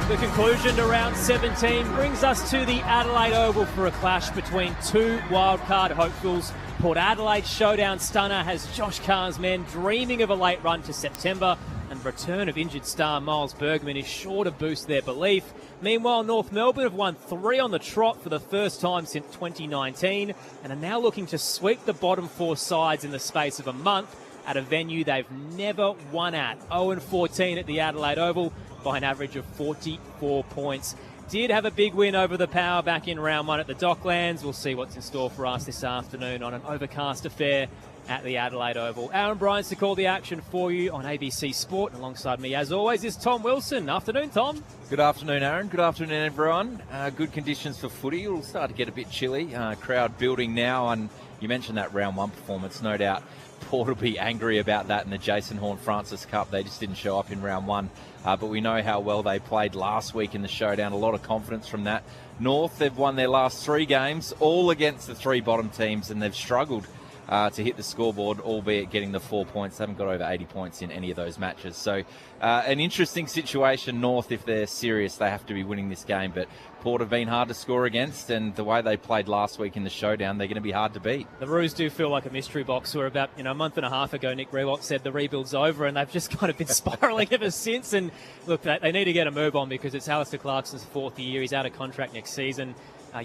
The conclusion to round 17 brings us to the Adelaide Oval for a clash between two wildcard hopefuls. Port Adelaide's showdown stunner has Josh Carr's men dreaming of a late run to September, and the return of injured star Miles Bergman is sure to boost their belief. Meanwhile, North Melbourne have won 3 on the trot for the first time since 2019 and are now looking to sweep the bottom 4 sides in the space of a month at a venue they've never won at. 0-14 at the Adelaide Oval by an average of 44 points. Did have a big win over the Power back in round 1 at the Docklands. We'll see what's in store for us this afternoon on an overcast affair at the Adelaide Oval. Aaron Bryant's to call the action for you on ABC Sport. And alongside me, as always, is Tom Wilson. Afternoon, Tom. Good afternoon, Aaron. Good afternoon, everyone. Good conditions for footy. It'll start to get a bit chilly. Crowd building now. And you mentioned that round 1 performance. No doubt Port will be angry about that in the Jason Horne-Francis Cup. They just didn't show up in round 1. But we know how well they played last week in the showdown. A lot of confidence from that. North, they've won their last 3 games, all against the 3 bottom teams, and they've struggled to hit the scoreboard, albeit getting the 4 points. They haven't got over 80 points in any of those matches. So an interesting situation. North, if they're serious, they have to be winning this game. But Port have been hard to score against, and the way they played last week in the showdown, they're going to be hard to beat. The Roos do feel like a mystery box. Where about a month and a half ago, Nick Rewalt said the rebuild's over, and they've just kind of been spiralling ever since. And look, they need to get a move on because it's Alistair Clarkson's 4th year. He's out of contract next season.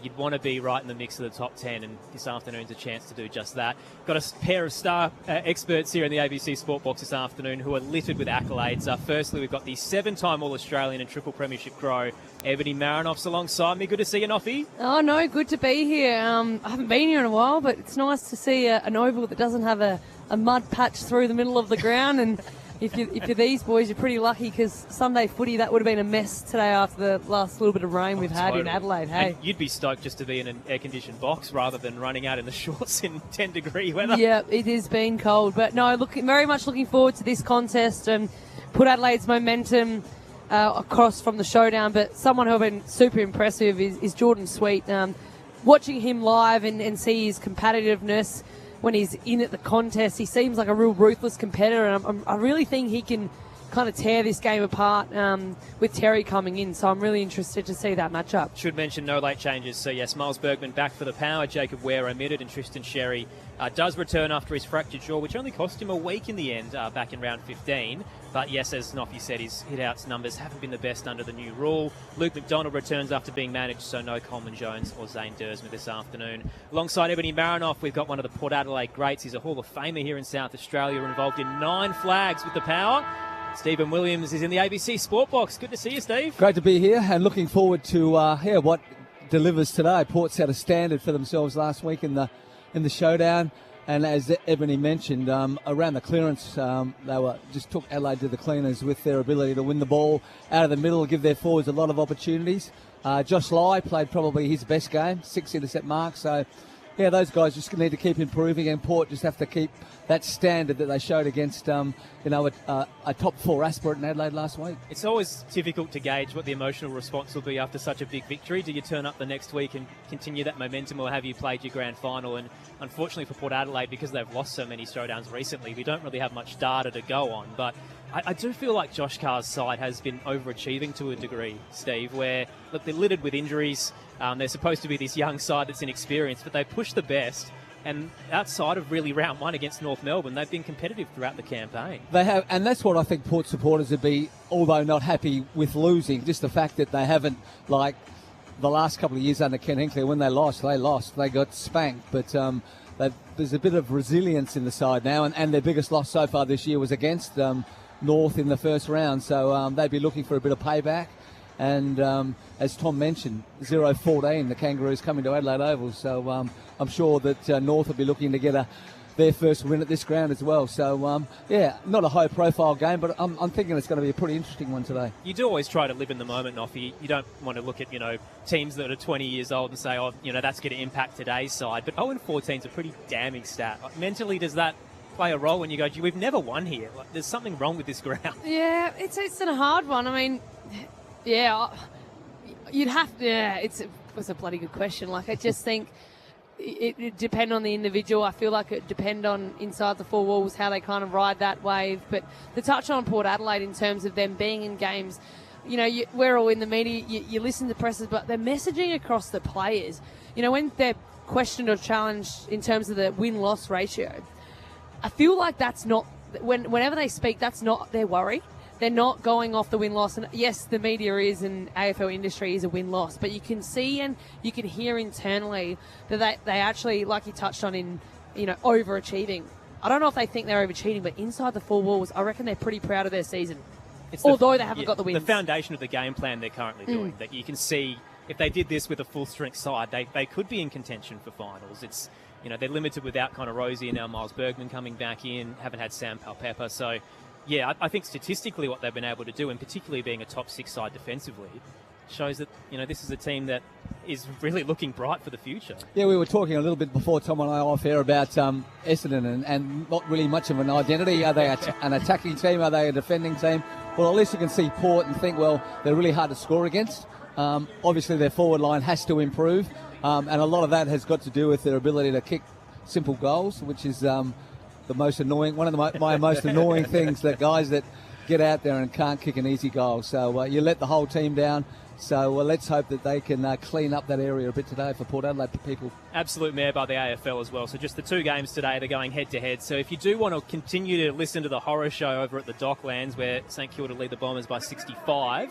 You'd want to be right in the mix of the top 10, and this afternoon's a chance to do just that. Got a pair of star experts here in the ABC Sport Box this afternoon who are littered with accolades. Firstly, we've got the 7-time All-Australian and Triple Premiership Crow, Ebony Marinoff's alongside me. Good to see you, Noffy. Oh, no, good to be here. I haven't been here in a while, but it's nice to see an oval that doesn't have a mud patch through the middle of the ground. And if you're these boys, you're pretty lucky because Sunday footy, that would have been a mess today after the last little bit of rain we've had in Adelaide. Hey, and you'd be stoked just to be in an air-conditioned box rather than running out in the shorts in 10-degree weather. Yeah, it has been cold. But no, very much looking forward to this contest. Put Adelaide's momentum across from the showdown, but someone who I've been super impressive is Jordan Sweet. Watching him live and see his competitiveness when he's in at the contest, he seems like a real ruthless competitor, and I really think he can kind of tear this game apart with Terry coming in, so I'm really interested to see that matchup. Should mention no late changes, so yes, Miles Bergman back for the Power, Jacob Ware omitted, and Tristan Sherry does return after his fractured jaw, which only cost him a week in the end back in round 15. But yes, as Noffy said, his hit-outs numbers haven't been the best under the new rule. Luke McDonald returns after being managed, so no Coleman Jones or Zane Dersma this afternoon. Alongside Ebony Marinoff, we've got one of the Port Adelaide greats. He's a Hall of Famer here in South Australia, involved in 9 flags with the Power. Stephen Williams is in the ABC Sport Box. Good to see you, Steve. Great to be here and looking forward to what delivers today. Port set a standard for themselves last week in the showdown. And as Ebony mentioned, around the clearance, they just took Adelaide to the cleaners with their ability to win the ball out of the middle, give their forwards a lot of opportunities. Josh Lai played probably his best game, 6 intercept marks. So, yeah, those guys just need to keep improving, and Port just have to keep that standard that they showed against, a top 4 aspirant in Adelaide last week. It's always difficult to gauge what the emotional response will be after such a big victory. Do you turn up the next week and continue that momentum, or have you played your grand final? And unfortunately for Port Adelaide, because they've lost so many showdowns recently, we don't really have much data to go on. But I do feel like Josh Carr's side has been overachieving to a degree, Steve, where, look, they're littered with injuries. They're supposed to be this young side that's inexperienced, but they push the best. And outside of really round 1 against North Melbourne, they've been competitive throughout the campaign. They have, and that's what I think Port supporters would be, although not happy with losing, just the fact that they haven't, like the last couple of years under Ken Hinkley, when they lost, they got spanked. But there's a bit of resilience in the side now, and their biggest loss so far this year was against North in the first round. So they'd be looking for a bit of payback. And as Tom mentioned, 0-14, the Kangaroos coming to Adelaide Oval. So I'm sure that North will be looking to get their first win at this ground as well. So, not a high-profile game, but I'm thinking it's going to be a pretty interesting one today. You do always try to live in the moment, Noffy. You don't want to look at, teams that are 20 years old and say, that's going to impact today's side. But 0-14 is a pretty damning stat. Mentally, does that play a role when you go, we've never won here? Like, there's something wrong with this ground. Yeah, it's a hard one. I mean, yeah, you'd have to. Yeah, it was a bloody good question. Like, I just think it depend on the individual. I feel like it depend on inside the 4 walls how they kind of ride that wave. But the touch on Port Adelaide in terms of them being in games, we're all in the media, you listen to presses, but they're messaging across the players. When they're questioned or challenged in terms of the win-loss ratio, I feel like that's not, whenever they speak, that's not their worry. They're not going off the win-loss. And yes, the media is and AFL industry is a win-loss, but you can see and you can hear internally that they actually, like you touched on in, overachieving. I don't know if they think they're overachieving, but inside the four walls, I reckon they're pretty proud of their season. Although they haven't got the wins. The foundation of the game plan they're currently doing, that you can see if they did this with a full-strength side, they could be in contention for finals. It's, they're limited without Connor Rosie and now Miles Bergman coming back in, haven't had Sam Palpepper. So, yeah, I think statistically what they've been able to do, and particularly being a top six side defensively, shows that, this is a team that is really looking bright for the future. Yeah, we were talking a little bit before, Tom and I off air, about Essendon and not really much of an identity. Are they an attacking team? Are they a defending team? Well, at least you can see Port and think, well, they're really hard to score against. Obviously, their forward line has to improve, and a lot of that has got to do with their ability to kick simple goals, which is the most annoying, one of my most annoying things, that guys that get out there and can't kick an easy goal. So you let the whole team down. So let's hope that they can clean up that area a bit today for Port Adelaide people. Absolute mare by the AFL as well. So just the two games today, they're going head-to-head. So if you do want to continue to listen to the horror show over at the Docklands, where St Kilda lead the Bombers by 65,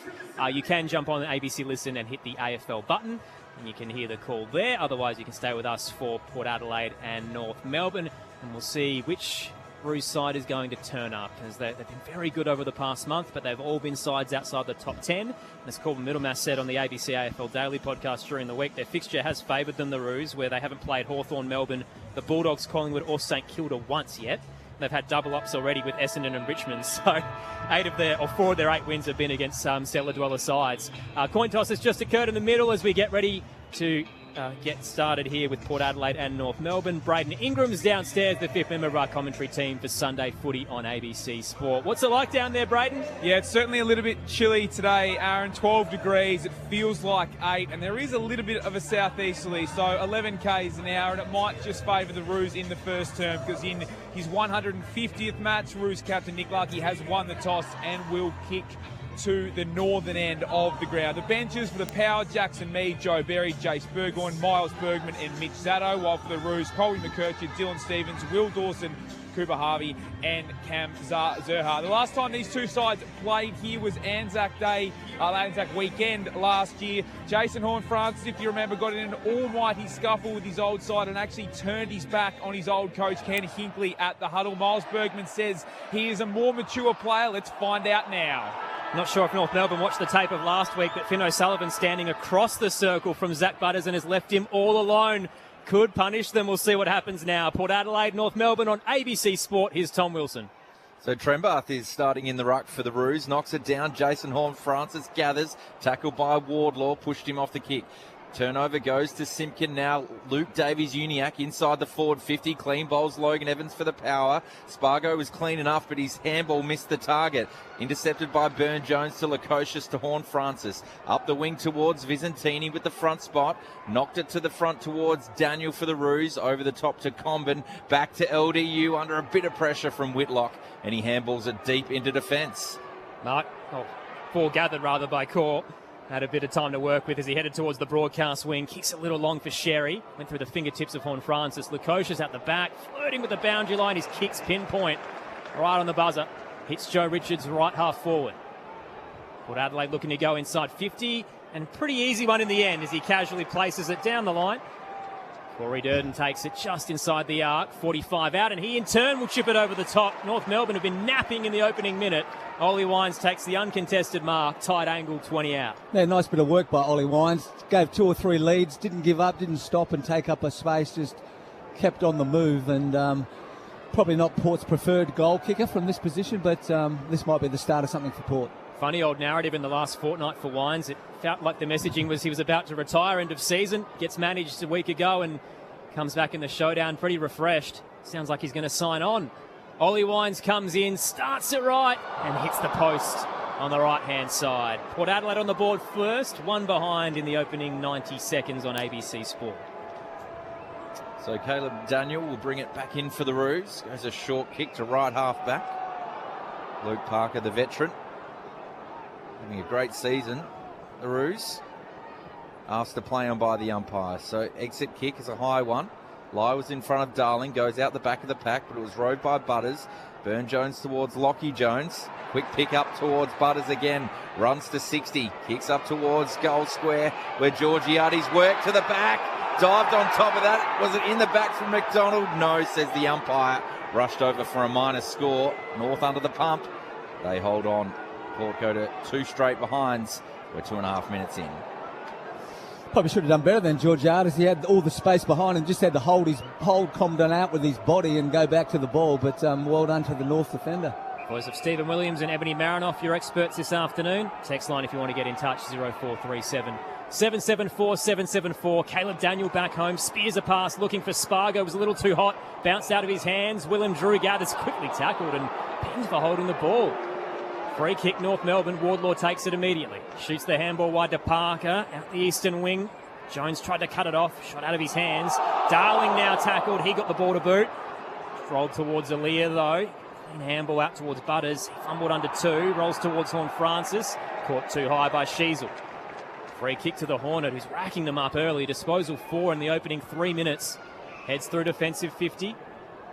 you can jump on the ABC Listen and hit the AFL button, and you can hear the call there. Otherwise, you can stay with us for Port Adelaide and North Melbourne, and we'll see which Roos side is going to turn up, as they've been very good over the past month, but they've all been sides outside the top 10. And as Corbin Middlemass said on the ABC AFL Daily podcast during the week, their fixture has favoured them, the Roos, where they haven't played Hawthorn, Melbourne, the Bulldogs, Collingwood or St Kilda once yet. They've had double-ups already with Essendon and Richmond, so 4 of their 8 wins have been against cellar dweller sides. Coin toss has just occurred in the middle as we get ready to get started here with Port Adelaide and North Melbourne. Braden Ingram's downstairs, the 5th member of our commentary team for Sunday Footy on ABC Sport. What's it like down there, Braden? Yeah, it's certainly a little bit chilly today, Aaron. 12 degrees, it feels like 8, and there is a little bit of a southeasterly, so 11 k's an hour, and it might just favour the Roos in the first term, because in his 150th match, Roos captain Nick Lucky has won the toss and will kick to the northern end of the ground. The benches for the Power, Jackson Mead, Joe Berry, Jace Burgoyne, Miles Bergman and Mitch Zato, while for the Roos, Colby McKercher, Dylan Stevens, Will Dawson, Cooper Harvey and Cam Zerha. The last time these two sides played here was Anzac Day, Anzac weekend last year. Jason Horne-Francis, if you remember, got in an almighty scuffle with his old side and actually turned his back on his old coach, Ken Hinkley, at the huddle. Miles Bergman says he is a more mature player. Let's find out now. Not sure if North Melbourne watched the tape of last week, but Finn O'Sullivan standing across the circle from Zach Butters and has left him all alone. Could punish them. We'll see what happens now. Port Adelaide, North Melbourne on ABC Sport. Here's Tom Wilson. So Trembath is starting in the ruck for the Roos. Knocks it down. Jason Horne-Francis gathers. Tackled by Wardlaw. Pushed him off the kick. Turnover goes to Simpkin now. Luke Davies-Uniacke inside the forward 50. Clean bowls Logan Evans for the Power. Spargo was clean enough, but his handball missed the target. Intercepted by Burne-Jones to Lukosius to Horne-Francis. Up the wing towards Visentini with the front spot. Knocked it to the front towards Daniel for the Roos. Over the top to Comben. Back to LDU under a bit of pressure from Whitlock. And he handballs it deep into defence. Ball gathered rather by Corp. Had a bit of time to work with as he headed towards the broadcast wing. Kicks a little long for Sherry. Went through the fingertips of Horne-Francis. Lukosius out the back, flirting with the boundary line. His kicks pinpoint right on the buzzer. Hits Joe Richards right half forward. Port Adelaide looking to go inside 50. And pretty easy one in the end as he casually places it down the line. Corey Durden takes it just inside the arc. 45 out, and he in turn will chip it over the top. North Melbourne have been napping in the opening minute. Ollie Wines takes the uncontested mark. Tight angle, 20 out. Yeah, nice bit of work by Ollie Wines. Gave 2 or 3 leads, didn't give up, didn't stop and take up a space, just kept on the move. And probably not Port's preferred goal kicker from this position, but this might be the start of something for Port. Funny old narrative in the last fortnight for Wines. It felt like the messaging was he was about to retire end of season. Gets managed a week ago and comes back in the showdown pretty refreshed. Sounds like he's going to sign on. Ollie Wines comes in, starts it right and hits the post on the right-hand side. Port Adelaide on the board first, 1 behind in the opening 90 seconds on ABC Sport. So Caleb Daniel will bring it back in for the Roos. Goes a short kick to right half back. Luke Parker, the veteran. having a great season. The Roos asked to play on by the umpire. So exit kick is a high one. Lai was in front of Darling, goes out the back of the pack, but it was rowed by Butters. Burn Jones towards Lockie Jones. Quick pick up towards Butters again. Runs to 60. Kicks up towards goal square where Georgiades worked to the back. Dived on top of that. Was it in the back from McDonald? No, says the umpire. Rushed over for a minor score. North under the pump. They hold on. Port go to 2 straight behinds. We're 2.5 minutes in. Probably should have done better than Georgiades. He had all the space behind and just had to hold Comden out with his body and go back to the ball. But well done to the North defender. Voice of Stephen Williams and Ebony Marinoff, your experts this afternoon. Text line if you want to get in touch, 0437 774 774. Caleb Daniel back home, spears a pass, looking for Spargo, was a little too hot, bounced out of his hands. Willem Drew gathers, quickly tackled and pins for holding the ball. Free kick, North Melbourne. Wardlaw takes it immediately. Shoots the handball wide to Parker, out the eastern wing. Jones tried to cut it off, shot out of his hands. Darling now tackled, he got the ball to boot. Rolled towards Aaliyah though. Clean handball out towards Butters. He fumbled under 2, rolls towards Horn Francis. Caught too high by Sheasel. Free kick to the Hornet, who's racking them up early. Disposal 4 in the opening 3 minutes. Heads through defensive 50.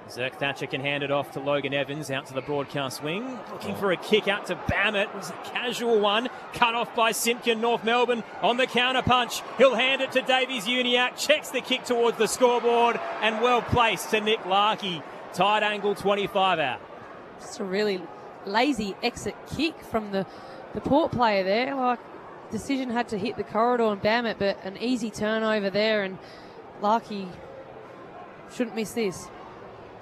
Zerk Thatcher can hand it off to Logan Evans, out to the broadcast wing. Looking for a kick out to Bammett. It was a casual one. Cut off by Simpkin. North Melbourne on the counter punch. He'll hand it to Davies Uniacke. Checks the kick towards the scoreboard. And well placed to Nick Larkey. Tight angle, 25 out. Just a really lazy exit kick from the Port player there. Like, decision had to hit the corridor and Bammett, but an easy turnover there. And Larkey shouldn't miss this.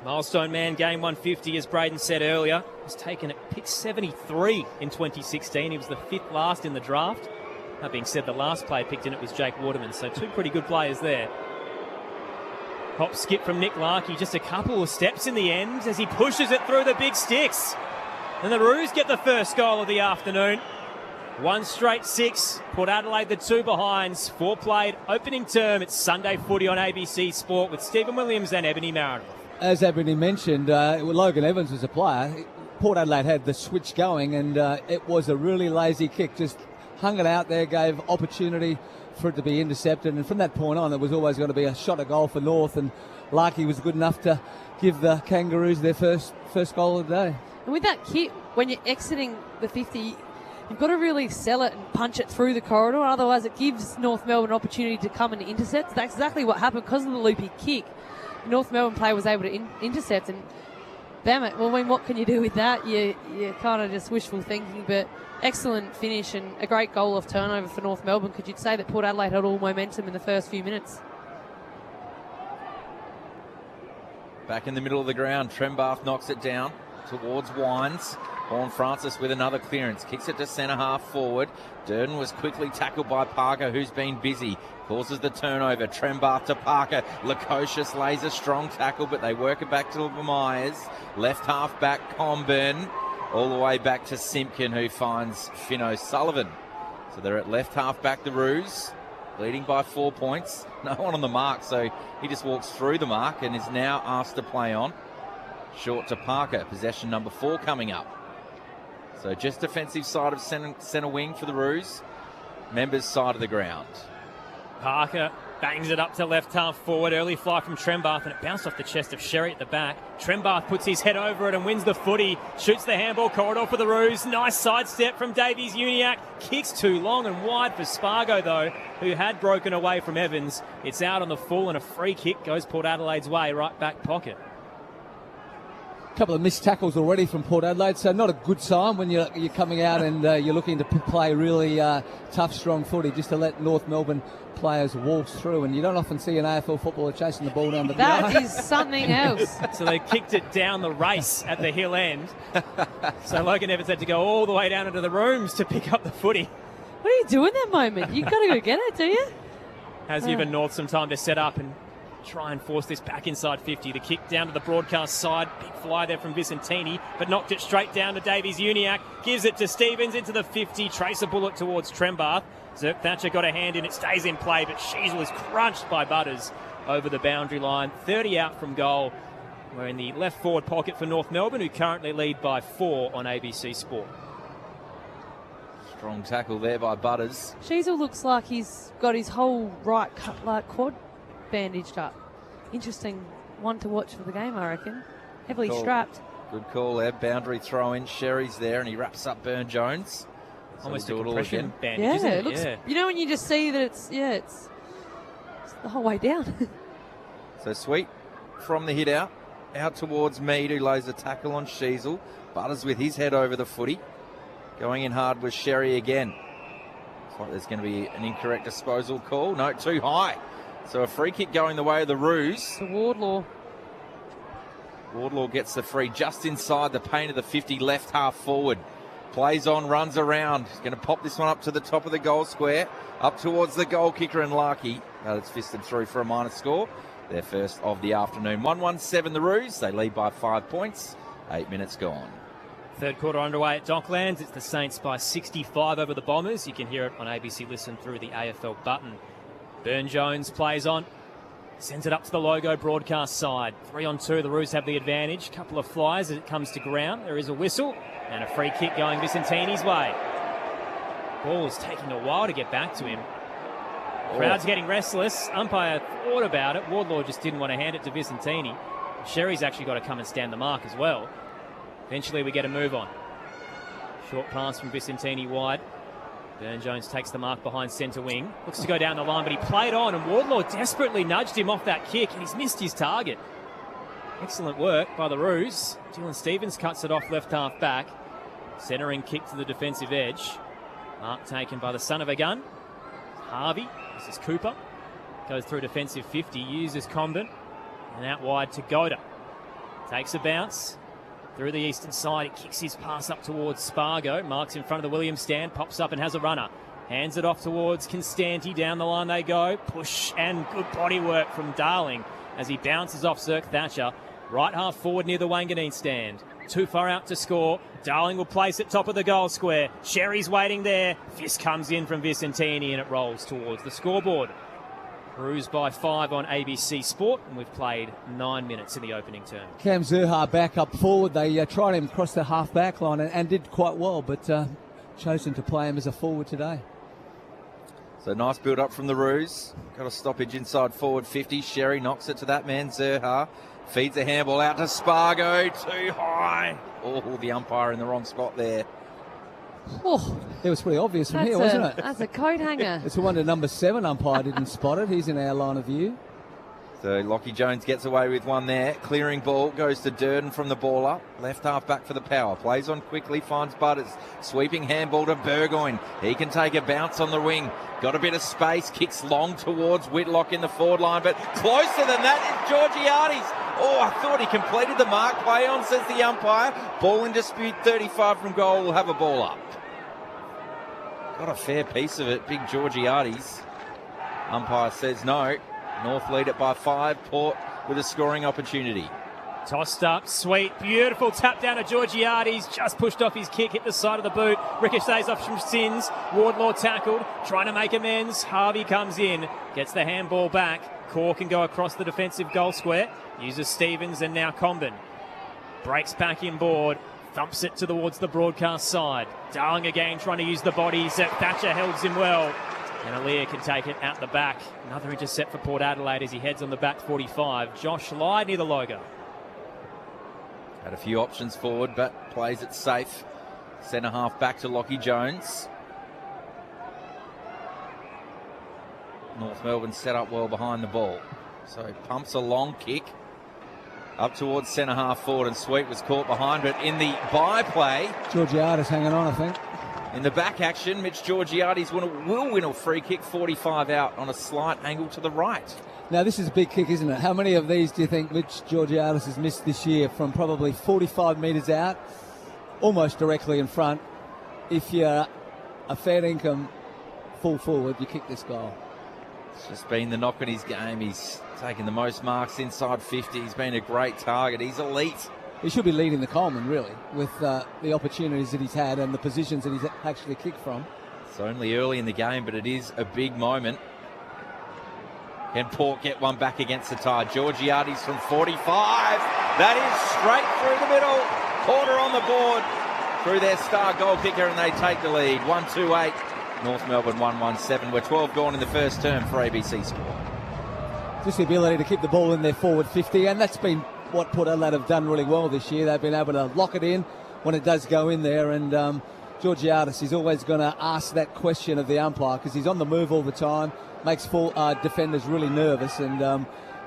Milestone man, game 150, as Braden said earlier, was taken at pick 73 in 2016. He was the 5th last in the draft. That being said, the last player picked in it was Jake Waterman, so 2 pretty good players there. Hop skip from Nick Larkey, just a couple of steps in the end as he pushes it through the big sticks. And the Roos get the first goal of the afternoon. 1 straight 6, Port Adelaide the 2 behinds. 4 played, opening term. It's Sunday footy on ABC Sport with Stephen Williams and Ebony Marinoff. As Ebony mentioned, Logan Evans was a player. Port Adelaide had the switch going, and it was a really lazy kick. Just hung it out there, gave opportunity for it to be intercepted. And from that point on, it was always going to be a shot at goal for North. And Larkey was good enough to give the Kangaroos their first goal of the day. And with that kick, when you're exiting the 50, you've got to really sell it and punch it through the corridor. Otherwise, it gives North Melbourne an opportunity to come and intercept. That's exactly what happened because of the loopy kick. North Melbourne player was able to intercept, and damn it, well, I mean, what can you do with that? You kind of just wishful thinking, but excellent finish and a great goal off turnover for North Melbourne, because you'd say that Port Adelaide had all momentum in the first few minutes. Back in the middle of the ground, Trembath knocks it down towards Wines. Horn Francis with another clearance, kicks it to centre half forward. Durden was quickly tackled by Parker, who's been busy. Causes the turnover. Trembath to Parker. Lukosius lays a strong tackle, but they work it back to Myers. Left half back Comben. All the way back to Simpkin, who finds Finn O'Sullivan. So they're at left half back, the Roos, leading by 4 points. No one on the mark, so he just walks through the mark and is now asked to play on. Short to Parker. Possession number 4 coming up. So just defensive side of centre wing for the Roos. Members side of the ground. Parker bangs it up to left half forward. Early fly from Trembath, and it bounced off the chest of Sherry at the back. Trembath puts his head over it and wins the footy. Shoots the handball corridor for the Roos. Nice sidestep from Davies Uniacke. Kicks too long and wide for Spargo, though, who had broken away from Evans. It's out on the full, and a free kick goes Port Adelaide's way, right back pocket. Couple of missed tackles already from Port Adelaide, so not a good sign when you're coming out and you're looking to play really tough, strong footy, just to let North Melbourne players waltz through, and you don't often see an AFL footballer chasing the ball down the ground. That is something else. So they kicked it down the race at the hill end. So Logan Evans had to go all the way down into the rooms to pick up the footy. What do you do in that moment? You've got to go get it, do you? Has given North some time to set up and try and force this back inside 50. The kick down to the broadcast side. Big fly there from Vicentini, but knocked it straight down to Davies Uniacke. Gives it to Stevens into the 50. Trace a bullet towards Trembath. Zerk Thatcher got a hand in. It stays in play, but Sheasel is crunched by Butters over the boundary line. 30 out from goal. We're in the left forward pocket for North Melbourne, who currently lead by 4 on ABC Sport. Strong tackle there by Butters. Sheasel looks like he's got his whole right quad bandaged up. Interesting one to watch for the game, I reckon. Heavily strapped. Good call there. Boundary throw in. Sherry's there, and he wraps up Burne-Jones. Almost So a we do it all compression again. bandage, Yeah, isn't it it? looks. Yeah. You know when you just see that it's the whole way down. So Sweet from the hit out towards Mead, who lays a tackle on Sheasel. Butters with his head over the footy. Going in hard with Sherry again. Looks like there's going to be an incorrect disposal call. No, too high. So a free kick going the way of the Roos. To Wardlaw. Wardlaw gets the free just inside the paint of the 50, left half forward. Plays on, runs around. He's going to pop this one up to the top of the goal square. Up towards the goal kicker and Larkey. It's fisted through for a minor score. Their first of the afternoon. 1-1-7 the Roos. They lead by 5 points. 8 minutes gone. Third quarter underway at Docklands. It's the Saints by 65 over the Bombers. You can hear it on ABC Listen through the AFL button. Burne-Jones plays on. Sends it up to the logo broadcast side. 3-on-2. The Roos have the advantage. Couple of flies as it comes to ground. There is a whistle and a free kick going Vicentini's way. Ball is taking a while to get back to him. Crowd's getting restless. Umpire thought about it. Wardlaw just didn't want to hand it to Vicentini. Sherry's actually got to come and stand the mark as well. Eventually we get a move on. Short pass from Vicentini wide. Burne-Jones takes the mark behind centre wing. Looks to go down the line, but he played on, and Wardlaw desperately nudged him off that kick, and he's missed his target. Excellent work by the Roos. Dylan Stevens cuts it off left half back. Centering kick to the defensive edge. Mark taken by the son of a gun. Harvey. This is Cooper. Goes through defensive 50, uses Comben. And out wide to Goda. Takes a bounce. Through the eastern side, he kicks his pass up towards Spargo. Marks in front of the Williams stand, pops up and has a runner. Hands it off towards Constanti. Down the line they go. Push and good body work from Darling as he bounces off Zirk Thatcher. Right half forward near the Wanganeen stand. Too far out to score. Darling will place it top of the goal square. Sherry's waiting there. Fist comes in from Vicentini and it rolls towards the scoreboard. Roos by 5 on ABC Sport, and we've played 9 minutes in the opening term. Cam Zurha back up forward. They tried him across the half-back line and did quite well, but chosen to play him as a forward today. So nice build-up from the Roos. Got a stoppage inside forward 50. Sherry knocks it to that man, Zurha. Feeds a handball out to Spargo. Too high. Oh, the umpire in the wrong spot there. Oh, it was pretty obvious from here, wasn't it? That's a coat hanger. It's a wonder number 7 umpire didn't spot it. He's in our line of view. So Lockie Jones gets away with one there. Clearing ball goes to Durden from the ball up. Left half back for the power. Plays on quickly, finds Butters. Sweeping handball to Burgoyne. He can take a bounce on the wing. Got a bit of space. Kicks long towards Whitlock in the forward line, but closer than that is Georgiades. Oh, I thought he completed the mark. Play on, says the umpire. Ball in dispute, 35 from goal. We'll have a ball up. Got a fair piece of it. Big Georgiades. Umpire says no. North lead it by 5. Port with a scoring opportunity. Tossed up, Sweet, beautiful tap down to Georgiades, just pushed off his kick, hit the side of the boot, ricochets off from Sins, Wardlaw tackled, trying to make amends, Harvey comes in, gets the handball back, Corr can go across the defensive goal square, uses Stevens and now Comben, breaks back inboard, thumps it towards the broadcast side, Darling again trying to use the body, Thatcher holds him well, and Aaliyah can take it out the back. Another intercept for Port Adelaide as he heads on the back 45. Josh Lyde near the logo. Had a few options forward, but plays it safe. Centre half back to Lockie Jones. North Melbourne set up well behind the ball. So he pumps a long kick up towards centre half forward, and Sweet was caught behind, but in the byplay, Georgiades hanging on, I think. in the back action, Mitch Georgiades will win a free kick, 45 out on a slight angle to the right. Now, this is a big kick, isn't it? How many of these do you think Mitch Georgiades has missed this year from probably 45 metres out, almost directly in front? If you're a fair income full forward, you kick this goal. It's just been the knock on his game. He's taken the most marks inside 50. He's been a great target. He's elite. He should be leading the Coleman, really, with the opportunities that he's had and the positions that he's actually kicked from. It's only early in the game, but it is a big moment. Can Port get one back against the tide? Georgiades from 45. That is straight through the middle. Porter on the board. through their star goal kicker, and they take the lead. 1-2-8. North Melbourne 1-1-7. We're 12 gone in the first term for ABC Sport. Just the ability to keep the ball in their forward 50, and that's been what Port Adelaide have done really well this year. They've been able to lock it in when it does go in there, and Georgiadis is always going to ask that question of the umpire because he's on the move all the time, makes defenders really nervous, and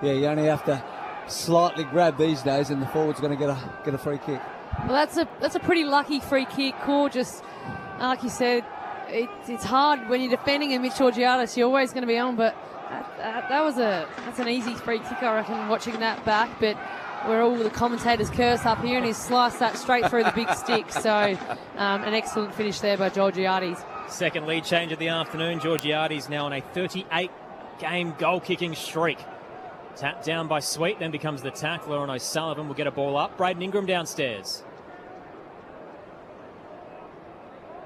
you only have to slightly grab these days, and the forward's going to get a free kick. Well, that's a pretty lucky free kick call. Just like you said, it's hard when you're defending a Mitch Georgiadis. You're always going to be on, but that's an easy free kick, I reckon, watching that back. But where all the commentators curse up here, and he's sliced that straight through the big stick. So an excellent finish there by Georgiadis. Second lead change of the afternoon. Georgiadis now on a 38-game goal-kicking streak. Tapped down by Sweet, then becomes the tackler, and O'Sullivan will get a ball up. Braden Ingram downstairs.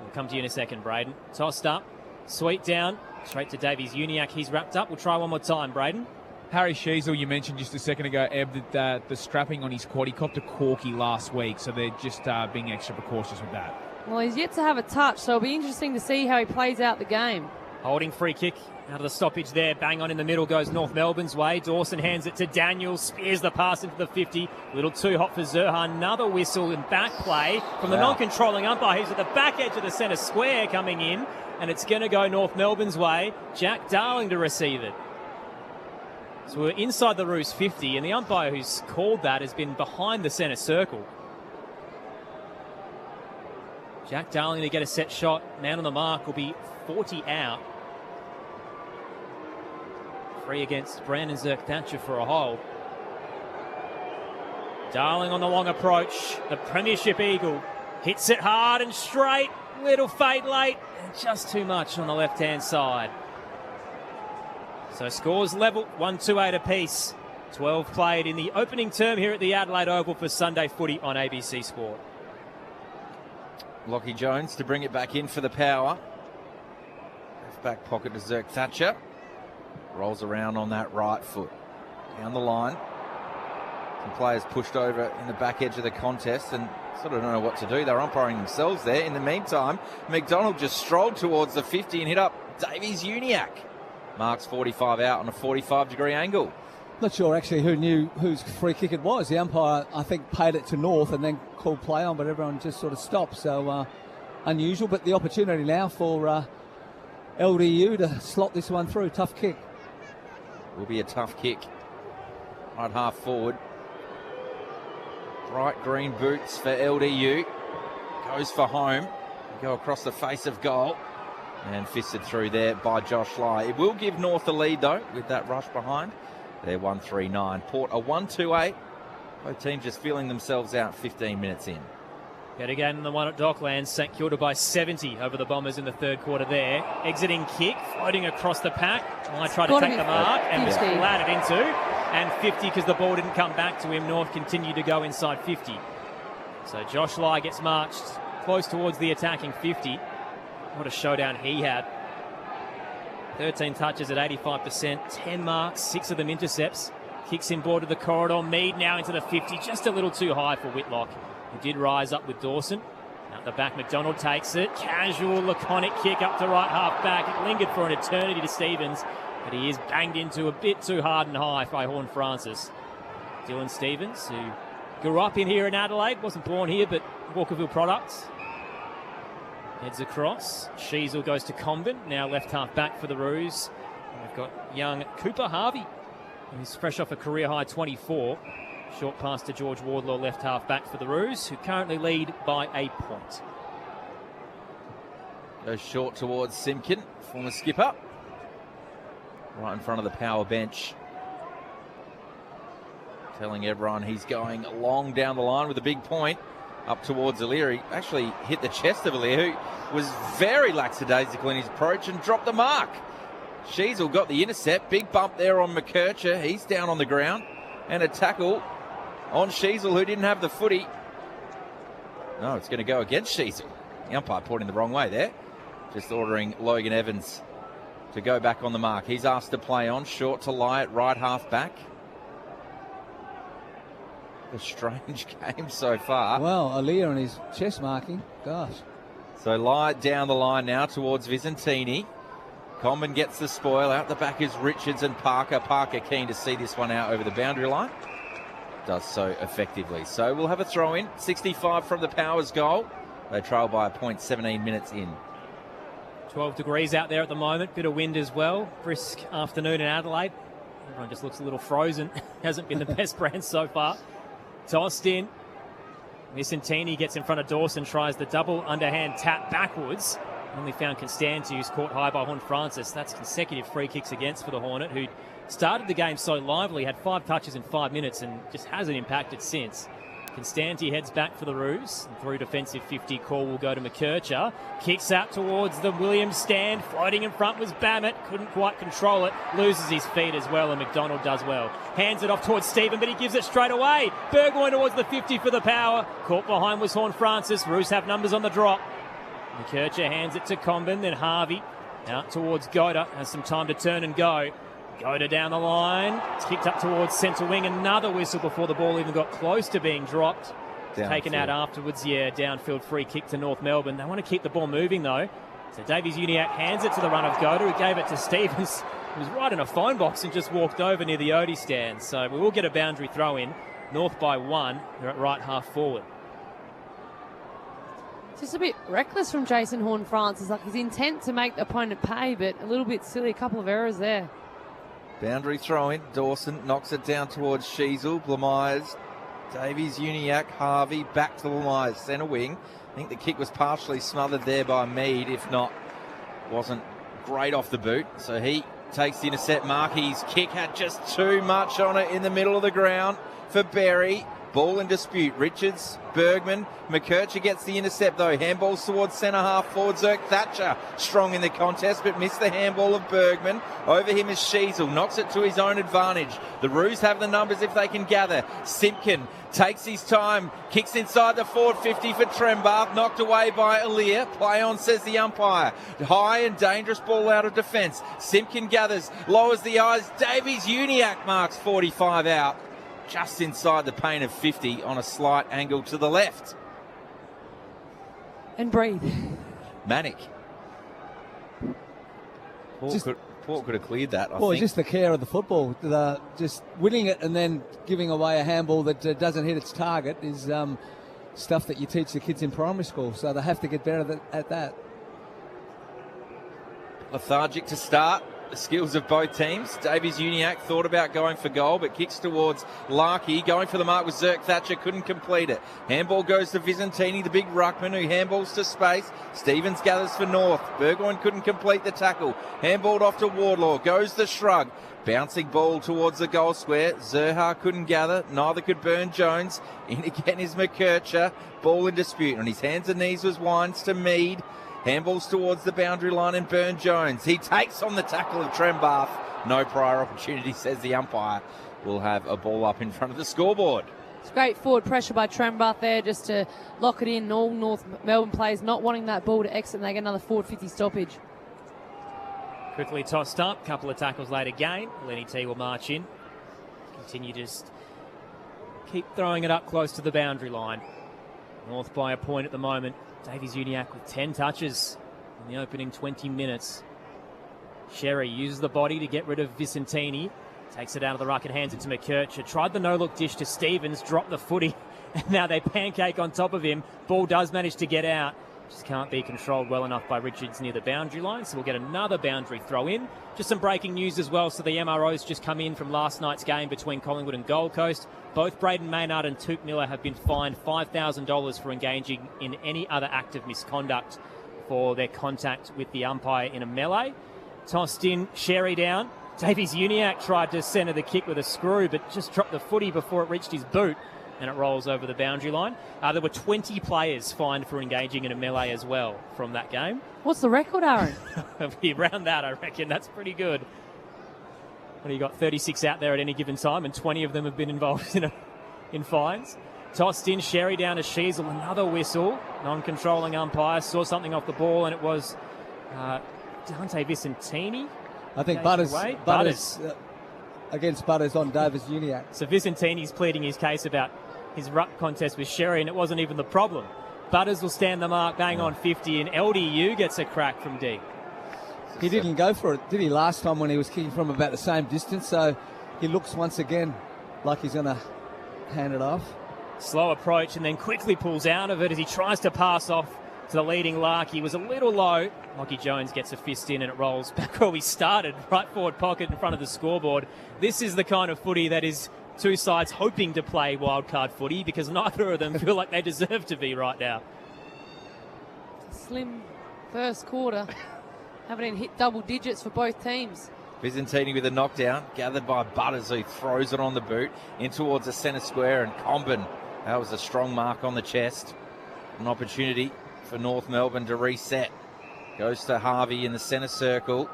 We'll come to you in a second, Braden. Tossed up. Sweet down. Straight to Davies Uniacke. He's wrapped up. We'll try one more time, Braden. Harry Sheasel, you mentioned just a second ago, Eb, that the strapping on his quad, he copped a corky last week, so they're just being extra precautious with that. Well, he's yet to have a touch, so it'll be interesting to see how he plays out the game. Holding free kick out of the stoppage there. Bang on in the middle goes North Melbourne's way. Dawson hands it to Daniels. Spears the pass into the 50. A little too hot for Zerha. Another whistle and back play from the non-controlling umpire. He's at the back edge of the centre square coming in. And it's going to go North Melbourne's way. Jack Darling to receive it. So we're inside the Roos 50, and the umpire who's called that has been behind the centre circle. Jack Darling to get a set shot. Man on the mark will be 40 out. Free against Brandon Zerk-Thatcher for a hold. Darling on the long approach. The Premiership Eagle hits it hard and straight. Little fade late. And just too much on the left-hand side. So scores level, 1-2-8 apiece. 12 played in the opening term here at the Adelaide Oval for Sunday footy on ABC Sport. Lockie Jones to bring it back in for the power. Left back pocket to Zerk-Thatcher. Rolls around on that right foot. Down the line. Some players pushed over in the back edge of the contest and sort of don't know what to do. They're umpiring themselves there. In the meantime, McDonald just strolled towards the 50 and hit up Davies Uniacke. Marks 45 out on a 45-degree angle. Not sure actually who knew whose free kick it was. The umpire, I think, paid it to North and then called play on, but everyone just sort of stopped. So unusual, but the opportunity now for LDU to slot this one through. Tough kick. Will be a tough kick. Right half forward. Bright green boots for LDU. Goes for home. Go across the face of goal. And fisted through there by Josh Lai. It will give North the lead, though, with that rush behind. They're 1-3-9. Port a 1-2-8. Both teams just feeling themselves out 15 minutes in. Yet again, the one at Docklands, St Kilda by 70 over the Bombers in the third quarter there. Exiting kick, floating across the pack. I tried to take the mark and was flatted into. And 50 because the ball didn't come back to him. North continued to go inside 50. So Josh Lai gets marched close towards the attacking 50. What a showdown he had. 13 touches at 85%, 10 marks, 6 of them intercepts. Kicks in board to the corridor. Mead now into the 50, just a little too high for Whitlock. He did rise up with Dawson. Out the back, McDonald takes it. Casual, laconic kick up to right half back. It lingered for an eternity to Stevens, but he is banged into a bit too hard and high by Horn Francis. Dylan Stevens, who grew up in here in Adelaide, wasn't born here, but Walkerville products. Heads across. Sheasel goes to Convent, now left half back for the Roos. And we've got young Cooper Harvey, who's fresh off a career high 24. Short pass to George Wardlaw, left half back for the Roos, who currently lead by a point. Goes short towards Simpkin, former skipper. Right in front of the power bench. Telling everyone he's going long down the line with a big point. Up towards O'Leary, actually hit the chest of O'Leary, who was very lackadaisical in his approach and dropped the mark. Sheasel got the intercept, big bump there on McKercher, he's down on the ground, and a tackle on Sheasel, who didn't have the footy. No, it's going to go against Sheasel. The umpire pointing the wrong way there, just ordering Logan Evans to go back on the mark. He's asked to play on, short to lie at right half back. A strange game so far. Well, Aaliyah and his chest marking. Gosh. So light down the line now towards Vicentini. Comben gets the spoil. Out the back is Richards and Parker. Parker keen to see this one out over the boundary line. Does so effectively. So we'll have a throw in. 65 from the Powers goal. They trail by a point 17 minutes in. 12 degrees out there at the moment. Bit of wind as well. Brisk afternoon in Adelaide. Everyone just looks a little frozen. Hasn't been the best brand so far. Tossed in. Vicentini gets in front of Dawson, tries the double underhand tap backwards. Only found Constanti, who's caught high by Horn Francis. That's consecutive free kicks against for the Hornet, who started the game so lively, had 5 touches in 5 minutes and just hasn't impacted since. Constanti heads back for the Roos. And through defensive 50, call will go to McKercher. Kicks out towards the Williams stand. Floating in front was Bammett. Couldn't quite control it. Loses his feet as well, and McDonald does well. Hands it off towards Stephen, but he gives it straight away. Burgoyne towards the 50 for the power. Caught behind was Horn Francis. Roos have numbers on the drop. McKercher hands it to Comben, then Harvey. Out towards Goda. Has some time to turn and go. Goda down the line. It's kicked up towards centre wing. Another whistle before the ball even got close to being dropped. Taken out afterwards. Yeah, downfield free kick to North Melbourne. They want to keep the ball moving though. So Davies-Uniacke hands it to the run of Goda, who gave it to Stevens, who was right in a phone box and just walked over near the Odie stand. So we will get a boundary throw in. North by 1. They're at right half forward. Just a bit reckless from Jason Horn-Francis. Like his intent to make the opponent pay, but a little bit silly. A couple of errors there. Boundary throw in. Dawson knocks it down towards Sheasel. Blamires. Davies-Uniacke. Harvey. Back to Blamires. Centre wing. I think the kick was partially smothered there by Mead. If not, wasn't great off the boot. So he takes the intercept. Markey's kick had just too much on it in the middle of the ground for Berry. Ball in dispute. Richards, Bergman, McKercher gets the intercept though. Handballs towards centre half forward. Zerk Thatcher strong in the contest, but missed the handball of Bergman. Over him is Sheasel, knocks it to his own advantage. The Roos have the numbers if they can gather. Simpkin takes his time, kicks inside the forward 50 for Trembath, knocked away by Aaliyah. Play on, says the umpire. High and dangerous ball out of defence. Simpkin gathers, lowers the eyes. Davies-Uniacke marks 45 out. Just inside the paint of 50 on a slight angle to the left. And breathe. Manic. Port could have cleared that, I think. Just the care of the football. Just winning it and then giving away a handball that doesn't hit its target is stuff that you teach the kids in primary school. So they have to get better at that. Lethargic to start. The skills of both teams. Davies-Uniacke thought about going for goal, but kicks towards Larkey. Going for the mark with Zerk Thatcher, couldn't complete it. Handball goes to Vicentini, the big ruckman, who handballs to space. Stevens gathers for North. Burgoyne couldn't complete the tackle. Handballed off to Wardlaw. Goes the shrug. Bouncing ball towards the goal square. Zerha couldn't gather. Neither could Burn-Jones. In again is McKercher. Ball in dispute. On his hands and knees was Wines to Mead. Handballs towards the boundary line and Burn-Jones. He takes on the tackle of Trembath. No prior opportunity, says the umpire. We'll have a ball up in front of the scoreboard. It's great forward pressure by Trembath there just to lock it in. All North Melbourne players not wanting that ball to exit, and they get another forward 50 stoppage. Quickly tossed up. Couple of tackles later gain. Lenny T will march in. Continue to just keep throwing it up close to the boundary line. North by a point at the moment. Davies-Uniacke with 10 touches in the opening 20 minutes. Sherry uses the body to get rid of Vicentini. Takes it out of the ruck and hands it to McKercher. Tried the no-look dish to Stevens, dropped the footy, and now they pancake on top of him. Ball does manage to get out. Just can't be controlled well enough by Richards near the boundary line, so we'll get another boundary throw in. Just some breaking news as well. So the MROs just come in from last night's game between Collingwood and Gold Coast. Both Braden Maynard and Touk Miller have been fined $5,000 for engaging in any other act of misconduct for their contact with the umpire in a melee. Tossed in, Sherry down. Davies-Uniacke tried to centre the kick with a screw, but just dropped the footy before it reached his boot, and it rolls over the boundary line. There were 20 players fined for engaging in a melee as well from that game. What's the record, Aaron? Around that, I reckon. That's pretty good. What do you got? 36 out there at any given time, and 20 of them have been involved in fines. Tossed in, Sherry down to Sheasel. Another whistle. Non-controlling umpire saw something off the ball, and it was Dante Vicentini. I think Butters against Butters on Davies-Uniacke. So Vicentini's pleading his case about his ruck contest with Sherry, and it wasn't even the problem. Butters will stand the mark, bang on 50, and LDU gets a crack from deep. He didn't go for it, did he, last time when he was kicking from about the same distance? So he looks once again like he's going to hand it off. Slow approach and then quickly pulls out of it as he tries to pass off to the leading Larky. Was a little low. Lockie Jones gets a fist in and it rolls back where we started, right forward pocket in front of the scoreboard. This is the kind of footy that is two sides hoping to play wildcard footy because neither of them feel like they deserve to be right now. Slim first quarter. Haven't even hit double digits for both teams. Byzantini with a knockdown, gathered by Butters, who throws it on the boot in towards the centre square, and Comben, that was a strong mark on the chest. An opportunity for North Melbourne to reset. Goes to Harvey in the centre circle.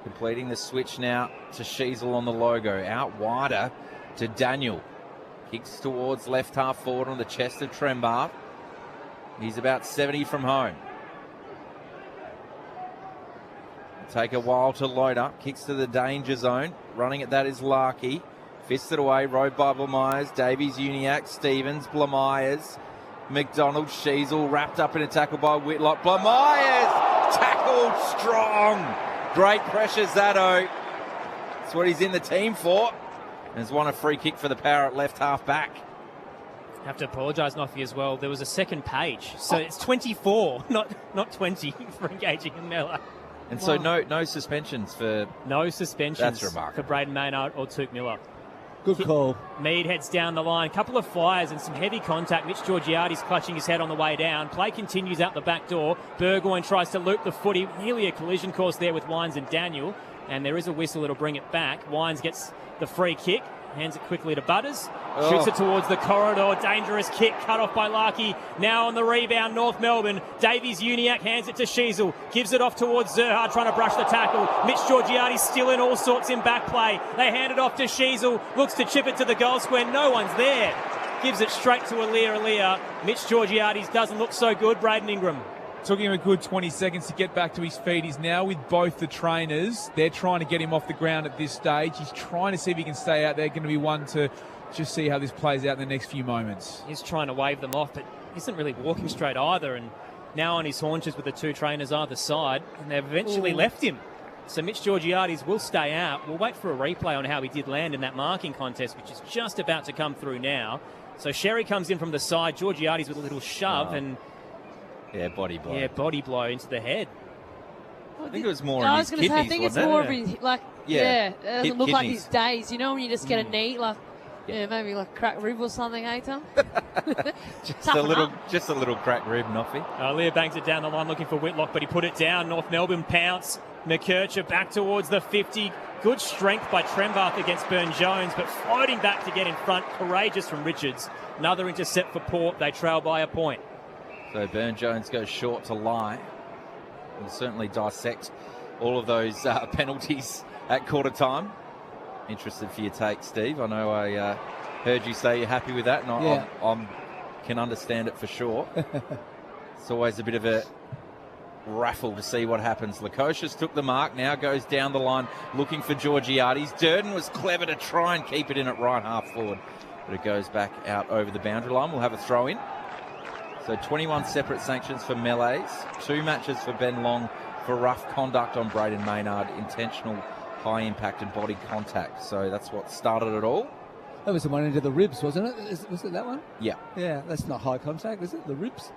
Completing the switch now to Sheasel on the logo. Out wider to Daniel. Kicks towards left half forward on the chest of Trembar. He's about 70 from home. Take a while to load up. Kicks to the danger zone. Running at that is Larky. Fisted away. Rode by Blamires. Davies, Uniac, Stevens, Blamires. McDonald, Sheasel wrapped up in a tackle by Whitlock. Blamires tackled strong. Great pressure, Zado. That's what he's in the team for. And has won a free kick for the Power at left half back. Have to apologise, Noffy, as well. There was a second page. So it's 24, not 20 for engaging in Miller. And so no suspensions for... No suspensions. That's remarkable. For Braden Maynard or Tuke Miller. Good call. Mead heads down the line. Couple of flyers and some heavy contact. Mitch Georgiades clutching his head on the way down. Play continues out the back door. Burgoyne tries to loop the footy. Nearly a collision course there with Wines and Daniel. And there is a whistle that'll bring it back. Wines gets the free kick. Hands it quickly to Butters. Shoots it towards the corridor. Dangerous kick cut off by Larky. Now on the rebound, North Melbourne. Davies Uniac hands it to Sheasel. Gives it off towards Zerhard, trying to brush the tackle. Mitch Georgiades still in all sorts in back play. They hand it off to Sheasel. Looks to chip it to the goal square. No one's there. Gives it straight to Alia. Mitch Georgiades doesn't look so good. Braden Ingram. Took him a good 20 seconds to get back to his feet. He's now with both the trainers. They're trying to get him off the ground at this stage. He's trying to see if he can stay out there. Going to be one to just see how this plays out in the next few moments. He's trying to wave them off, but isn't really walking straight either. And now on his haunches with the two trainers either side, and they've eventually left him. So Mitch Georgiades will stay out. We'll wait for a replay on how he did land in that marking contest, which is just about to come through now. So Sherry comes in from the side. Georgiades with a little shove and... Yeah, body blow. Yeah, body blow into the head. I think it was more in his kidneys, I think it's more of his, like, it doesn't look like his days. You know when you just get a knee, like, maybe like cracked rib or something, eh, Tom? just a little cracked rib, Noffy. Lear bangs it down the line looking for Whitlock, but he put it down. North Melbourne pounce. McKercher back towards the 50. Good strength by Trembarth against Burne-Jones, but floating back to get in front. Courageous from Richards. Another intercept for Port. They trail by a point. So Burne-Jones goes short to lie. We'll certainly dissect all of those penalties at quarter time. Interested for your take, Steve. I know I heard you say you're happy with that, and I can understand it for sure. It's always a bit of a raffle to see what happens. Lukosius took the mark, now goes down the line looking for Georgiades. Durden was clever to try and keep it in at right half forward, but it goes back out over the boundary line. We'll have a throw in. So 21 separate sanctions for melees, 2 matches for Ben Long for rough conduct on Braden Maynard, intentional high impact and body contact. So that's what started it all. That was the one into the ribs, wasn't it? Was it that one? Yeah. Yeah, that's not high contact, is it? The ribs?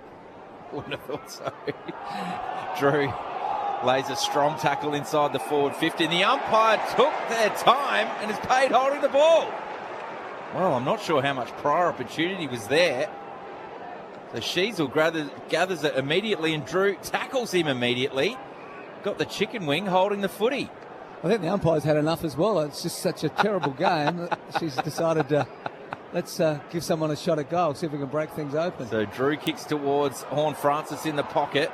Wouldn't have thought so. Drew lays a strong tackle inside the forward 50. And the umpire took their time and is paid holding the ball. Well, I'm not sure how much prior opportunity was there. So Sheasel gathers it immediately, and Drew tackles him immediately. Got the chicken wing holding the footy. I think the umpire's had enough as well. It's just such a terrible game. She's decided to let's give someone a shot at goal, see if we can break things open. So Drew kicks towards Horne-Francis in the pocket.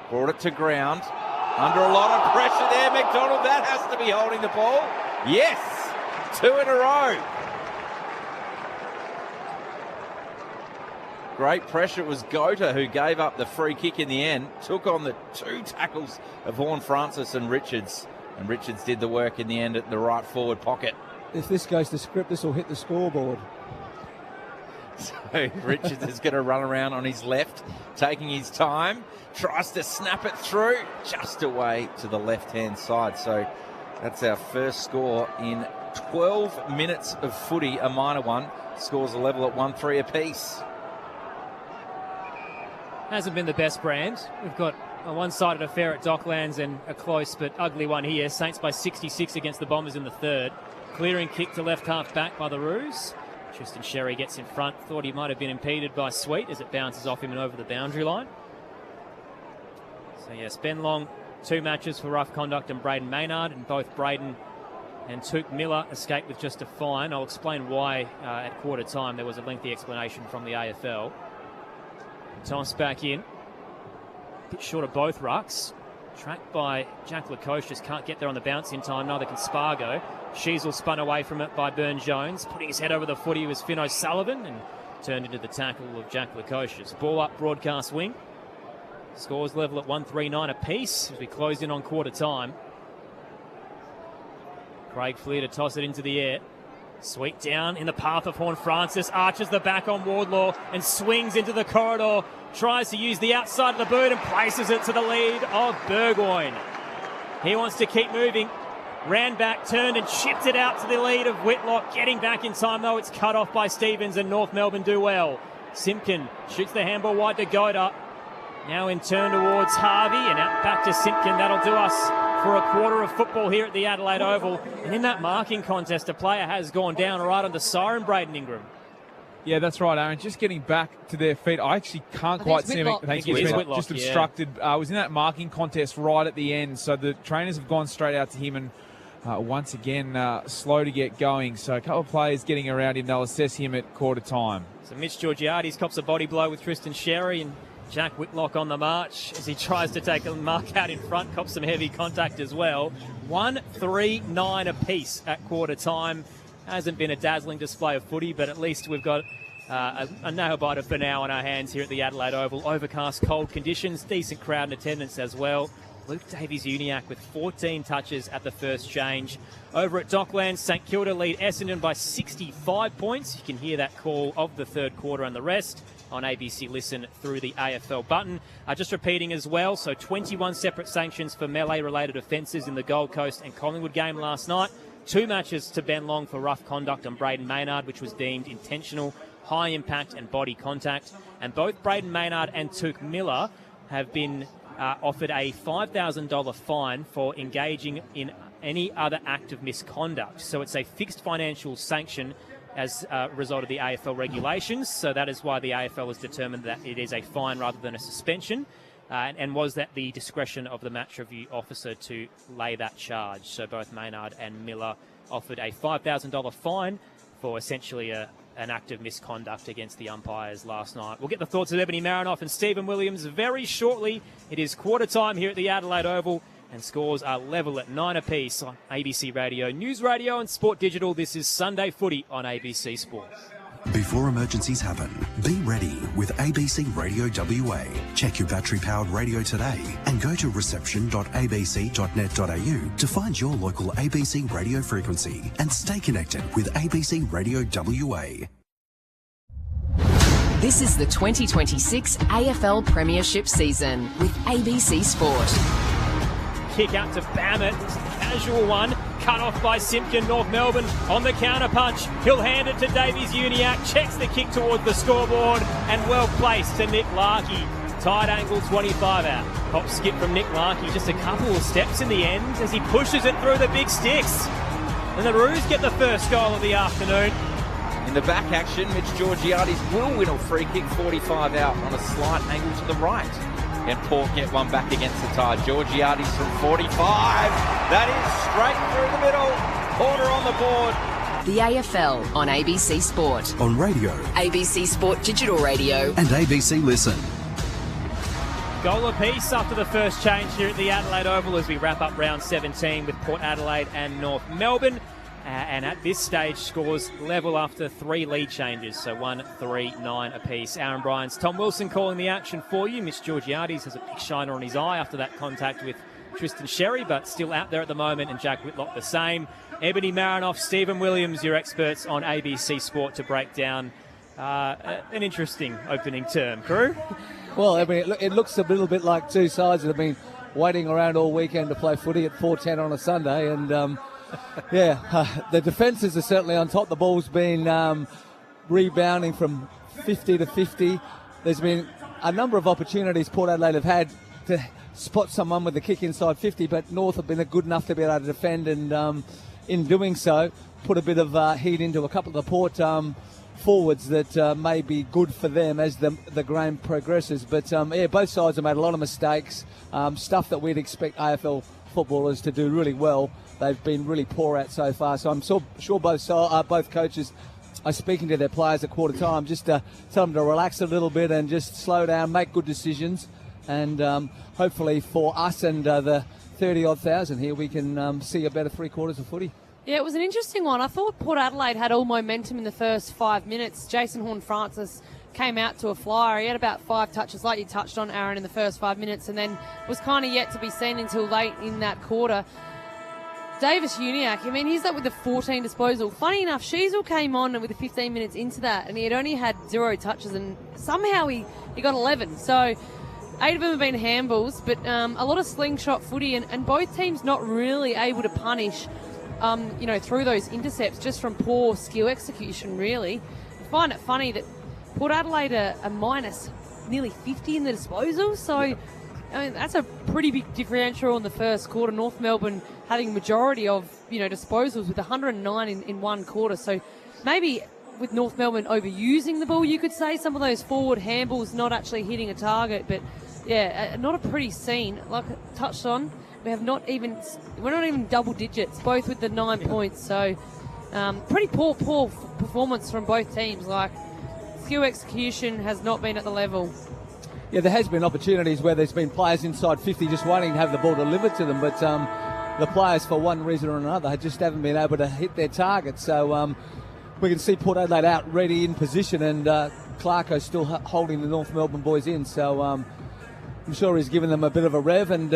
Brought it to ground. Under a lot of pressure there, McDonald. That has to be holding the ball. Yes! 2 in a row. Great pressure. It was Gota who gave up the free kick in the end. Took on the 2 tackles of Horne-Francis and Richards. And Richards did the work in the end at the right forward pocket. If this goes to script, this will hit the scoreboard. So Richards is going to run around on his left, taking his time, tries to snap it through, just away to the left-hand side. So that's our first score in 12 minutes of footy, a minor one. Scores a level at 1-3 apiece. Hasn't been the best brand. We've got a one-sided affair at Docklands and a close but ugly one here. Saints by 66 against the Bombers in the third. Clearing kick to left half back by the Roos. Tristan Sherry gets in front. Thought he might have been impeded by Sweet as it bounces off him and over the boundary line. So yes, Ben Long, 2 matches for rough conduct and Braden Maynard, and both Braden and Touk Miller escaped with just a fine. I'll explain why at quarter time. There was a lengthy explanation from the AFL. Toss back in. Bit short of both rucks. Tracked by Jack Lukosius. Can't get there on the bounce in time. Neither can Spargo. Sheasel spun away from it by Burn-Jones. Putting his head over the footy was Finn O'Sullivan and turned into the tackle of Jack Lukosius. Ball up broadcast wing. Scores level at 139 apiece as we close in on quarter time. Craig Fleer to toss it into the air. Sweet down in the path of Horne-Francis. Arches the back on Wardlaw and swings into the corridor. Tries to use the outside of the boot and places it to the lead of Burgoyne. He wants to keep moving. Ran back, turned and chipped it out to the lead of Whitlock. Getting back in time though, it's cut off by Stevens and North Melbourne do well. Simpkin shoots the handball wide to Goda. Now in turn towards Harvey and out back to Simpkin. That'll do us for a quarter of football here at the Adelaide Oval. And in that marking contest, a player has gone down right on the siren, Braden Ingram. Yeah, that's right, Aaron. Just getting back to their feet. I actually can't quite see him. Thank you. Whitlock, just obstructed. Was in that marking contest right at the end. So the trainers have gone straight out to him and once again slow to get going. So a couple of players getting around him. They'll assess him at quarter time. So Mitch Georgiades cops a body blow with Tristan Sherry and Jack Whitlock on the march as he tries to take a mark out in front. Cops some heavy contact as well. 1-3-9 apiece at quarter time. Hasn't been a dazzling display of footy, but at least we've got a nail-biter for now on our hands here at the Adelaide Oval. Overcast, cold conditions, decent crowd in attendance as well. Luke Davies-Uniacke with 14 touches at the first change. Over at Docklands, St Kilda lead Essendon by 65 points. You can hear that call of the third quarter and the rest on ABC Listen through the AFL button. Just repeating as well, so 21 separate sanctions for melee-related offences in the Gold Coast and Collingwood game last night. 2 matches to Ben Long for rough conduct on Braden Maynard, which was deemed intentional, high impact and body contact. And both Braden Maynard and Touk Miller have been offered a $5,000 fine for engaging in any other act of misconduct. So it's a fixed financial sanction as a result of the AFL regulations. So that is why the AFL has determined that it is a fine rather than a suspension. And was that the discretion of the match review officer to lay that charge. So both Maynard and Miller offered a $5,000 fine for essentially an act of misconduct against the umpires last night. We'll get the thoughts of Ebony Marinoff and Stephen Williams very shortly. It is quarter time here at the Adelaide Oval and scores are level at 9 apiece on ABC Radio, News Radio and Sport Digital. This is Sunday Footy on ABC Sport. Before emergencies happen, be ready with ABC Radio WA. Check your battery-powered radio today and go to reception.abc.net.au to find your local ABC radio frequency and stay connected with ABC Radio WA. This is the 2026 AFL Premiership season with ABC Sport. Kick out to Bammett, casual one. Cut off by Simpkin, North Melbourne on the counter punch. He'll hand it to Davies-Uniacke, checks the kick towards the scoreboard and well placed to Nick Larkey. Tight angle 25 out. Hop skip from Nick Larkey, just a couple of steps in the end as he pushes it through the big sticks. And the Roos get the first goal of the afternoon. In the back action, Mitch Georgiades will win a free kick 45 out on a slight angle to the right. And Port get one back against the tide. Georgiades from 45. That is straight through the middle. Porter on the board. The AFL on ABC Sport. On radio, ABC Sport Digital Radio. and ABC Listen. Goal apiece after the first change here at the Adelaide Oval as we wrap up round 17 with Port Adelaide and North Melbourne. And at this stage, scores level after 3 lead changes, so 1-3-9 apiece. Aaron Bryant's Tom Wilson calling the action for you. Mitch Georgiades has a big shiner on his eye after that contact with Tristan Sherry, but still out there at the moment, and Jack Whitlock the same. Ebony Marinoff, Stephen Williams, your experts on ABC Sport to break down An interesting opening term, crew. Well, I mean, it looks a little bit like two sides that have been waiting around all weekend to play footy at 4:10 on a Sunday, and the defences are certainly on top. The ball's been rebounding from 50 to 50. There's been a number of opportunities Port Adelaide have had to spot someone with the kick inside 50, but North have been good enough to be able to defend, and in doing so, put a bit of heat into a couple of the Port forwards that may be good for them as the game progresses. But both sides have made a lot of mistakes, stuff that we'd expect AFL footballers to do really well. They've been really poor at so far. So I'm sure both coaches are speaking to their players at quarter time, just to tell them to relax a little bit and just slow down, make good decisions, and hopefully for us and the 30-odd thousand here, we can see a better 3 quarters of footy. Yeah, it was an interesting one. I thought Port Adelaide had all momentum in the first 5 minutes. Jason Horne-Francis came out to a flyer. He had about 5 touches, like you touched on, Aaron, in the first 5 minutes, and then was kind of yet to be seen until late in that quarter. Davis Uniacke, I mean, he's up with the 14 disposal. Funny enough, Sheasel came on with the 15 minutes into that, and he had only had 0 touches, and somehow he got 11. So 8 of them have been handballs, but a lot of slingshot footy, and both teams not really able to punish through those intercepts, just from poor skill execution, really. I find it funny that Port Adelaide are minus nearly 50 in the disposals, so I mean, that's a pretty big differential in the first quarter. North Melbourne having majority of disposals with 109 in one quarter, so maybe with North Melbourne overusing the ball, you could say, some of those forward handballs not actually hitting a target, but yeah, not a pretty scene. Like I touched on, we're not even double digits, both with the 9 points. So pretty poor performance from both teams. Like, skill execution has not been at the level. Yeah, there has been opportunities where there's been players inside 50 just waiting to have the ball delivered to them, but the players, for one reason or another, just haven't been able to hit their target. So we can see Port Adelaide out ready in position, and Clarko still holding the North Melbourne boys in. So I'm sure he's given them a bit of a rev, and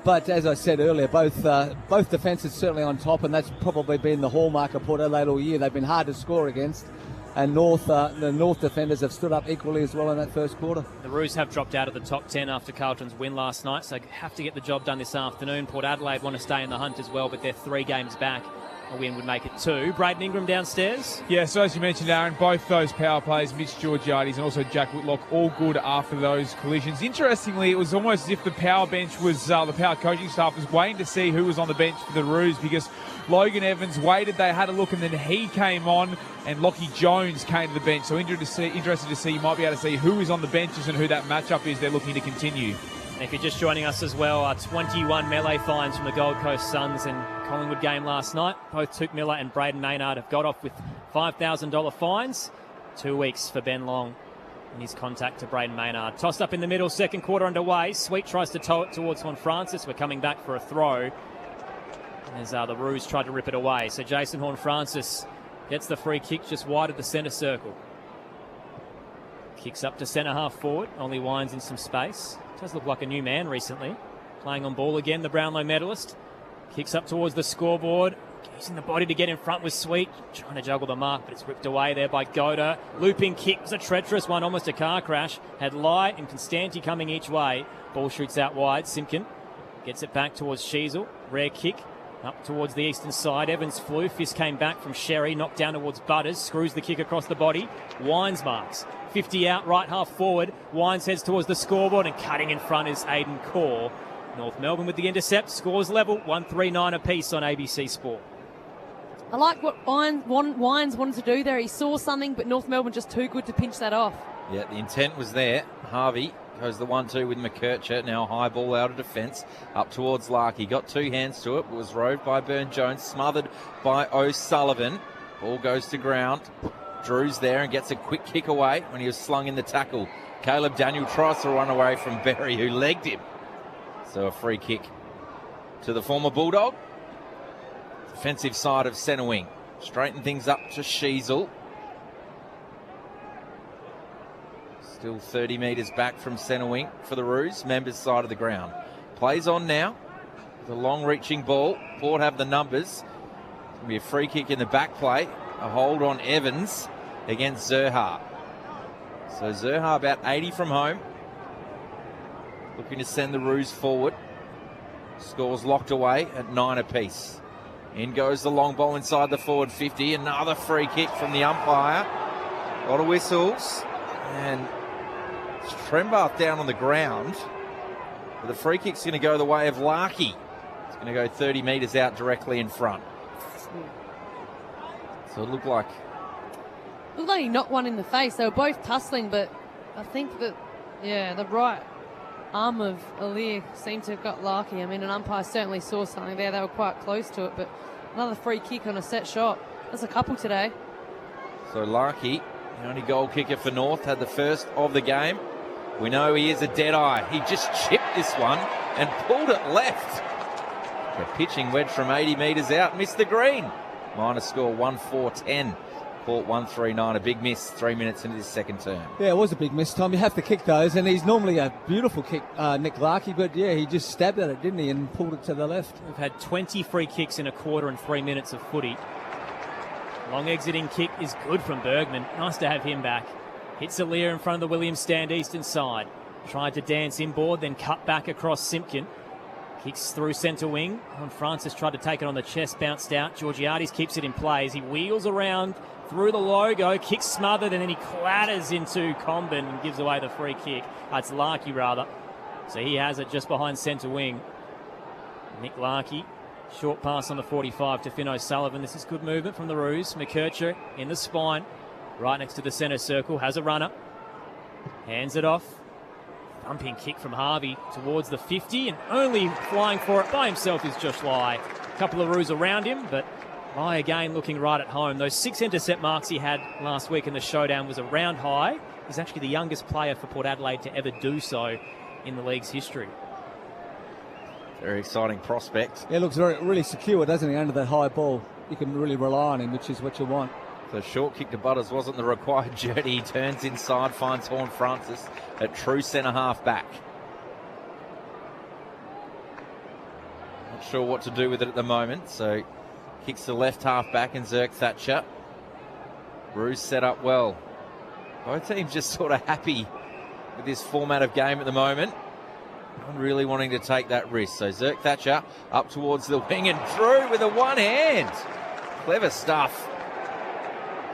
but as I said earlier, both defences certainly on top, and that's probably been the hallmark of Port Adelaide all year. They've been hard to score against, and the North defenders have stood up equally as well in that first quarter. The Roos have dropped out of the top 10 after Carlton's win last night, so have to get the job done this afternoon. Port Adelaide want to stay in the hunt as well, but they're 3 games back. A win would make it 2. Braden Ingram downstairs. Yeah, so as you mentioned, Aaron, both those power plays, Mitch Georgiades and also Jack Whitlock, all good after those collisions. Interestingly, it was almost as if the power bench was, the power coaching staff was waiting to see who was on the bench for the Roos, because Logan Evans waited, they had a look, and then he came on, and Lockie Jones came to the bench. So interested to see, you might be able to see who is on the benches and who that matchup is they're looking to continue. And if you're just joining us as well, 21 melee fines from the Gold Coast Suns and Collingwood game last night. Both Tuke Miller and Braden Maynard have got off with $5,000 fines. 2 weeks for Ben Long in his contact to Braden Maynard. Tossed up in the middle, second quarter underway. Sweet tries to tow it towards Horne-Francis. We're coming back for a throw, as the Roos tried to rip it away. So Jason Horne-Francis gets the free kick just wide of the centre circle. Kicks up to centre half forward, only winds in some space. Does look like a new man recently. Playing on ball again, the Brownlow medalist. Kicks up towards the scoreboard. Using the body to get in front with Sweet. Trying to juggle the mark, but it's ripped away there by Goda. Looping kick was a treacherous one, almost a car crash. Had Light and Constanti coming each way. Ball shoots out wide. Simpkin gets it back towards Sheasel. Rare kick. Up towards the eastern side. Evans flew. Fist came back from Sherry. Knocked down towards Butters. Screws the kick across the body. Wines marks. 50 out, right half forward. Wines heads towards the scoreboard, and cutting in front is Aidan Corr. North Melbourne with the intercept. Scores level. 139 apiece on ABC Sport. I like what Wines wanted to do there. He saw something, but North Melbourne just too good to pinch that off. Yeah, the intent was there. Harvey goes the 1-2 with McKercher. Now high ball out of defence. Up towards Larkey. Got 2 hands to it. It was rode by Burn-Jones. Smothered by O'Sullivan. Ball goes to ground. Drew's there and gets a quick kick away when he was slung in the tackle. Caleb Daniel tries to run away from Berry, who legged him. So a free kick to the former Bulldog. Defensive side of centre wing. Straighten things up to Sheasel. Still 30 metres back from centre wing for the Roos. Members side of the ground. Plays on now. The long reaching ball. Port have the numbers. It's going to be a free kick in the back play. A hold on Evans against Zerha. So Zerha about 80 from home. Looking to send the Roos forward. Scores locked away at 9 apiece. In goes the long ball inside the forward 50. Another free kick from the umpire. A lot of whistles. And it's Trembath down on the ground. But the free kick's going to go the way of Larkey. It's going to go 30 metres out directly in front. So it looked like he knocked one in the face. They were both tussling, but I think that, the right arm of Alir seemed to have got Larkey. I mean, an umpire certainly saw something there. They were quite close to it, but another free kick on a set shot. That's a couple today. So Larkey, the only goal kicker for North, had the first of the game. We know he is a dead-eye. He just chipped this one and pulled it left. A pitching wedge from 80 metres out, missed the green. Minor score 1-4-10. Port 1-3-9, a big miss 3 minutes into this second term. Yeah, it was a big miss, Tom. You have to kick those, and he's normally a beautiful kick, Nick Larkey, but he just stabbed at it, didn't he, and pulled it to the left. We've had 20 free kicks in a quarter and 3 minutes of footy. Long exiting kick is good from Bergman. Nice to have him back. Hits Alir in front of the Williams stand eastern side. Tried to dance inboard, then cut back across Simpkin. Kicks through centre wing. Francis tried to take it on the chest, bounced out. Georgiades keeps it in play as he wheels around through the logo, kicks smothered, and then he clatters into Comben and gives away the free kick. It's Larkey, rather. So he has it just behind centre wing. Nick Larkey, short pass on the 45 to Finn O'Sullivan. This is good movement from the Roos. McKercher in the spine, right next to the centre circle, has a runner. Hands it off. Thumping kick from Harvey towards the 50, and only flying for it by himself is Josh Lai. A couple of Roos around him, but Lai again looking right at home. Those 6 intercept marks he had last week in the showdown was a round high. He's actually the youngest player for Port Adelaide to ever do so in the league's history. Very exciting prospect. He looks really secure, doesn't he, under that high ball. You can really rely on him, which is what you want. The short kick to Butters wasn't the required journey. He turns inside, finds Horn Francis at true centre-half back. Not sure what to do with it at the moment, so kicks the left half back and Zerk Thatcher. Roos set up well. Both teams just sort of happy with this format of game at the moment. Not really wanting to take that risk. So Zerk Thatcher up towards the wing and through with a one hand. Clever stuff.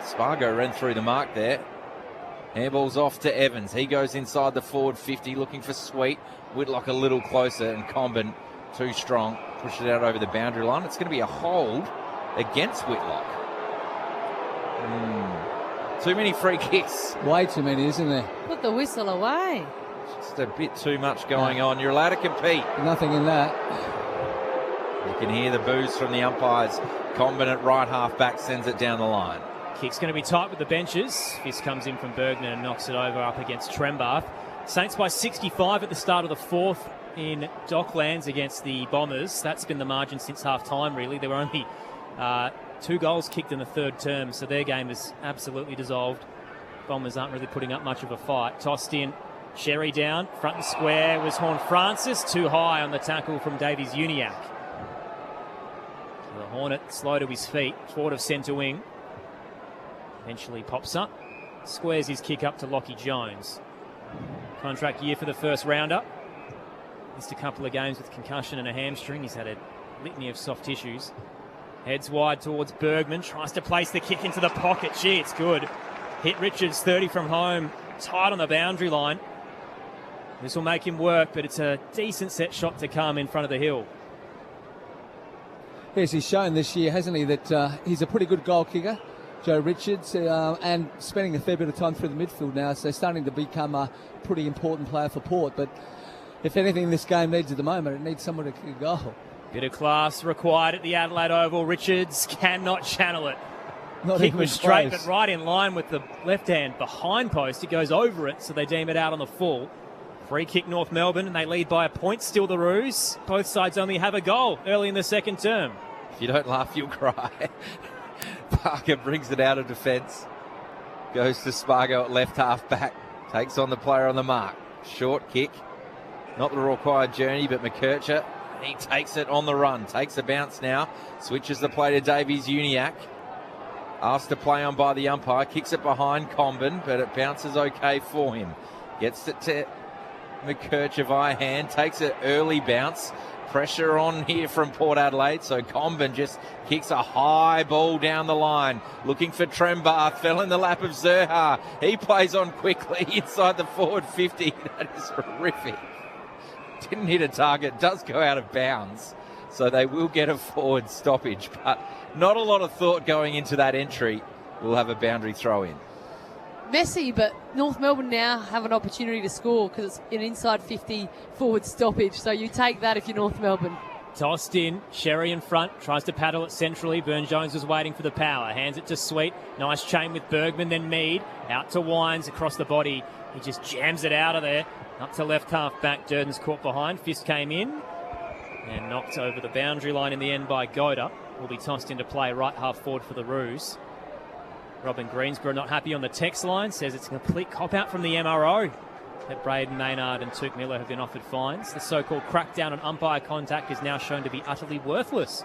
Spargo ran through the mark there. Handball's off to Evans. He goes inside the forward 50 looking for Sweet. Whitlock a little closer and Comben too strong. Pushed it out over the boundary line. It's going to be a hold against Whitlock. Too many free kicks. Way too many, isn't there? Put the whistle away. Just a bit too much going on. You're allowed to compete. Nothing in that. You can hear the boos from the umpires. Comben at right half back sends it down the line. Kick's going to be tight with the benches. Fist comes in from Bergman and knocks it over up against Trembath. Saints by 65 at the start of the fourth in Docklands against the Bombers. That's been the margin since half-time, really. There were only 2 goals kicked in the third term, so their game is absolutely dissolved. Bombers aren't really putting up much of a fight. Tossed in, Sherry down, front and square was Horn Francis, too high on the tackle from Davies Uniacke. So the Hornet slow to his feet, forward of centre wing. Eventually pops up, squares his kick up to Lockie Jones. Contract year for the first rounder. Missed a couple of games with concussion and a hamstring. He's had a litany of soft tissues. Heads wide towards Bergman, tries to place the kick into the pocket. Gee, it's good. Hit Richards, 30 from home, tight on the boundary line. This will make him work, but it's a decent set shot to come in front of the hill. Yes, he's shown this year, hasn't he, that he's a pretty good goal kicker. Joe Richards, and spending a fair bit of time through the midfield now, so starting to become a pretty important player for Port. But if anything this game needs at the moment, it needs someone to kick a goal. Bit of class required at the Adelaide Oval. Richards cannot channel it. Not Kick even was straight, close. but right in line with the left hand behind post. It goes over it, so they deem it out on the full. Free kick North Melbourne, and they lead by a point. Still the Roos. Both sides only have a goal early in the second term. If you don't laugh, you'll cry. Parker brings it out of defence. Goes to Spargo at left half back. Takes on the player on the mark. Short kick. Not the required journey, but McKercher, he takes it on the run. Takes a bounce now. Switches the play to Davies Uniacke. Asked to play on by the umpire. Kicks it behind Comben, but it bounces okay for him. Gets it to McKerchev hand. Takes an early bounce. Pressure on here from Port Adelaide. So Comben just kicks a high ball down the line. Looking for Trembar. Fell in the lap of Zerha. He plays on quickly inside the forward 50. That is horrific. Didn't hit a target. Does go out of bounds. So they will get a forward stoppage. But not a lot of thought going into that entry. We'll have a boundary throw in. Messy, but North Melbourne now have an opportunity to score because it's an inside 50 forward stoppage. So you take that if you're North Melbourne. Tossed in, Sherry in front, tries to paddle it centrally. Burne-Jones was waiting for the power, hands it to Sweet. Nice chain with Bergman, then Mead. Out to Wines, across the body. He just jams it out of there. Up to left half back, Durden's caught behind. Fist came in and knocked over the boundary line in the end by Goda. Will be tossed into play right half forward for the Roos. Robin Greensborough not happy on the text line, says it's a complete cop-out from the MRO. That Braden Maynard and Tuke Miller have been offered fines. The so-called crackdown on umpire contact is now shown to be utterly worthless.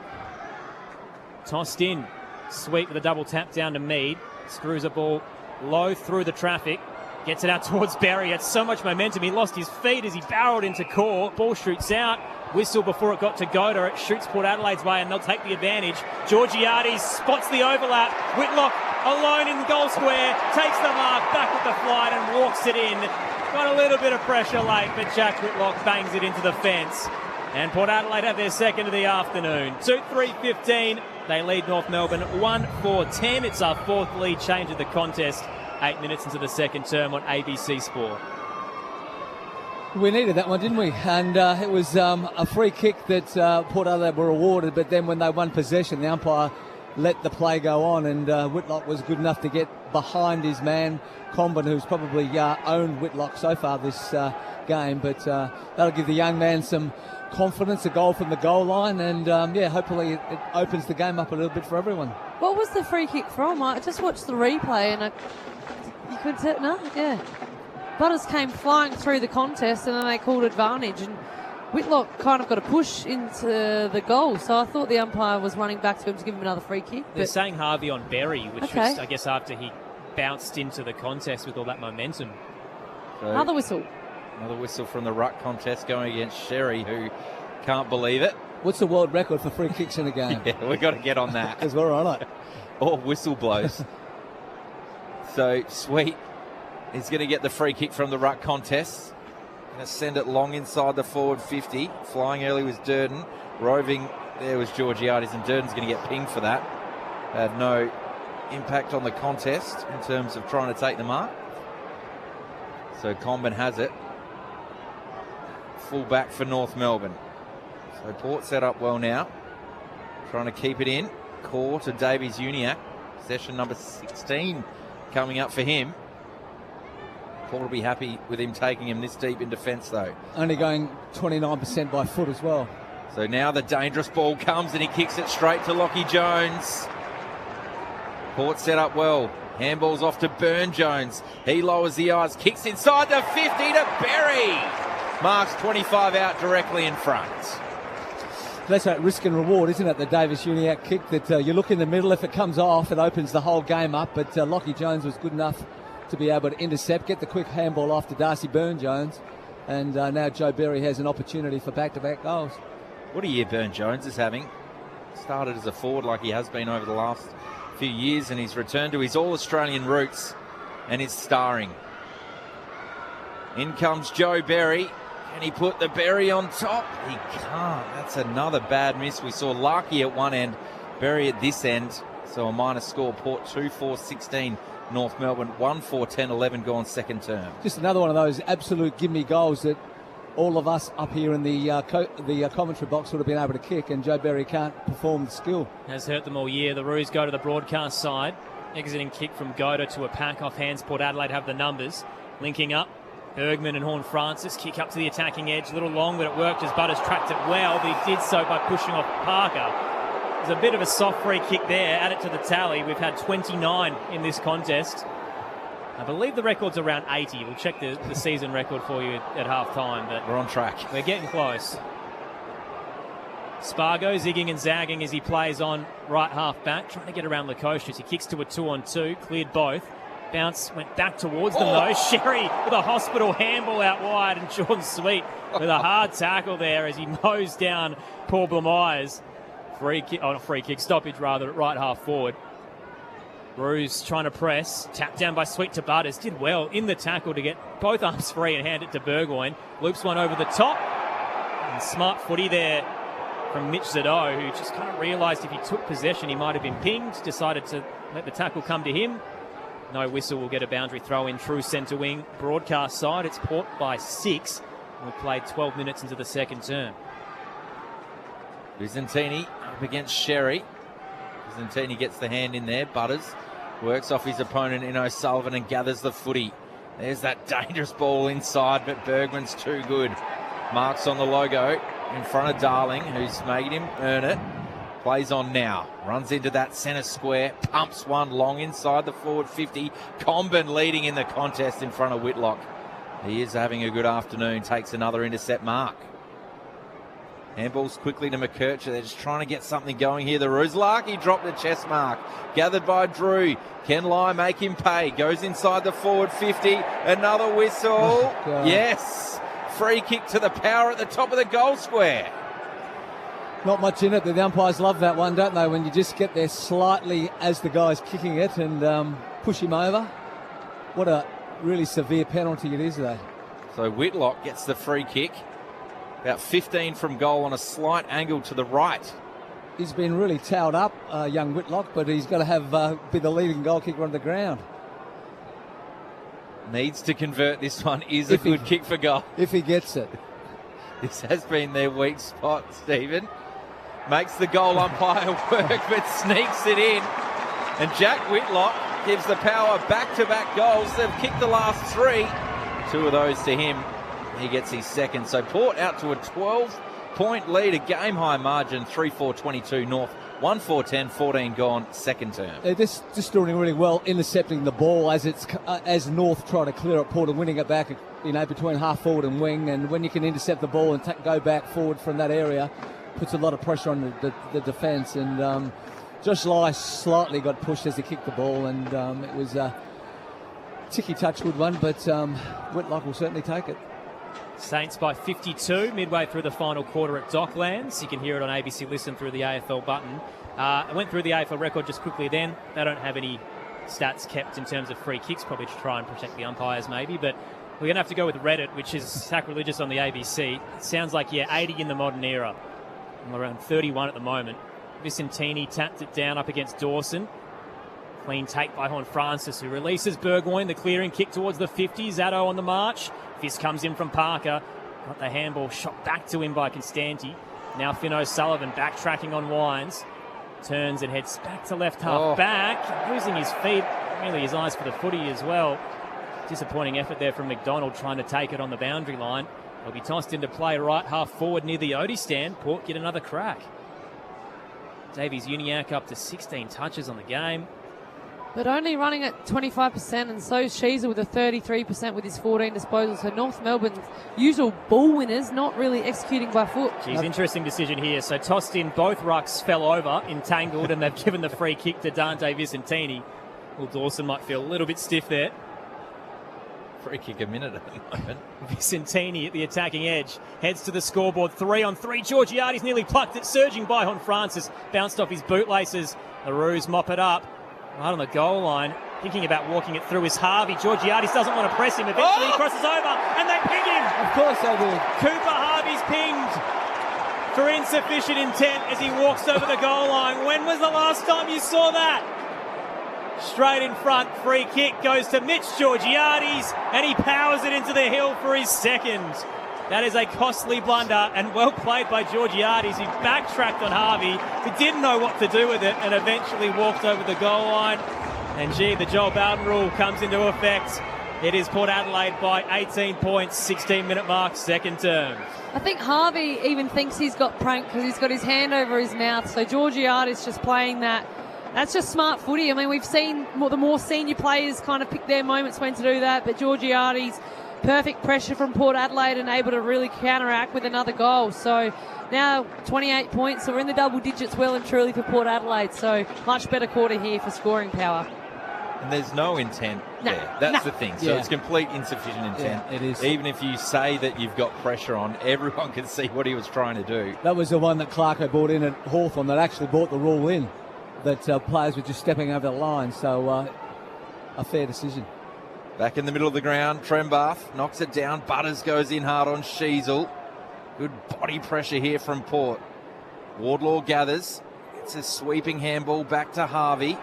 Tossed in. Sweet with a double tap down to Mead. Screws a ball low through the traffic. Gets it out towards Berry. Had so much momentum. He lost his feet as he barreled into core. Ball shoots out. Whistle before it got to Goda. It shoots Port Adelaide's way and they'll take the advantage. Georgiades spots the overlap. Whitlock alone in the goal square. Takes the mark, back with the flight and walks it in. Got a little bit of pressure late, but Jack Whitlock bangs it into the fence. And Port Adelaide have their second of the afternoon. 2-3-15. They lead North Melbourne 1-4-10. It's our fourth lead change of the contest. 8 minutes into the second term on ABC Sport. We needed that one, didn't we? And it was a free kick that Port Adelaide were awarded, but then when they won possession, the umpire let the play go on, and Whitlock was good enough to get behind his man, Comben, who's probably owned Whitlock so far this game, but that'll give the young man some confidence, a goal from the goal line, and hopefully it opens the game up a little bit for everyone. What was the free kick from? I just watched the replay and you could say, no? Yeah. Butters came flying through the contest and then they called advantage, and Whitlock kind of got a push into the goal, so I thought the umpire was running back to him to give him another free kick. They're saying Harvey on Berry, which was, I guess, after he bounced into the contest with all that momentum. So another whistle. Another whistle from the ruck contest going against Sherry, who can't believe it. What's the world record for free kicks in a game? Yeah, we've got to get on that. Because we're on it. Or whistle blows. So Sweet is going to get the free kick from the ruck contest. Going to send it long inside the forward 50. Flying early was Durden. Roving there was Georgiades, and Durden's going to get pinged for that. Had no impact on the contest in terms of trying to take the mark. So Comben has it. Full back for North Melbourne. So Port set up well now. Trying to keep it in. Core to Davies Uniacke. Session number 16 coming up for him. Port will be happy with him taking him this deep in defence, though. Only going 29% by foot as well. So now the dangerous ball comes and he kicks it straight to Lockie Jones. Port set up well. Handball's off to Burne-Jones. He lowers the eyes, kicks inside the 50 to Berry. Marks 25 out directly in front. That's that risk and reward, isn't it? The Davis Uniacke kick that you look in the middle. If it comes off, it opens the whole game up. But Lockie Jones was good enough to be able to intercept, get the quick handball off to Darcy Burne-Jones. And now Joe Berry has an opportunity for back-to-back goals. What a year Burne-Jones is having. Started as a forward like he has been over the last few years, and he's returned to his all-Australian roots and is starring. In comes Joe Berry. Can he put the Berry on top? He can't. That's another bad miss. We saw Larkey at one end, Berry at this end. So a minus score. Port 2-4-16. North Melbourne 1-4-10-11 gone second term. Just another one of those absolute gimme goals that all of us up here in the commentary box would have been able to kick, and Joe Berry can't perform the skill. Has hurt them all year. The Roos go to the broadcast side. Exiting kick from Goda to a pack off hands. Port Adelaide have the numbers. Linking up. Bergman and Horne-Francis kick up to the attacking edge. A little long, but it worked as Butters tracked it well, but he did so by pushing off Parker. There's a bit of a soft free kick there. Add it to the tally. We've had 29 in this contest. I believe the record's around 80. We'll check the season record for you at half-time, but we're on track. We're getting close. Spargo zigging and zagging as he plays on right half back, trying to get around Lukosius. He kicks to a 2-on-2, cleared both. Bounce went back towards them though. Sherry with a hospital handball out wide, and Jordan Sweet with a hard tackle there as he mows down Paul Blamires. Stoppage rather at right half forward. Roos trying to press, tapped down by Sweet to Butters, did well in the tackle to get both arms free and hand it to Burgoyne. Loops one over the top, and smart footy there from Mitch Zadot, who just kind of realised if he took possession he might have been pinged, decided to let the tackle come to him. No whistle, will get a boundary throw in, true centre wing. Broadcast side, it's Port by 6. We've played 12 minutes into the second term. Visentini up against Sherry. Visentini gets the hand in there. Butters works off his opponent in O'Sullivan and gathers the footy. There's that dangerous ball inside, but Bergman's too good. Marks on the logo in front of Darling, who's made him earn it. Plays on now. Runs into that centre square. Pumps one long inside the forward 50. Comben leading in the contest in front of Whitlock. He is having a good afternoon. Takes another intercept mark. Handballs quickly to McKercher. They're just trying to get something going here. The Roos. Larky dropped the chest mark. Gathered by Drew. Can Lai make him pay? Goes inside the forward 50. Another whistle. Oh, yes. Free kick to the power at the top of the goal square. Not much in it, but the umpires love that one, don't they? When you just get there slightly as the guy's kicking it and push him over. What a really severe penalty it is, though. So Whitlock gets the free kick. About 15 from goal on a slight angle to the right. He's been really towed up, young Whitlock, but he's got to have be the leading goal kicker on the ground. Needs to convert this one. Is a good kick for goal. If he gets it. This has been their weak spot, Stephen. Makes the goal umpire work, but sneaks it in. And Jack Whitlock gives the Power back-to-back goals. They've kicked the last 3. 2 of those to him. He gets his second. So Port out to a 12-point lead, a game-high margin, 3-4-22 North. 1-4-10, 14 gone, second term. They're just doing really well intercepting the ball as North try to clear it Port and winning it back, between half forward and wing. And when you can intercept the ball and go back forward from that area, puts a lot of pressure on the defence. And Josh Lai slightly got pushed as he kicked the ball, and it was a ticky-touch good one, but Whitlock will certainly take it. Saints by 52 midway through the final quarter at Docklands. You can hear it on ABC Listen through the AFL button. I went through the AFL record just quickly then. They don't have any stats kept in terms of free kicks, probably to try and protect the umpires maybe, but we're going to have to go with Reddit, which is sacrilegious on the ABC. It sounds like, 80 in the modern era. I'm around 31 at the moment. Vicentini tapped it down up against Dawson. Clean take by Horn Francis, who releases Burgoyne. The clearing kick towards the 50. Zaddo on the march. Fist comes in from Parker. Got the handball shot back to him by Constanti. Now Finn O'Sullivan backtracking on Wines. Turns and heads back to left half back. Losing his feet. Really his eyes for the footy as well. Disappointing effort there from McDonald trying to take it on the boundary line. It'll be tossed into play right half forward near the Odie stand. Port get another crack. Davies Uniacke up to 16 touches on the game. But only running at 25%, and so Sheezer with a 33% with his 14 disposals. So North Melbourne's usual ball winners not really executing by foot. Geez, interesting decision here. So tossed in, both rucks fell over, entangled, and they've given the free kick to Dante Vicentini. Well, Dawson might feel a little bit stiff there. Free kick a minute at the moment. Vicentini at the attacking edge. Heads to the scoreboard. 3-on-3. Georgiades nearly plucked it. Surging by Hon Francis. Bounced off his bootlaces. The Roos mop it up. Right on the goal line. Thinking about walking it through is Harvey. Georgiades doesn't want to press him. Eventually he crosses over and they ping him. Of course they did. Cooper Harvey's pinged for insufficient intent as he walks over the goal line. When was the last time you saw that? Straight in front, free kick goes to Mitch Georgiades, and he powers it into the hill for his second. That is a costly blunder, and well played by Georgiades, who backtracked on Harvey, who didn't know what to do with it, and eventually walked over the goal line. And the Joel Bowden rule comes into effect. It is Port Adelaide by 18 points, 16-minute mark, second term. I think Harvey even thinks he's got pranked because he's got his hand over his mouth. So Georgiades just playing that. That's just smart footy. I mean, we've seen the more senior players kind of pick their moments when to do that, but Georgiades, perfect pressure from Port Adelaide and able to really counteract with another goal. So now 28 points. So we're in the double digits well and truly for Port Adelaide. So much better quarter here for scoring power. And there's no intent there. That's the thing. So it's complete insufficient intent. Yeah, it is. Even if you say that you've got pressure on, everyone can see what he was trying to do. That was the one that Clarko brought in at Hawthorn that actually brought the rule in, that players were just stepping over the line. So a fair decision. Back in the middle of the ground, Trembath knocks it down. Butters goes in hard on Sheasel. Good body pressure here from Port. Wardlaw gathers. It's a sweeping handball back to Harvey.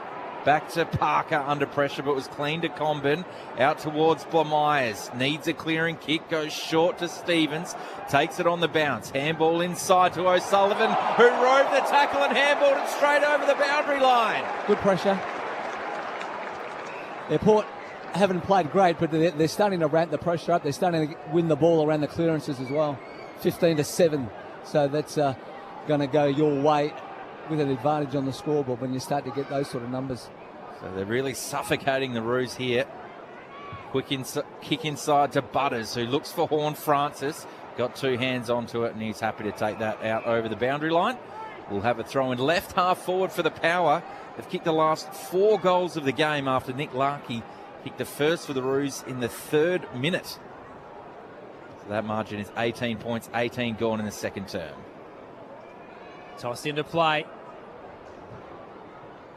Back to Parker under pressure, but was clean to Comben. Out towards Blamires. Needs a clearing kick. Goes short to Stevens. Takes it on the bounce. Handball inside to O'Sullivan, who rode the tackle and handballed it straight over the boundary line. Good pressure. Port haven't played great, but they're starting to ramp the pressure up. They're starting to win the ball around the clearances as well. 15-7. So that's going to go your way with an advantage on the scoreboard when you start to get those sort of numbers. So they're really suffocating the Roos here. Quick kick inside to Butters, who looks for Horn Francis. Got two hands onto it, and he's happy to take that out over the boundary line. We'll have a throw in left half forward for the Power. They've kicked the last 4 goals of the game after Nick Larkey kicked the first for the Roos in the 3rd minute. So that margin is 18 points, 18 gone in the second term. Tossed into play.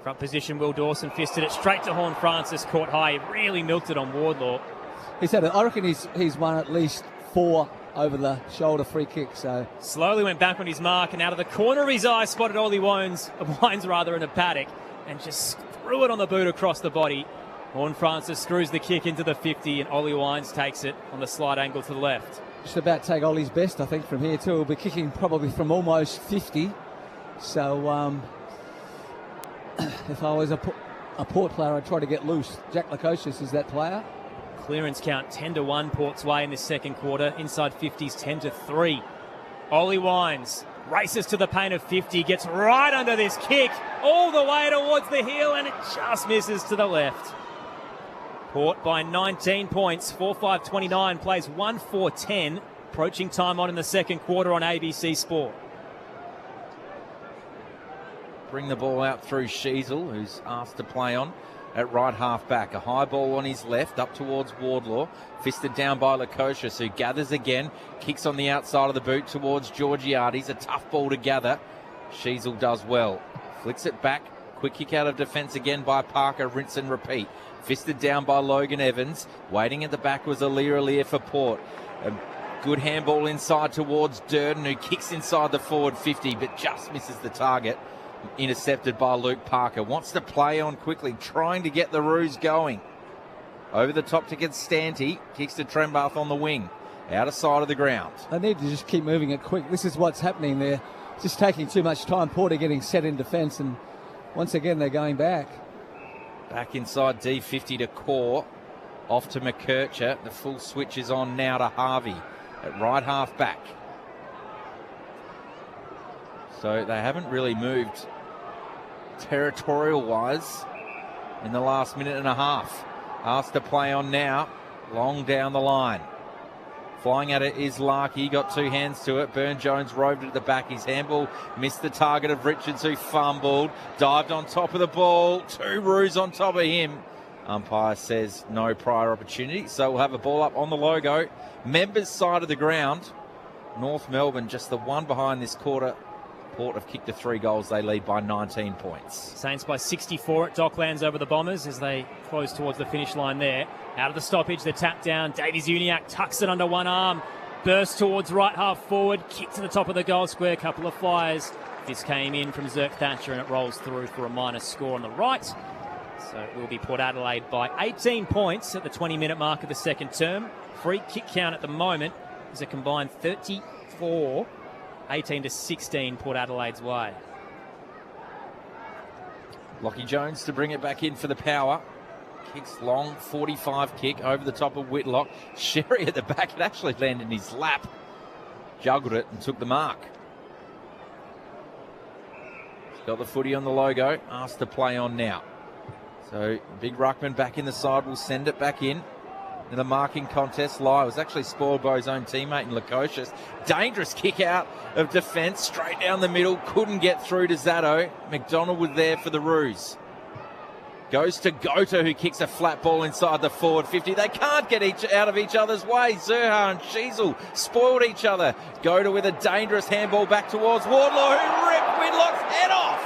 Front position, Will Dawson fisted it straight to Horn Francis, caught high. He really milked it on Wardlaw. I reckon he's won at least 4 over the shoulder free kicks. So slowly went back on his mark and out of the corner of his eye spotted Ollie Wines in a paddock and just threw it on the boot across the body. Horn Francis screws the kick into the 50 and Ollie Wines takes it on the slight angle to the left. Just about to take Ollie's best, I think, from here too. He'll be kicking probably from almost 50. So if I was a Port player, I'd try to get loose. Jack Lukosius is that player. Clearance count 10-1 Port's way in this second quarter. Inside 50s 10-3. Ollie Wines races to the paint of 50, gets right under this kick all the way towards the heel and it just misses to the left. Port by 19 points, 4-5-29, plays 1-4-10, approaching time on in the second quarter on ABC Sport. Bring the ball out through Sheasel, who's asked to play on at right half back. A high ball on his left, up towards Wardlaw. Fisted down by Lukosius, who gathers again. Kicks on the outside of the boot towards Georgiades. A tough ball to gather. Sheasel does well. Flicks it back. Quick kick out of defence again by Parker. Rinse and repeat. Fisted down by Logan Evans. Waiting at the back was Alir for Port. A good handball inside towards Durden, who kicks inside the forward 50, but just misses the target. Intercepted by Luke Parker. Wants to play on quickly, trying to get the Roos going. Over the top to Constanti. Kicks to Trembath on the wing. Out of sight of the ground. They need to just keep moving it quick. This is what's happening there. Just taking too much time. Porter getting set in defence, and once again they're going back. Back inside D50 to Core. Off to McKercher. The full switch is on now to Harvey at right half back. So they haven't really moved territorial-wise in the last minute and a half. Asked to play on now. Long down the line. Flying at it is Larkey. Got two hands to it. Burne-Jones roved it at the back. His handball missed the target of Richards, who fumbled. Dived on top of the ball. 2 Roos on top of him. Umpire says no prior opportunity. So we'll have a ball up on the logo. Members side of the ground. North Melbourne just the one behind this quarter. Port have kicked the 3 goals. They lead by 19 points. Saints by 64 at Docklands over the Bombers as they close towards the finish line there. Out of the stoppage, the tap down. Davies Uniacke tucks it under one arm. Burst towards right half forward. Kick to the top of the goal square. Couple of flyers. This came in from Zerk Thatcher and it rolls through for a minus score on the right. So it will be Port Adelaide by 18 points at the 20-minute mark of the second term. Free kick count at the moment is a combined 34. 18-16 Port Adelaide's way. Lockie Jones to bring it back in for the Power. Kicks long, 45 kick over the top of Whitlock. Sherry at the back. It actually landed in his lap. Juggled it and took the mark. He's got the footy on the logo. Asked to play on now. So big ruckman back in the side. Will send it back in. in the marking contest. Lai was actually spoiled by his own teammate in Lukosius. Dangerous kick out of defence, straight down the middle, couldn't get through to Zato. McDonald was there for the ruse. Goes to Goto, who kicks a flat ball inside the forward 50. They can't get out of each other's way. Zerha and Sheasel spoiled each other. Goto with a dangerous handball back towards Wardlaw, who ripped Whitlock's head off.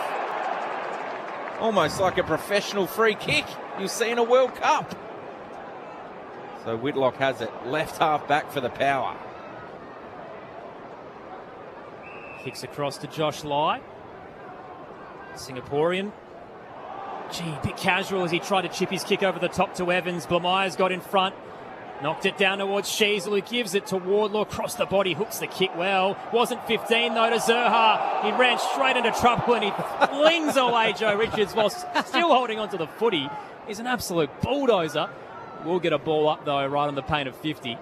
Almost like a professional free kick you'll see in a World Cup. So Whitlock has it. Left half back for the Power. Kicks across to Josh Lai. Singaporean. Gee, bit casual as he tried to chip his kick over the top to Evans. Blameyer's got in front. Knocked it down towards Sheasel, who gives it to Wardlaw. Across the body, hooks the kick well. Wasn't 15 though to Zerha. He ran straight into trouble and he flings away Joe Richards while still holding onto the footy. He's an absolute bulldozer. We'll get a ball up though, right on the paint of 50.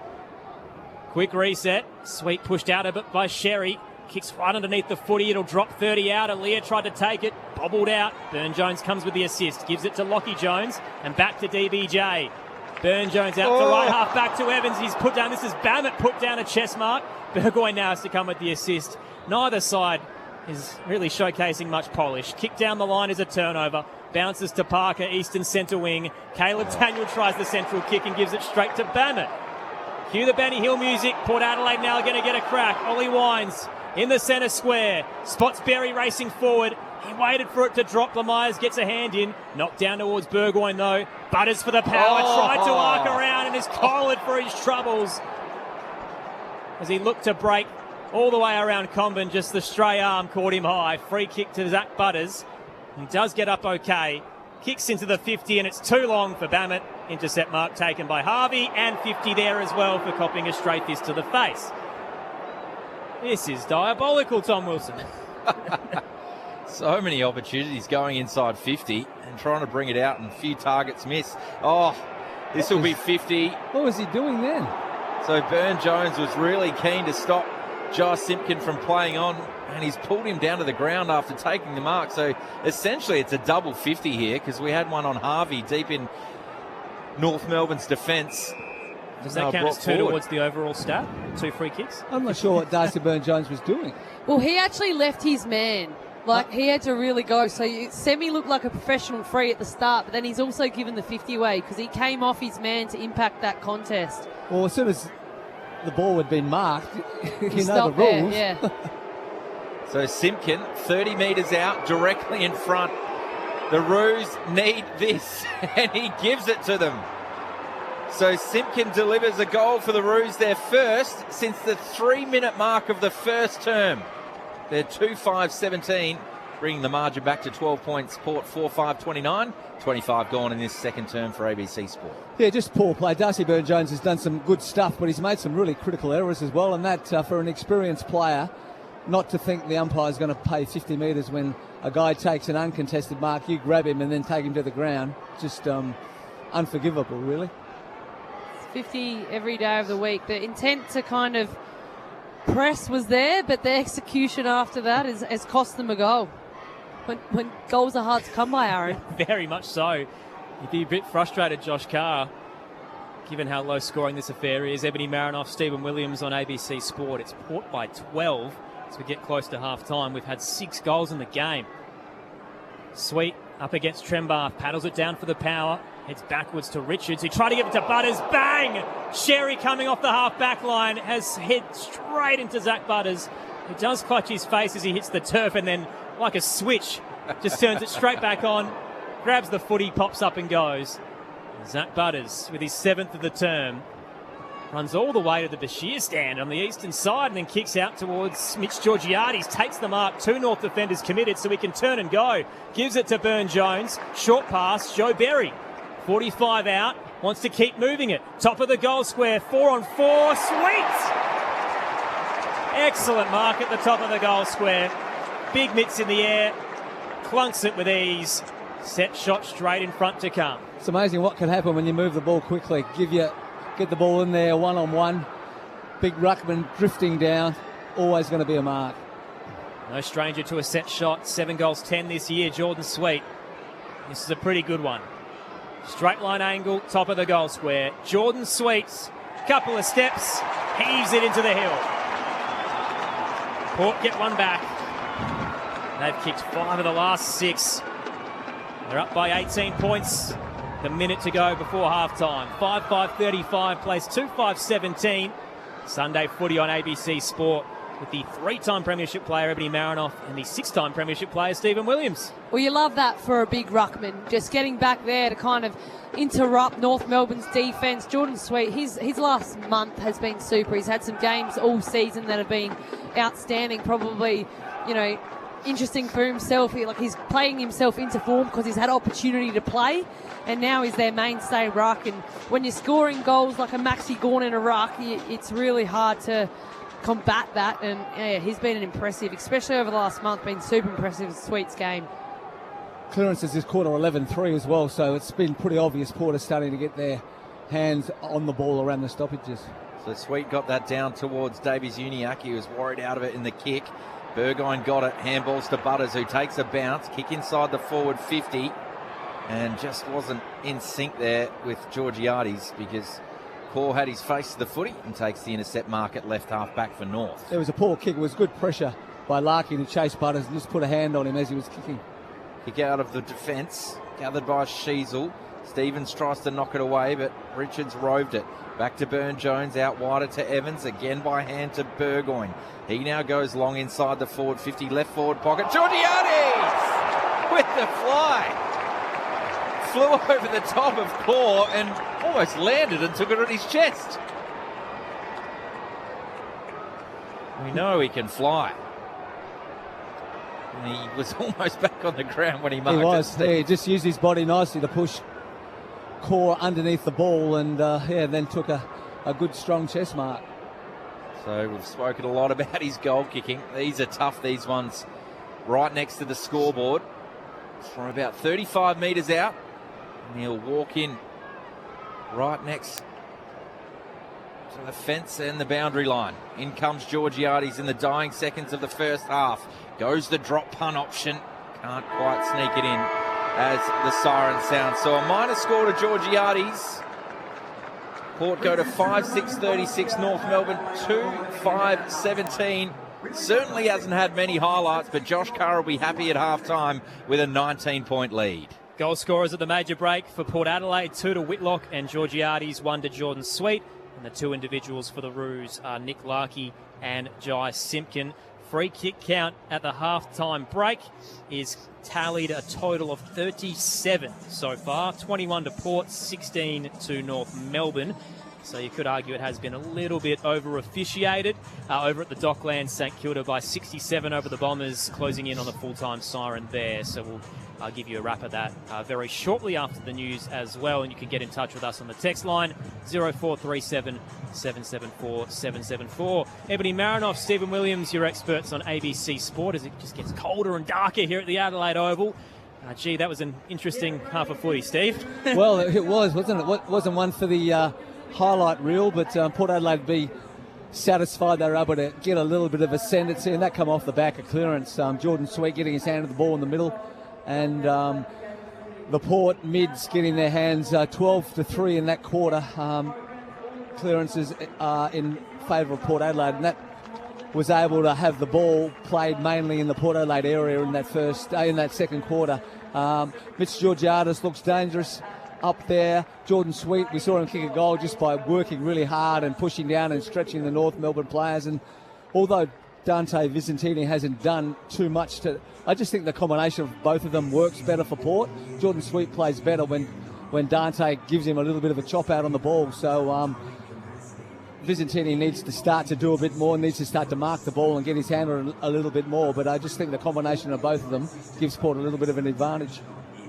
Quick reset. Sweet pushed out a bit by Sherry. Kicks right underneath the footy. It'll drop 30 out. Aaliyah tried to take it. Bobbled out. Burne-Jones comes with the assist. Gives it to Lockie Jones. And back to DBJ. Burne-Jones out to right half. Back to Evans. He's put down. This is Bammett put down a chest mark. Burgoyne now has to come with the assist. Neither side is really showcasing much polish. Kick down the line is a turnover. Bounces to Parker. Eastern centre wing. Caleb Daniel tries the central kick and gives it straight to Bammett. Cue the Benny Hill music. Port Adelaide now going to get a crack. Ollie Wines in the centre square. Spots Berry racing forward. He waited for it to drop. Lemires gets a hand in. Knocked down towards Burgoyne though. Butters for the Power. Tried to arc around and is collared for his troubles. As he looked to break all the way around Comben, just the stray arm caught him high. Free kick to Zach Butters. He does get up okay. Kicks into the 50 and it's too long for Bammett. Intercept mark taken by Harvey and 50 there as well for copying a straight fist to the face. This is diabolical, Tom Wilson. So many opportunities going inside 50 and trying to bring it out and a few targets miss. Oh, this will be 50. What was he doing then? So Burne-Jones was really keen to stop Josh Simpkin from playing on and he's pulled him down to the ground after taking the mark. So essentially it's a double 50 here because we had one on Harvey deep in North Melbourne's defence. Does that count as two towards the overall stat? 2 free kicks? I'm not sure what Darcy Burne-Jones was doing. Well, he actually left his man. Like, he had to really go. So Semi looked like a professional free at the start, but then he's also given the 50 away because he came off his man to impact that contest. Well, as soon as the ball had been marked, you know the rules. There, yeah. So Simpkin, 30 metres out, directly in front. The Roos need this, and he gives it to them. So Simpkin delivers a goal for the Roos, their first since the 3-minute mark of the first term. They're 2-5-17, bringing the margin back to 12 points. Port 4-5-29, 25 gone in this second term for ABC Sport. Yeah, just poor play. Darcy Burne-Jones has done some good stuff, but he's made some really critical errors as well, and that for an experienced player, not to think the umpire's going to pay 50 metres when a guy takes an uncontested mark, you grab him and then take him to the ground. Just unforgivable, really. 50 every day of the week. The intent to kind of press was there, but the execution after that has cost them a goal. When goals are hard to come by, Aaron. Very much so. You'd be a bit frustrated, Josh Carr, given how low scoring this affair is. Ebony Marinoff, Stephen Williams on ABC Sport. It's Port by 12 as we get close to half time. We've had 6 goals in the game. Sweet up against Trembath, paddles it down for the Power. Heads backwards to Richards. He tried to give it to Butters. Bang! Sherry coming off the half-back line has hit straight into Zach Butters, who does clutch his face as he hits the turf and then, like a switch, just turns it straight back on, grabs the footy, pops up and goes. Zach Butters, with his 7th of the term, runs all the way to the Bashir stand on the eastern side and then kicks out towards Mitch Georgiades. Takes the mark. 2 North defenders committed so he can turn and go. Gives it to Burne-Jones. Short pass, Joe Berry. 45 out, wants to keep moving it. Top of the goal square, 4-on-4, sweet! Excellent mark at the top of the goal square. Big mitts in the air, clunks it with ease. Set shot straight in front to come. It's amazing what can happen when you move the ball quickly. Get the ball in there, one-on-one. Big ruckman drifting down, always going to be a mark. No stranger to a set shot, 7 goals, 10 this year, Jordan Sweet. This is a pretty good one. Straight line angle, top of the goal square. Jordan Sweet, couple of steps, heaves it into the hill. Port get one back. They've kicked 5 of the last 6. They're up by 18 points. The minute to go before half-time. 5-5-35 plays 2-5-17. Sunday footy on ABC Sport with the 3-time premiership player Ebony Marinoff and the 6-time premiership player Stephen Williams. Well, you love that for a big ruckman, just getting back there to kind of interrupt North Melbourne's defence. Jordan Sweet, his last month has been super. He's had some games all season that have been outstanding, probably, interesting for himself. He's playing himself into form because he's had opportunity to play, and now he's their mainstay ruck. And when you're scoring goals like a Maxi Gawn in a ruck, it's really hard to combat that. And yeah, he's been impressive, especially over the last month, been super impressive in Sweet's game. Clearances this quarter 11-3 as well, so it's been pretty obvious Port are starting to get their hands on the ball around the stoppages. So Sweet got that down towards Davies Uniacke, who was worried out of it in the kick. Burgoyne got it, handballs to Butters, who takes a bounce, kick inside the forward 50, and just wasn't in sync there with Georgiades because Core had his face to the footy and takes the intercept mark at left half back for North. It was a poor kick. It was good pressure by Larkin to chase Butters and just put a hand on him as he was kicking. Kick out of the defence, gathered by Sheasel. Stevens tries to knock it away, but Richards roved it. Back to Burne-Jones, out wider to Evans, again by hand to Burgoyne. He now goes long inside the forward 50, left forward pocket. Georgiades with the fly. Flew over the top of Core and almost landed and took it on his chest. We know he can fly. And he was almost back on the ground when he marked it. He was. He just used his body nicely to push Core underneath the ball and then took a good strong chest mark. So we've spoken a lot about his goal kicking. These are tough, these ones, right next to the scoreboard. From about 35 metres out, and he'll walk in right next to the fence and the boundary line. In comes Georgiades in the dying seconds of the first half. Goes the drop punt option. Can't quite sneak it in as the siren sounds. So a minor score to Georgiades. Port go to 5-6-36, North Melbourne 2-5-17. Certainly hasn't had many highlights, but Josh Carr will be happy at half-time with a 19-point lead. Goal scorers at the major break for Port Adelaide, 2 to Whitlock and Georgiades, 1 to Jordan Sweet. And the 2 individuals for the Roos are Nick Larkey and Jai Simpkin. Free kick count at the half-time break is tallied a total of 37 so far. 21 to Port, 16 to North Melbourne. So you could argue it has been a little bit over-officiated. Over at the Docklands, St Kilda by 67 over the Bombers, closing in on the full-time siren there. So we'll give you a wrap of that very shortly after the news as well. And you can get in touch with us on the text line, 0437 774 774. Ebony Marinoff, Stephen Williams, your experts on ABC Sport as it just gets colder and darker here at the Adelaide Oval. Gee, that was an interesting half of footy, Steve. Well, it was, wasn't it? It wasn't one for the highlight reel, but Port Adelaide be satisfied they were able to get a little bit of ascendancy, and that come off the back of clearance. Jordan Sweet getting his hand on the ball in the middle, and the Port mids getting their hands 12-3 in that quarter. Clearances in favour of Port Adelaide, and that was able to have the ball played mainly in the Port Adelaide area in that second quarter. Mitch Georgiades looks dangerous up there. Jordan Sweet, we saw him kick a goal just by working really hard and pushing down and stretching the North Melbourne players. And although Dante Vicentini hasn't done too much I just think the combination of both of them works better for Port. Jordan Sweet plays better when Dante gives him a little bit of a chop out on the ball. So Vicentini needs to start to do a bit more, needs to start to mark the ball and get his hand on a little bit more. But I just think the combination of both of them gives Port a little bit of an advantage.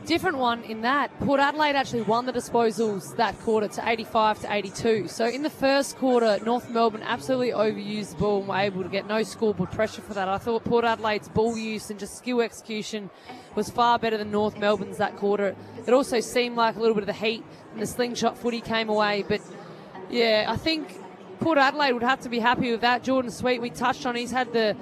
Different one in that Port Adelaide actually won the disposals that quarter to 85-82. So in the first quarter, North Melbourne absolutely overused the ball and were able to get no scoreboard pressure for that. I thought Port Adelaide's ball use and just skill execution was far better than North Melbourne's that quarter. It also seemed like a little bit of the heat and the slingshot footy came away. But yeah, I think Port Adelaide would have to be happy with that. Jordan Sweet, we touched on, he's had the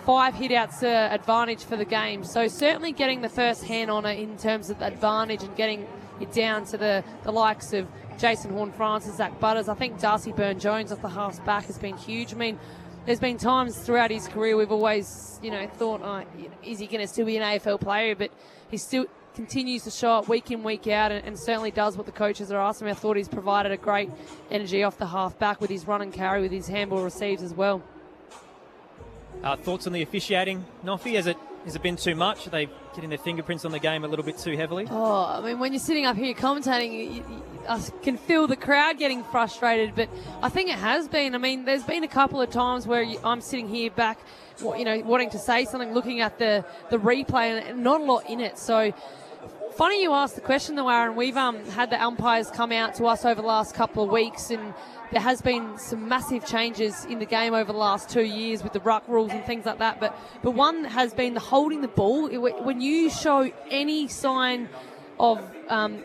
5 hit-outs advantage for the game. So certainly getting the first hand on it in terms of the advantage and getting, it down to the likes of Jason Horne-Francis, Zach Butters. I think Darcy Byrne-Jones off the half's back has been huge. I mean, there's been times throughout his career we've always, thought, is he going to still be an AFL player? But he still continues to show up week in, week out, and certainly does what the coaches are asking him. I thought he's provided a great energy off the half back with his run and carry, with his handball receives as well. Thoughts on the officiating, Noffy? Has it been too much? Are they getting their fingerprints on the game a little bit too heavily? Oh, I mean, when you're sitting up here commentating, I can feel the crowd getting frustrated, but I think it has been. I mean, there's been a couple of times where I'm sitting here back, wanting to say something, looking at the replay, and not a lot in it. So, funny you asked the question though, Aaron. We've had the umpires come out to us over the last couple of weeks, and there has been some massive changes in the game over the last 2 years with the ruck rules and things like that. But one has been the holding the ball. When you show any sign of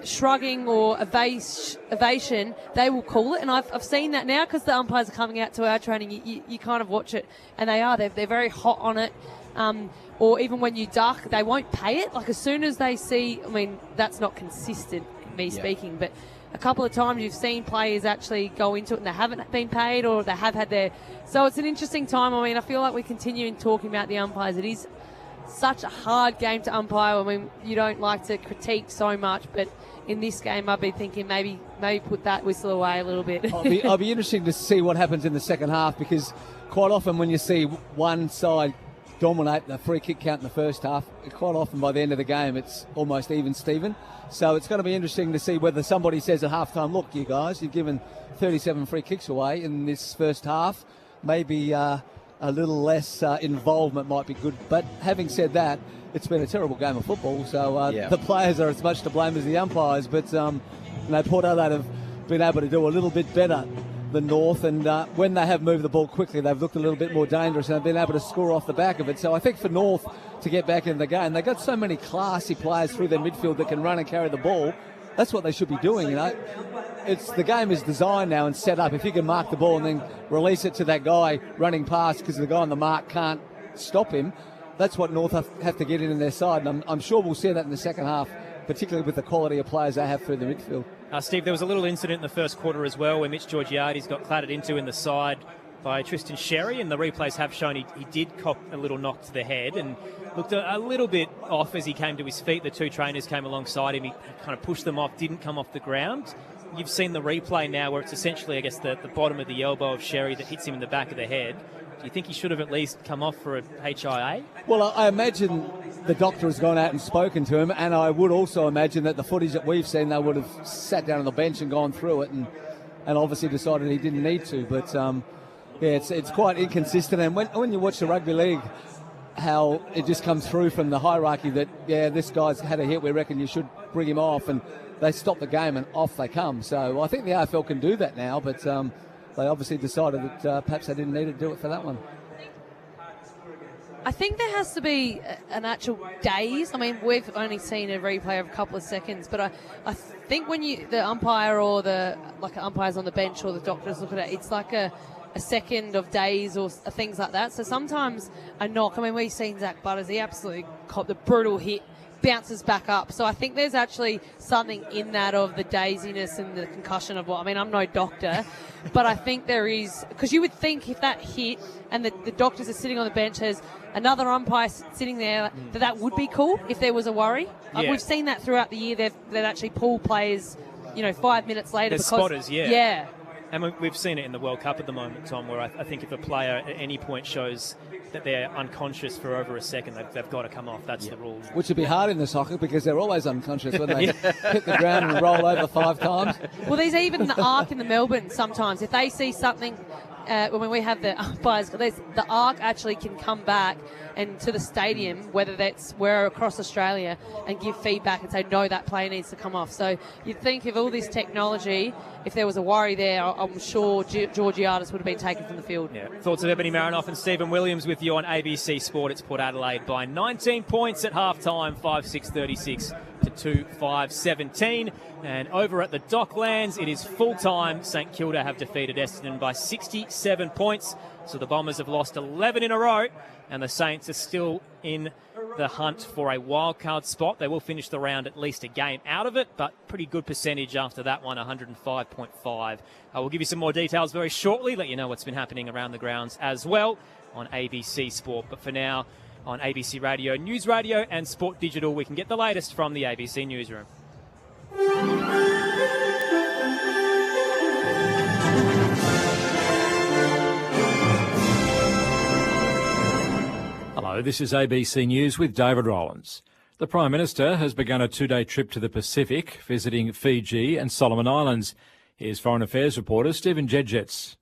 shrugging or evasion, they will call it. And I've seen that now because the umpires are coming out to our training. You kind of watch it, and they are. They're very hot on it. Or even when you duck, they won't pay it. Like as soon as they see, I mean, that's not consistent, me speaking, but a couple of times you've seen players actually go into it and they haven't been paid, or they have had their... So it's an interesting time. I mean, I feel like we're continuing talking about the umpires. It is such a hard game to umpire. I mean, you don't like to critique so much, but in this game I've been thinking maybe put that whistle away a little bit. I'll be interesting to see what happens in the second half, because quite often when you see one side dominate the free kick count in the first half, quite often by the end of the game it's almost even Steven. So it's going to be interesting to see whether somebody says at halftime, look, you guys, you've given 37 free kicks away in this first half. Maybe a little less involvement might be good. But having said that, it's been a terrible game of football. So the players are as much to blame as the umpires. But Port Adelaide have been able to do a little bit better than North. And when they have moved the ball quickly, they've looked a little bit more dangerous and they've been able to score off the back of it. So I think for North to get back in the game, they've got so many classy players through their midfield that can run and carry the ball. That's what they should be doing, The game is designed now and set up. If you can mark the ball and then release it to that guy running past because the guy on the mark can't stop him, that's what North have to get in their side. And I'm sure we'll see that in the second half, particularly with the quality of players they have through the midfield. Steve, there was a little incident in the first quarter as well where Mitch Georgiades got clattered into in the side by Tristan Sherry, and the replays have shown he did cop a little knock to the head and looked a little bit off as he came to his feet. The two trainers came alongside him. He kind of pushed them off, didn't come off the ground. You've seen the replay now where it's essentially, I guess, the bottom of the elbow of Sherry that hits him in the back of the head. Do you think he should have at least come off for a HIA? Well, I imagine the doctor has gone out and spoken to him, and I would also imagine that the footage that we've seen, they would have sat down on the bench and gone through it and obviously decided he didn't need to. But, it's quite inconsistent. And when you watch the rugby league, how it just comes through from the hierarchy that, this guy's had a hit, we reckon you should bring him off, and they stop the game and off they come. So I think the AFL can do that now, but they obviously decided that perhaps they didn't need to do it for that one. I think there has to be an actual days. I mean, we've only seen a replay of a couple of seconds, but I think when the umpire or umpires on the bench or the doctors look at it, it's like a second of days or things like that. So sometimes a knock, I mean, we've seen Zach Butters, he absolutely caught the brutal hit, bounces back up. So I think there's actually something in that of the daziness and the concussion of I'm no doctor, but I think there is, because you would think if that hit and the doctors are sitting on the bench, there's another umpire sitting there, that would be cool if there was a worry. Yeah. We've seen that throughout the year. They've actually pulled players, 5 minutes later. There's because spotters, yeah. And we've seen it in the World Cup at the moment, Tom, where I think if a player at any point shows that they're unconscious for over a second, they've got to come off. That's the rule. Which would be hard in the soccer because they're always unconscious when they hit the ground and roll over 5 times. Well, there's even the arc in the Melbourne sometimes. If they see something, when we have the umpires, the arc actually can come back and to the stadium, whether that's where across Australia, and give feedback and say, no, that player needs to come off. So you'd think of all this technology, if there was a worry there, I'm sure Georgiades would have been taken from the field. Yeah. Thoughts of Ebony Marinoff and Stephen Williams with you on ABC Sport. It's Port Adelaide by 19 points at halftime, 5-6-36 to 2-5-17. And over at the Docklands, it is full-time. St Kilda have defeated Essendon by 67 points. So the Bombers have lost 11 in a row, and the Saints are still in the hunt for a wildcard spot. They will finish the round at least a game out of it, but pretty good percentage after that one, 105.5. I will give you some more details very shortly, let you know what's been happening around the grounds as well on ABC Sport. But for now, on ABC Radio, News Radio and Sport Digital, we can get the latest from the ABC Newsroom. Hello, this is ABC News with David Rowlands. The Prime Minister has begun a two-day trip to the Pacific, visiting Fiji and Solomon Islands. Here's Foreign Affairs reporter Stephen Jedgetts.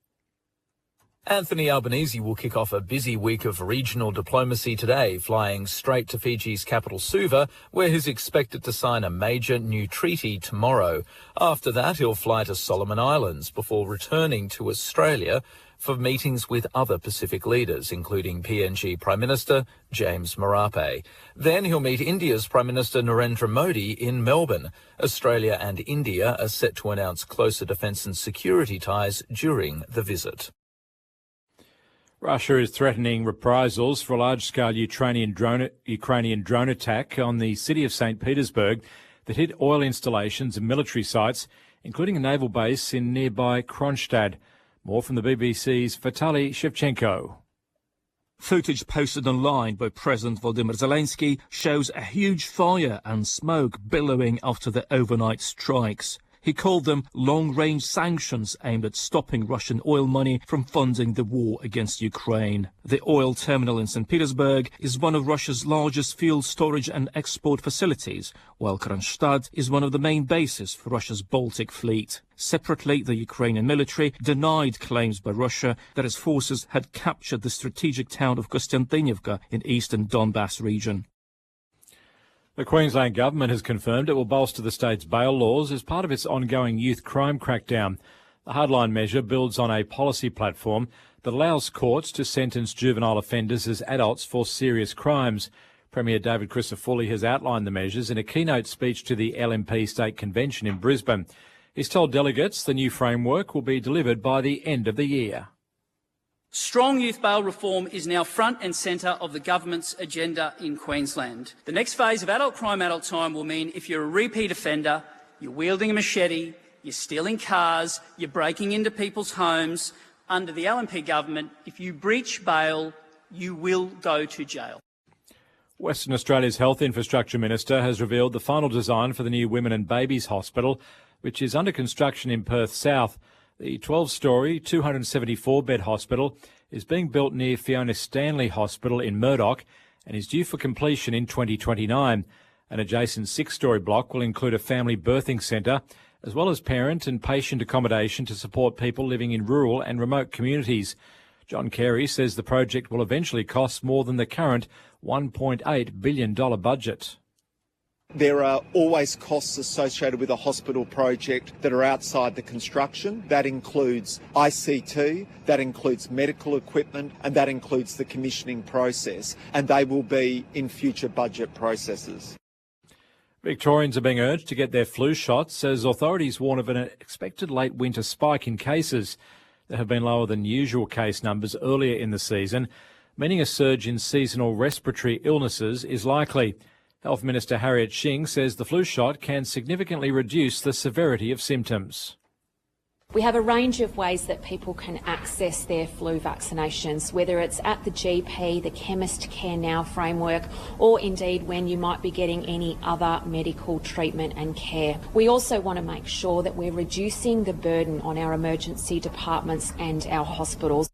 Anthony Albanese will kick off a busy week of regional diplomacy today, flying straight to Fiji's capital Suva, where he's expected to sign a major new treaty tomorrow. After that, he'll fly to Solomon Islands before returning to Australia for meetings with other Pacific leaders, including PNG Prime Minister James Marape. Then he'll meet India's Prime Minister Narendra Modi in Melbourne. Australia and India are set to announce closer defence and security ties during the visit. Russia is threatening reprisals for a large-scale Ukrainian drone attack on the city of St. Petersburg that hit oil installations and military sites, including a naval base in nearby Kronstadt. More from the BBC's Vitaly Shevchenko. Footage posted online by President Volodymyr Zelensky shows a huge fire and smoke billowing after the overnight strikes. He called them long-range sanctions aimed at stopping Russian oil money from funding the war against Ukraine. The oil terminal in St. Petersburg is one of Russia's largest fuel storage and export facilities, while Kronstadt is one of the main bases for Russia's Baltic fleet. Separately, the Ukrainian military denied claims by Russia that its forces had captured the strategic town of Kostiantynivka in eastern Donbass region. The Queensland Government has confirmed it will bolster the state's bail laws as part of its ongoing youth crime crackdown. The hardline measure builds on a policy platform that allows courts to sentence juvenile offenders as adults for serious crimes. Premier David Crisafulli has outlined the measures in a keynote speech to the LNP State Convention in Brisbane. He's told delegates the new framework will be delivered by the end of the year. Strong youth bail reform is now front and centre of the government's agenda in Queensland. The next phase of adult crime, adult time will mean if you're a repeat offender, you're wielding a machete, you're stealing cars, you're breaking into people's homes, under the LNP government, if you breach bail, you will go to jail. Western Australia's Health Infrastructure Minister has revealed the final design for the new Women and Babies Hospital, which is under construction in Perth South. The 12-storey, 274-bed hospital is being built near Fiona Stanley Hospital in Murdoch and is due for completion in 2029. An adjacent 6-storey block will include a family birthing centre, as well as parent and patient accommodation to support people living in rural and remote communities. John Carey says the project will eventually cost more than the current $1.8 billion budget. There are always costs associated with a hospital project that are outside the construction. That includes ICT, that includes medical equipment, and that includes the commissioning process, and they will be in future budget processes. Victorians are being urged to get their flu shots as authorities warn of an expected late winter spike in cases. There have been lower than usual case numbers earlier in the season, meaning a surge in seasonal respiratory illnesses is likely. Health Minister Harriet Shing says the flu shot can significantly reduce the severity of symptoms. We have a range of ways that people can access their flu vaccinations, whether it's at the GP, the Chemist Care Now framework, or indeed when you might be getting any other medical treatment and care. We also want to make sure that we're reducing the burden on our emergency departments and our hospitals.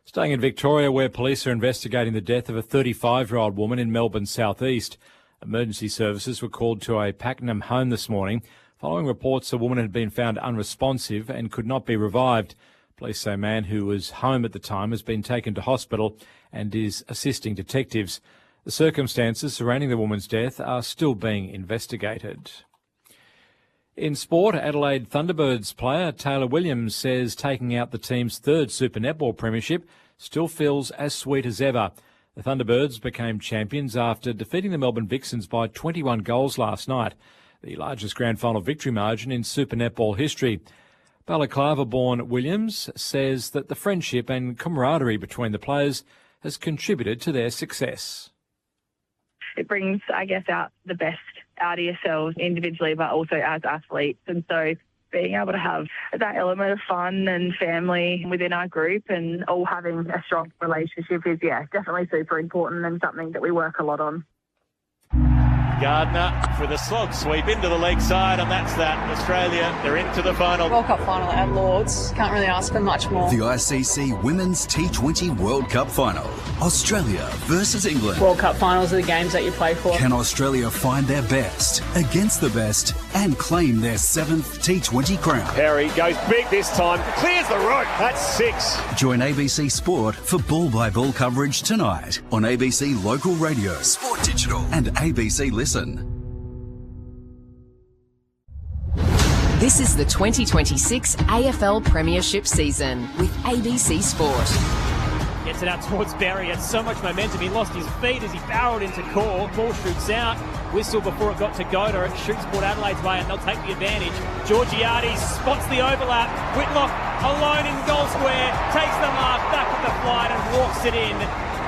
Staying in Victoria, where police are investigating the death of a 35-year-old woman in Melbourne's southeast. Emergency services were called to a Pakenham home this morning, following reports a woman had been found unresponsive and could not be revived. Police say a man who was home at the time has been taken to hospital and is assisting detectives. The circumstances surrounding the woman's death are still being investigated. In sport, Adelaide Thunderbirds player Taylor Williams says taking out the team's third Super Netball premiership still feels as sweet as ever. The Thunderbirds became champions after defeating the Melbourne Vixens by 21 goals last night, the largest grand final victory margin in Super Netball history. Balaclava-born Williams says that the friendship and camaraderie between the players has contributed to their success. It brings, I guess, out the best out of yourselves individually, but also as athletes. And so being able to have that element of fun and family within our group and all having a strong relationship is, definitely super important and something that we work a lot on. Gardner for the slog sweep into the leg side, and that's that. Australia, they're into the final. World Cup final at Lords. Can't really ask for much more. The ICC Women's T20 World Cup Final. Australia versus England. World Cup finals are the games that you play for. Can Australia find their best against the best and claim their 7th T20 crown? Perry goes big this time, clears the rope. That's 6. Join ABC Sport for ball-by-ball coverage tonight on ABC Local Radio, Sport Digital and ABC Listen. This is the 2026 AFL Premiership season with ABC Sport. Gets it out towards Berry. Had so much momentum. He lost his feet as he barreled into Core. Ball shoots out. Whistle before it got to Goda. It shoots Port Adelaide's way and they'll take the advantage. Georgiades spots the overlap. Whitlock alone in goal square. Takes the mark, back at the flight and walks it in.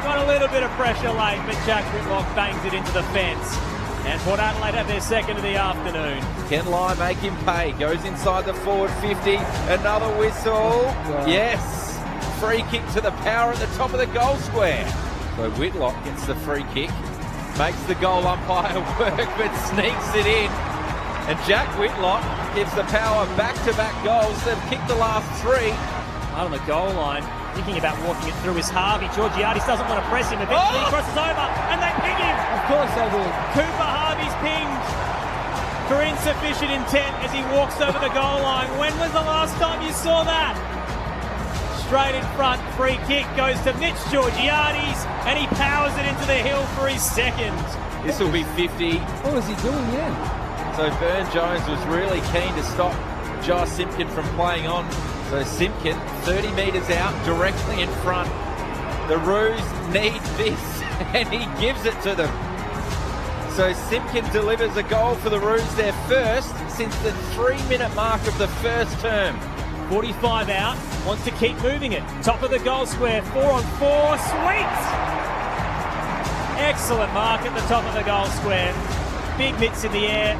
Got a little bit of pressure late, but Jack Whitlock bangs it into the fence. And Port Adelaide have their second of the afternoon. Can Lai make him pay? Goes inside the forward 50. Another whistle. Yes. Free kick to the power at the top of the goal square. So Whitlock gets the free kick. Makes the goal umpire work, but sneaks it in. And Jack Whitlock gives the power back-to-back goals. They've kicked the last 3. Out on the goal line, thinking about walking it through his Harvey. Georgiades doesn't want to press him. Eventually he crosses over and they ping him. Of course they will. Cooper Harvey's pinged for insufficient intent as he walks over the goal line. When was the last time you saw that? Straight in front, free kick goes to Mitch Georgiades and he powers it into the hill for his second. This will be 50. What was he doing then? So Burn Jones was really keen to stop Josh Simpkin from playing on. So Simpkin, 30 metres out, directly in front. The Roos need this, and he gives it to them. So Simpkin delivers a goal for the Roos, their first since the 3-minute mark of the first term. 45 out, wants to keep moving it. Top of the goal square, 4-on-4, sweet! Excellent mark at the top of the goal square. Big mitts in the air,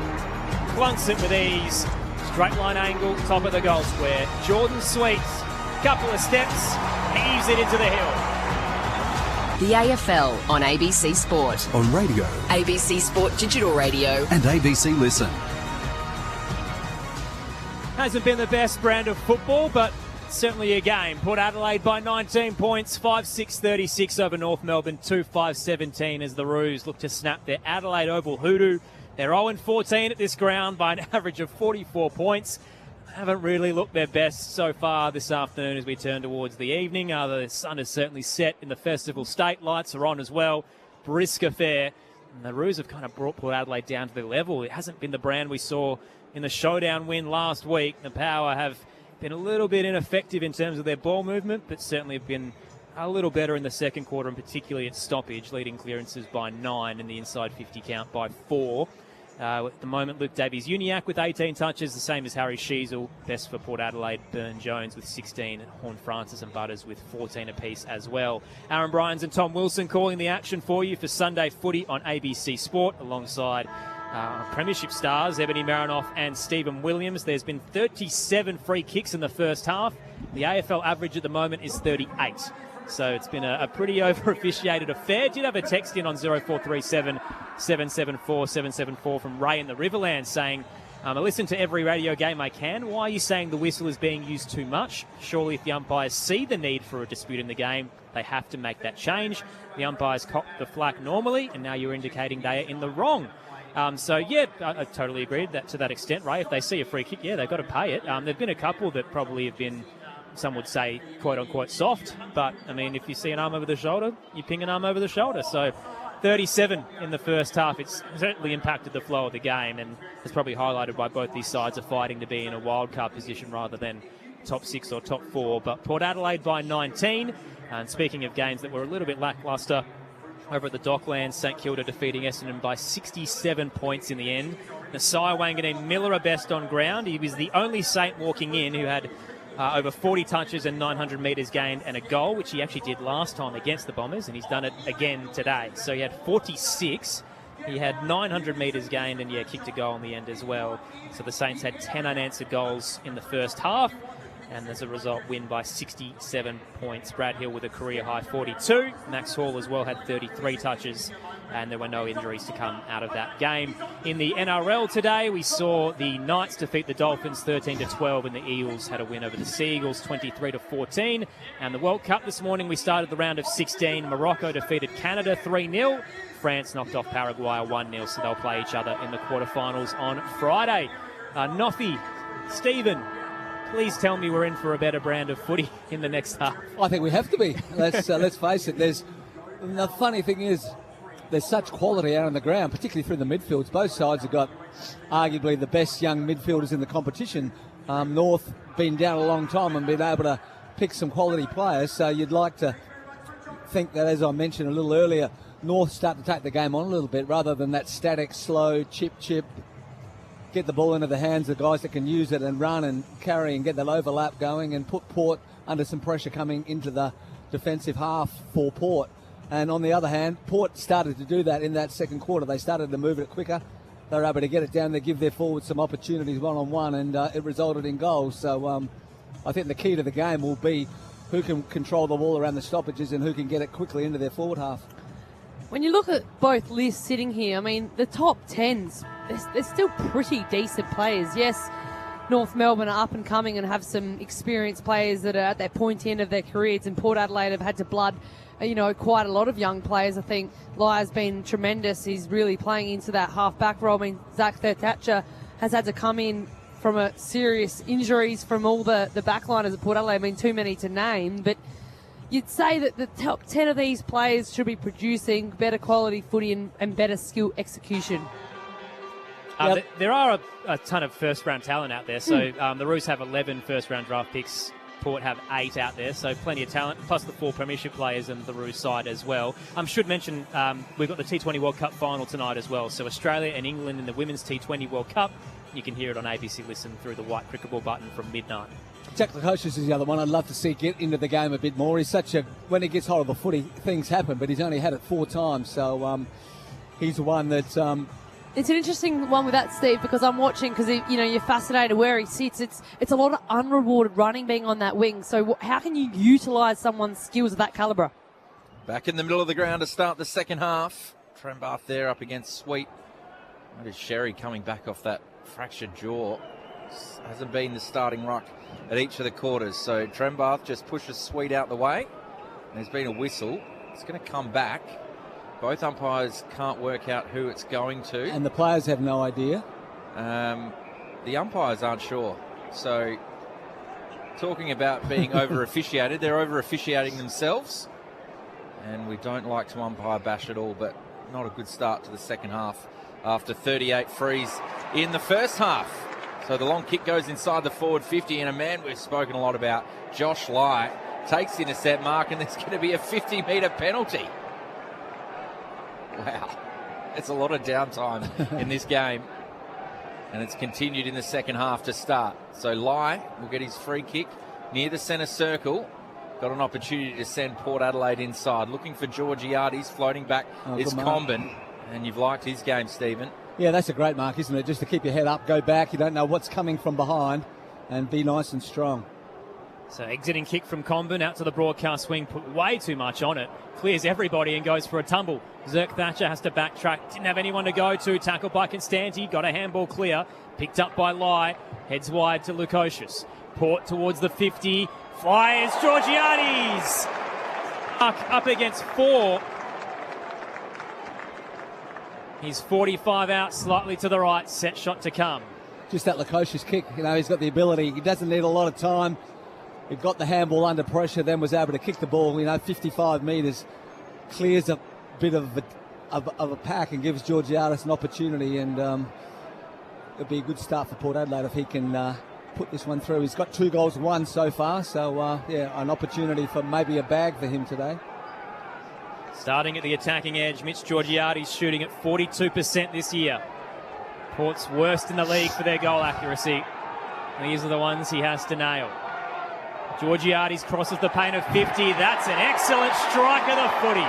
clunks it with ease. Straight line angle, top of the goal square. Jordan Sweets, couple of steps, heaves it into the hill. The AFL on ABC Sport. On radio, ABC Sport Digital Radio. and ABC Listen. Hasn't been the best brand of football, but certainly a game. Port Adelaide by 19 points, 5-6-36 over North Melbourne, 2-5-17 as the Roos look to snap their Adelaide Oval hoodoo. They're 0-14 at this ground by an average of 44 points. Haven't really looked their best so far this afternoon as we turn towards the evening. The sun is certainly set in the festival state. Lights are on as well. Brisk affair. And the Roos have kind of brought Port Adelaide down to their level. It hasn't been the brand we saw in the showdown win last week. The Power have been a little bit ineffective in terms of their ball movement, but certainly have been a little better in the second quarter, and particularly at stoppage, leading clearances by 9 and the inside 50 count by 4. At the moment, Luke Davies-Uniacke with 18 touches, the same as Harry Sheasel. Best for Port Adelaide, Burn Jones with 16, and Horn Francis and Butters with 14 apiece as well. Aaron Bryans and Tom Wilson calling the action for you for Sunday footy on ABC Sport, alongside Premiership stars Ebony Marinoff and Stephen Williams. There's been 37 free kicks in the first half. The AFL average at the moment is 38. So it's been a pretty over-officiated affair. Did have a text in on 0437 774 774 from Ray in the Riverland saying, I listen to every radio game I can. Why are you saying the whistle is being used too much? Surely if the umpires see the need for a dispute in the game, they have to make that change. The umpires cop the flack normally, and now you're indicating they are in the wrong. I totally agree to that extent, Ray. If they see a free kick, they've got to pay it. There've been a couple that probably have been, some would say, quote-unquote soft. But, I mean, if you see an arm over the shoulder, you ping an arm over the shoulder. So 37 in the first half. It's certainly impacted the flow of the game, and it's probably highlighted by both these sides are fighting to be in a wild card position rather than top 6 or top 4. But Port Adelaide by 19. And speaking of games that were a little bit lacklustre, over at the Docklands. St Kilda defeating Essendon by 67 points in the end. Nasai Wanganeen Miller are best on ground. He was the only Saint walking in who had over 40 touches and 900 metres gained and a goal, which he actually did last time against the Bombers, and he's done it again today. So he had 46. He had 900 metres gained and, kicked a goal in the end as well. So the Saints had 10 unanswered goals in the first half, and as a result, win by 67 points. Brad Hill with a career-high 42. Max Hall as well had 33 touches, and there were no injuries to come out of that game. In the NRL today, we saw the Knights defeat the Dolphins 13-12, and the Eels had a win over the Seagulls 23-14. And the World Cup this morning, we started the round of 16. Morocco defeated Canada 3-0. France knocked off Paraguay 1-0, so they'll play each other in the quarterfinals on Friday. Noffy, Stephen, please tell me we're in for a better brand of footy in the next half. I think we have to be. Let's face it. The funny thing is, there's such quality out on the ground, particularly through the midfields. Both sides have got arguably the best young midfielders in the competition. North been down a long time and been able to pick some quality players. So you'd like to think that, as I mentioned a little earlier, North start to take the game on a little bit rather than that static, slow, chip, get the ball into the hands of guys that can use it and run and carry and get that overlap going and put Port under some pressure coming into the defensive half for Port. And on the other hand, Port started to do that in that second quarter. They started to move it quicker. They were able to get it down there, give their forwards some opportunities one-on-one, and it resulted in goals. So I think the key to the game will be who can control the ball around the stoppages and who can get it quickly into their forward half. When you look at both lists sitting here, I mean, the top 10s, they're still pretty decent players. Yes, North Melbourne are up and coming and have some experienced players that are at their point end of their careers, and Port Adelaide have had to blood, quite a lot of young players. I think Lyre's been tremendous. He's really playing into that half-back role. I mean, Zach Thatcher has had to come in from a serious injuries from all the backliners at Port Adelaide. I mean, too many to name, but you'd say that the top 10 of these players should be producing better quality footy and better skill execution. There are a ton of first-round talent out there. So the Roos have 11 first-round draft picks. Port have 8 out there, so plenty of talent, plus the 4 premiership players in the Roos side as well. Should mention we've got the T20 World Cup final tonight as well. So Australia and England in the Women's T20 World Cup. You can hear it on ABC Listen through the white cricket ball button from midnight. Jack Lukosius is the other one I'd love to see get into the game a bit more. He's when he gets hold of the footy, things happen, but he's only had it 4 times, so he's the one that's... It's an interesting one with that, Steve, because I'm watching, because you're fascinated where he sits. It's a lot of unrewarded running being on that wing. So how can you utilise someone's skills of that calibre? Back in the middle of the ground to start the second half. Trembath there up against Sweet. That is Sherry coming back off that fractured jaw. Hasn't been the starting ruck at each of the quarters. So Trembath just pushes Sweet out the way. And there's been a whistle. It's going to come back. Both umpires can't work out who it's going to. And the players have no idea. The umpires aren't sure. So, talking about being over-officiated, they're over-officiating themselves. And we don't like to umpire bash at all, but not a good start to the second half after 38 frees in the first half. So the long kick goes inside the forward 50, and a man we've spoken a lot about, Josh Lai, takes the intercept mark, and there's going to be a 50-metre penalty. Wow, it's a lot of downtime in this game, and it's continued in the second half to start. So Lai will get his free kick near the centre circle. Got an opportunity to send Port Adelaide inside. Looking for Georgiades, floating back is Combin, and you've liked his game, Stephen. Yeah, that's a great mark, isn't it? Just to keep your head up, go back. You don't know what's coming from behind, and be nice and strong. So exiting kick from Combin out to the broadcast wing, put way too much on it. Clears everybody and goes for a tumble. Zerk Thatcher has to backtrack. Didn't have anyone to go to. Tackled by Constanti. Got a handball clear. Picked up by Lai. Heads wide to Lukosius. Port towards the 50. Fires Georgiades. Up against 4. He's 45 out, slightly to the right. Set shot to come. Just that Lukosius kick. He's got the ability. He doesn't need a lot of time. He got the handball under pressure, then was able to kick the ball, 55 metres, clears a bit of a pack and gives Georgiades an opportunity, and it'll be a good start for Port Adelaide if he can put this one through. He's got 2 goals, 1 so far, so an opportunity for maybe a bag for him today. Starting at the attacking edge, Mitch Georgiades shooting at 42% this year. Port's worst in the league for their goal accuracy. These are the ones he has to nail. Georgiades crosses the paint of 50. That's an excellent strike of the footy.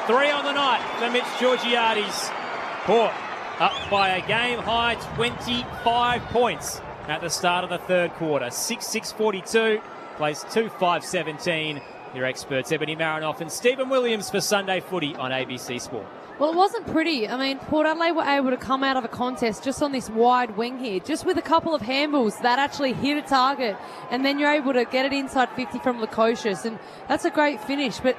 3 on the night for Mitch Georgiades. Port up by a game-high 25 points at the start of the third quarter. 6-6-42, plays 2-5-17. Your experts, Ebony Marinoff and Stephen Williams for Sunday Footy on ABC Sport. Well, it wasn't pretty. I mean, Port Adelaide were able to come out of a contest just on this wide wing here, just with a couple of handballs that actually hit a target, and then you're able to get it inside 50 from Lukosius, and that's a great finish. But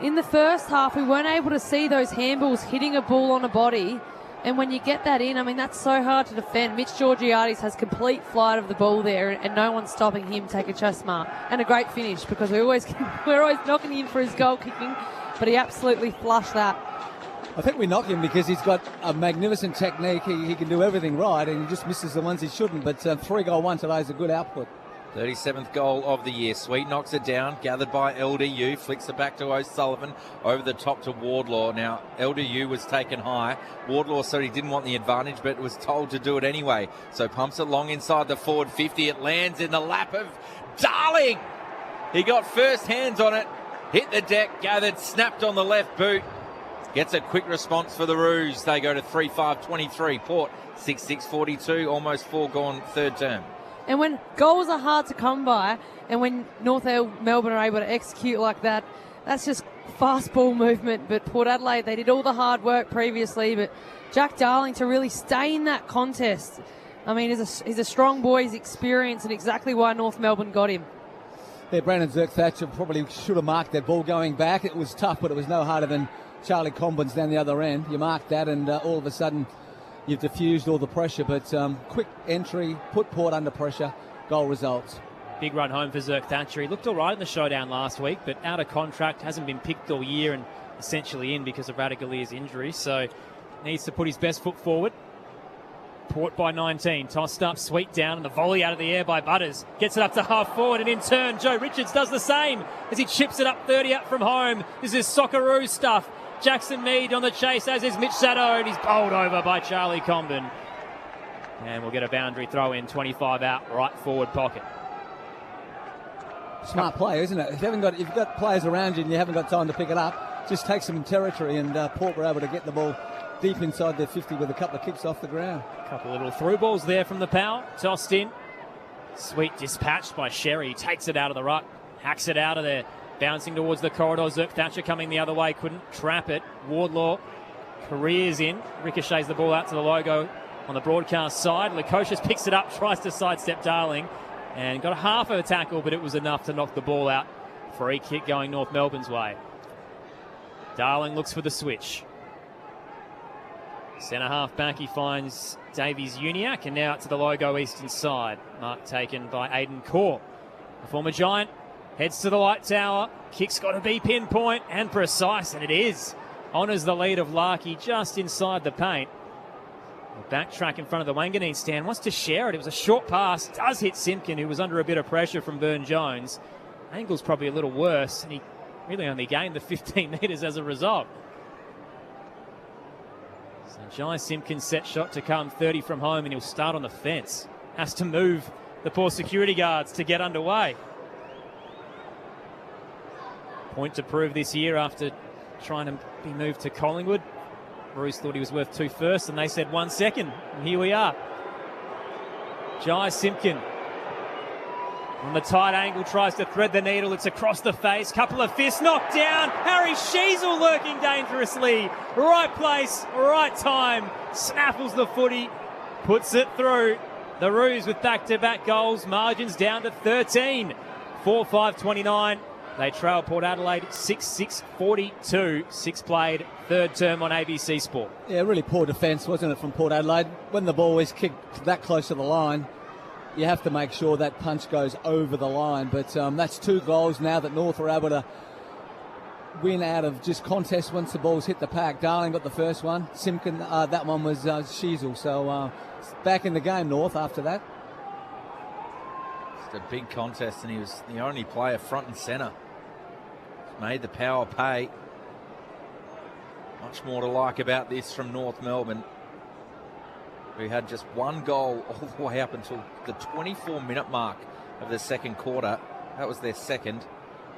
in the first half, we weren't able to see those handballs hitting a ball on a body, and when you get that in, I mean, that's so hard to defend. Mitch Georgiades has complete flight of the ball there, and no one's stopping him take a chest mark. And a great finish, because we're always knocking him for his goal kicking, but he absolutely flushed that. I think we knock him because he's got a magnificent technique. He can do everything right, and he just misses the ones he shouldn't. But 3-goal-1 today is a good output. 37th goal of the year. Sweet knocks it down, gathered by LDU, flicks it back to O'Sullivan, over the top to Wardlaw. Now, LDU was taken high. Wardlaw said he didn't want the advantage, but was told to do it anyway. So pumps it long inside the forward 50. It lands in the lap of Darling. He got first hands on it, hit the deck, gathered, snapped on the left boot. Gets a quick response for the Roos. They go to 3-5-23. Port 6-6-42, almost 4 gone third term. And when goals are hard to come by, and when North Melbourne are able to execute like that, that's just fast ball movement. But Port Adelaide, they did all the hard work previously, but Jack Darling to really stay in that contest. I mean, he's a strong boy, he's experienced, and exactly why North Melbourne got him. Yeah, Brandon Zerk-Thatcher probably should have marked that ball going back. It was tough, but it was no harder than Charlie Combin's down the other end. You mark that, and all of a sudden you've diffused all the pressure. But quick entry, put Port under pressure, goal results. Big run home for Zerk-Thatcher. He looked all right in the showdown last week, but out of contract, hasn't been picked all year and essentially in because of Radagalia's injury. So needs to put his best foot forward. Port by 19, tossed up, Sweet down, and the volley out of the air by Butters. Gets it up to half forward, and in turn, Joe Richards does the same as he chips it up 30 up from home. This is Socceroo stuff. Jackson Mead on the chase, as is Mitch Sado, and he's bowled over by Charlie Combin. And we'll get a boundary throw in, 25 out, right forward pocket. Smart play, isn't it? If you've got players around you and you haven't got time to pick it up, just take some territory, and Port were able to get the ball deep inside their 50 with a couple of kicks off the ground. A couple of little through balls there from the power, tossed in. Sweet dispatched by Sherry, takes it out of the ruck, hacks it out of there. Bouncing towards the corridor, Zerk-Thatcher coming the other way, couldn't trap it. Wardlaw careers in, ricochets the ball out to the logo on the broadcast side. Lukosius picks it up, tries to sidestep Darling, and got a half of a tackle, but it was enough to knock the ball out. Free kick going North Melbourne's way. Darling looks for the switch. Centre half back, he finds Davies Uniacke, and now out to the logo eastern side. Mark taken by Aidan Corr. The former Giant heads to the light tower. Kick's got to be pinpoint and precise, and it is. Honours the lead of Larkey just inside the paint. The backtrack in front of the Wanganeen stand, wants to share it. It was a short pass, does hit Simpkin, who was under a bit of pressure from Burn Jones. Angle's probably a little worse, and he really only gained the 15 metres as a result. So Jai Simpkin's set shot to come, 30 from home, and he'll start on the fence. Has to move the poor security guards to get underway. Point to prove this year after trying to be moved to Collingwood. Bruce thought he was worth 2 firsts, and they said 1 second. And here we are. Jai Simpkin on the tight angle, tries to thread the needle. It's across the face. Couple of fists knocked down. Harry Sheasel lurking dangerously. Right place, right time. Snaffles the footy, puts it through. The Roos with back-to-back goals. Margins down to 13. 4-5-29. They trail Port Adelaide 6-6-42. 6 played, third term on ABC Sport. Yeah, really poor defence, wasn't it, from Port Adelaide? When the ball is kicked that close to the line, you have to make sure that punch goes over the line. But that's 2 goals now that North are able to win out of just contest once the ball's hit the pack. Darling got the first one. Simpkin, that one was Sheasel. So back in the game, North, after that. It's a big contest, and he was the only player front and centre. Made the power pay. Much more to like about this from North Melbourne, who had just one goal all the way up until the 24-minute mark of the second quarter. That was their second.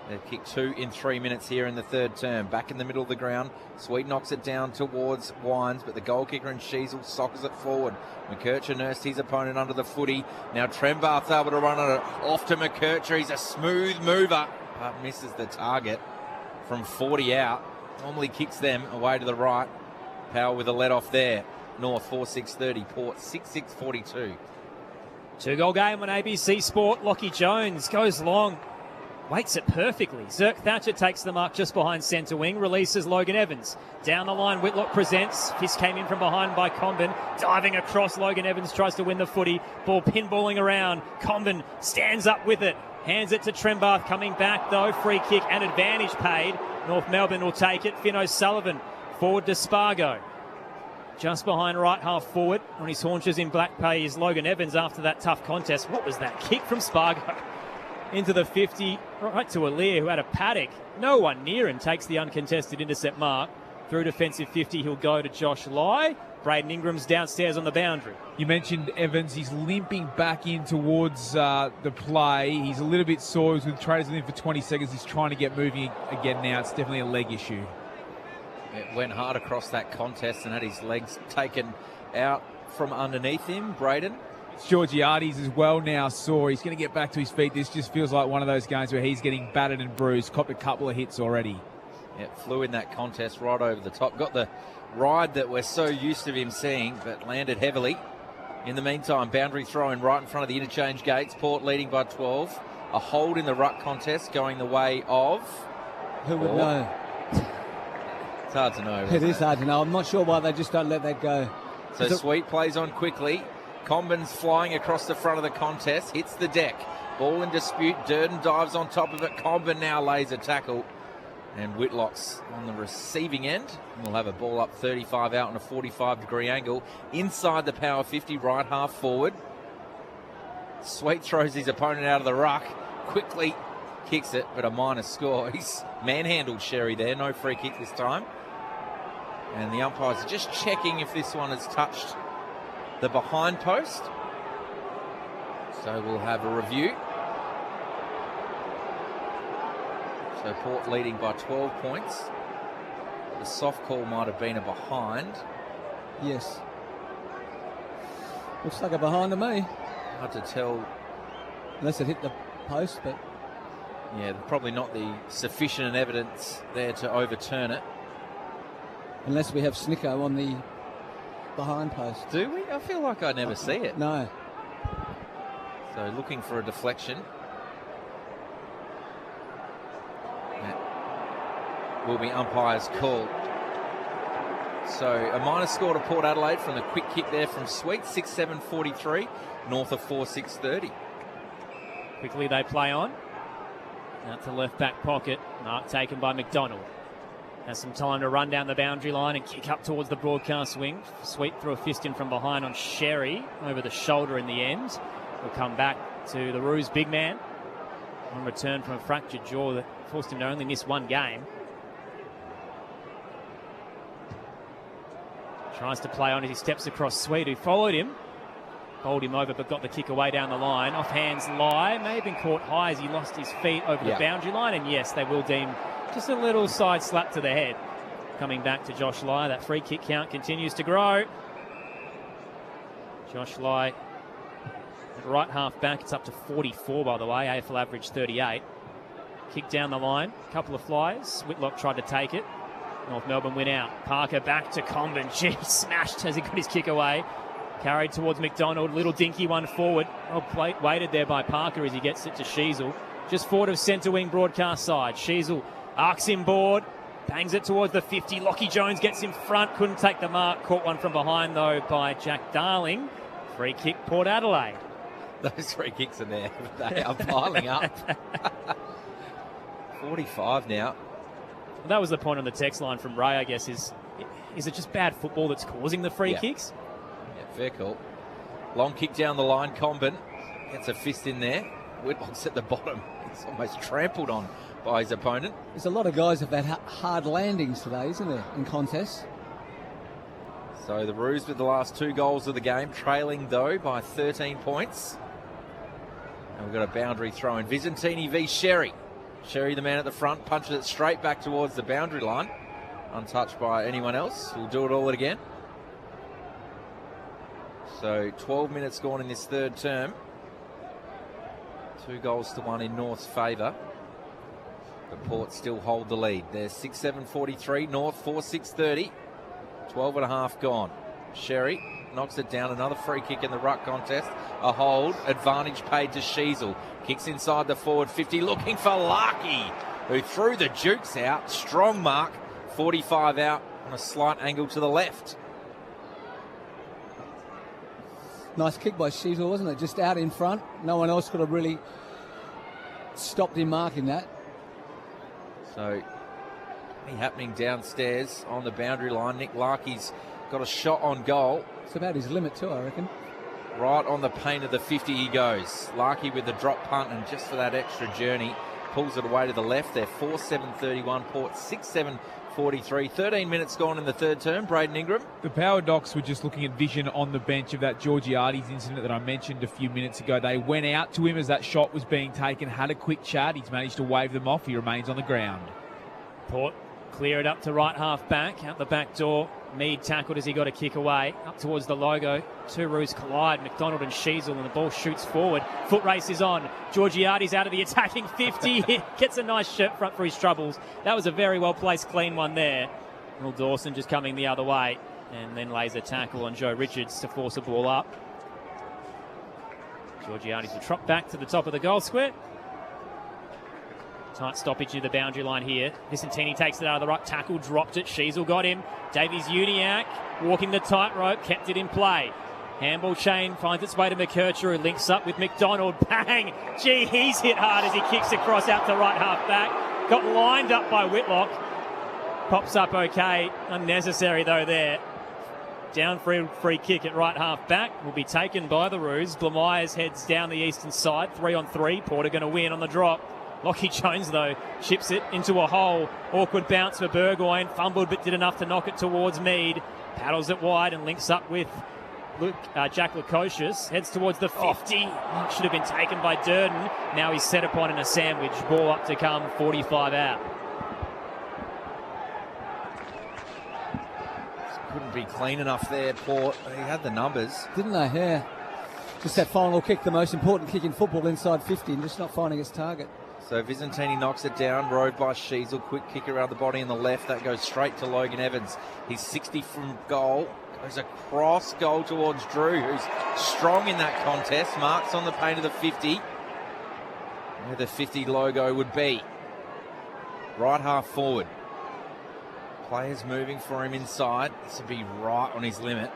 They've kicked 2 in 3 minutes here in the third term. Back in the middle of the ground. Sweet knocks it down towards Wines, but the goal kicker and Sheasel sockers it forward. McKercher nursed his opponent under the footy. Now Trembath's able to run it off to McKercher. He's a smooth mover, but misses the target from 40 out. Normally kicks them away to the right. Power with a let off there. North 4-6-30, Port 6-6-42. 2-goal game on ABC Sport. Lockie Jones goes long. Waits it perfectly. Zirk Thatcher takes the mark just behind centre wing. Releases Logan Evans. Down the line, Whitlock presents. Fist came in from behind by Comben. Diving across, Logan Evans tries to win the footy. Ball pinballing around. Comben stands up with it. Hands it to Trembath. Coming back, though. Free kick and advantage paid. North Melbourne will take it. Finn O'Sullivan forward to Spargo. Just behind right half forward. On his haunches in black pay is Logan Evans after that tough contest. What was that kick from Spargo? Into the 50, right to Alir, who had a paddock. No one near him, takes the uncontested intercept mark. Through defensive 50, he'll go to Josh Lai. Braden Ingram's downstairs on the boundary. You mentioned Evans. He's limping back in towards the play. He's a little bit sore. He was with Traders with him for 20 seconds. He's trying to get moving again now. It's definitely a leg issue. It went hard across that contest and had his legs taken out from underneath him, Braden. Georgiades as well now sore. He's going to get back to his feet. This just feels like one of those games where he's getting battered and bruised. Copped a couple of hits already. Yeah, flew in that contest right over the top. Got the ride that we're so used to him seeing, but landed heavily. In the meantime, boundary throw in right in front of the interchange gates. Port leading by 12. A hold in the ruck contest going the way of... Who would know? It's hard to know. It is hard to know. I'm not sure why they just don't let that go. So Sweet plays on quickly. Comben's flying across the front of the contest, hits the deck. Ball in dispute. Durden dives on top of it. Comben now lays a tackle. And Whitlock's on the receiving end. We'll have a ball up 35 out on a 45-degree angle. Inside the power 50, right half forward. Sweet throws his opponent out of the ruck. Quickly kicks it, but a minor score. He's manhandled Sherry there. No free kick this time. And the umpires are just checking if this one has touched the behind post. So we'll have a review. So Port leading by 12 points. The soft call might have been a behind. Yes. Looks like a behind to me. Hard to tell. Unless it hit the post, but... Yeah, probably not the sufficient evidence there to overturn it. Unless we have Snicko on the behind post. Do we? I feel like I never see it. No. So looking for a deflection. That will be umpire's call. So a minor score to Port Adelaide from the quick kick there from Sweet. 6-7-43, north of 4-6-30. Quickly they play on. Out to left back pocket. Mark taken by McDonald. Has some time to run down the boundary line and kick up towards the broadcast wing. Sweet threw a fist in from behind on Sherry over the shoulder in the end. Will come back to the Roos big man on return from a fractured jaw that forced him to only miss one game. Tries to play on as he steps across Sweet, who followed him. Bowled him over but got the kick away down the line. Off hands lie. May have been caught high as he lost his feet over the boundary line. And yes, they will deem just a little side slap to the head. Coming back to Josh Lai. That free kick count continues to grow. Josh Lai at right half back. It's up to 44 by the way. AFL average 38. Kick down the line. Couple of flyers. Whitlock tried to take it. North Melbourne win out. Parker back to Comben. Gee, smashed as he got his kick away. Carried towards McDonald. Little dinky one forward. Waited there by Parker as he gets it to Sheasel. Just forward of centre wing broadcast side. Sheasel arcs him board. Bangs it towards the 50. Lockie Jones gets in front. Couldn't take the mark. Caught one from behind though by Jack Darling. Free kick Port Adelaide. Those free kicks are there. They are piling up. 45 now. That was the point on the text line from Ray, I guess, is it just bad football that's causing the free kicks? Yeah, fair call. Long kick down the line. Comben gets a fist in there. Whitlock's at the bottom. It's almost trampled on by his opponent. There's a lot of guys have had hard landings today, isn't there, in contests? So the Roos with the last 2 goals of the game, trailing though by 13 points. And we've got a boundary throw in. Visentini v Sherry. Sherry, the man at the front, punches it straight back towards the boundary line. Untouched by anyone else. We'll do it all again. So 12 minutes gone in this third term. 2 goals to 1 in North's favour. But Port still hold the lead. They're 6-7-43, North 4-6-30. 12 and a half gone. Sherry knocks it down. Another free kick in the ruck contest. A hold. Advantage paid to Sheasel. Kicks inside the forward 50, looking for Larkey, who threw the Dukes out. Strong mark. 45 out on a slight angle to the left. Nice kick by Sheasel, wasn't it? Just out in front. No one else could have really stopped him marking that. So, happening downstairs on the boundary line. Nick Larkey's got a shot on goal. It's about his limit too, I reckon. Right on the paint of the 50 he goes. Larkey with the drop punt, and just for that extra journey, pulls it away to the left. They're 4-7-31, Port 6-7-43. 13 minutes gone in the third term. Braden Ingram. The Power Docs were just looking at vision on the bench of that Georgiades incident that I mentioned a few minutes ago. They went out to him as that shot was being taken, had a quick chat. He's managed to wave them off. He remains on the ground. Port clear it up to right half back, out the back door. Mead tackled as he got a kick away, up towards the logo. 2 Roos collide, McDonald and Sheasel, and the ball shoots forward. Foot race is on. Georgiades out of the attacking 50. Gets a nice shirt front for his troubles. That was a very well-placed, clean one there. Will Dawson just coming the other way, and then lays a tackle on Joe Richards to force a ball up. Georgiades will trot back to the top of the goal square. Tight stoppage to the boundary line here. Visentini takes it out of the ruck, tackle, dropped it. Sheasel got him. Davies-Uniacke walking the tightrope, kept it in play. Handball chain finds its way to McKercher, who links up with McDonald. Bang! Gee, he's hit hard as he kicks across out to right half back. Got lined up by Whitlock. Pops up okay. Unnecessary though there. Down free kick at right half back will be taken by the Roos. Blamires heads down the eastern side. 3-on-3. Porter going to win on the drop. Lockie Jones, though, chips it into a hole. Awkward bounce for Burgoyne. Fumbled, but did enough to knock it towards Mead. Paddles it wide and links up with Jack Lukosius. Heads towards the 50. Should have been taken by Durden. Now he's set upon in a sandwich. Ball up to come, 45 out. Couldn't be clean enough there, Port. He had the numbers. Didn't they? Yeah. Just that final kick, the most important kick in football, inside 50, and just not finding its target. So Visentini knocks it down, rode by Sheasel, quick kick around the body on the left, that goes straight to Logan Evans. He's 60 from goal, goes across goal towards Drew, who's strong in that contest, marks on the paint of the 50, where the 50 logo would be. Right half forward. Players moving for him inside, this would be right on his limit.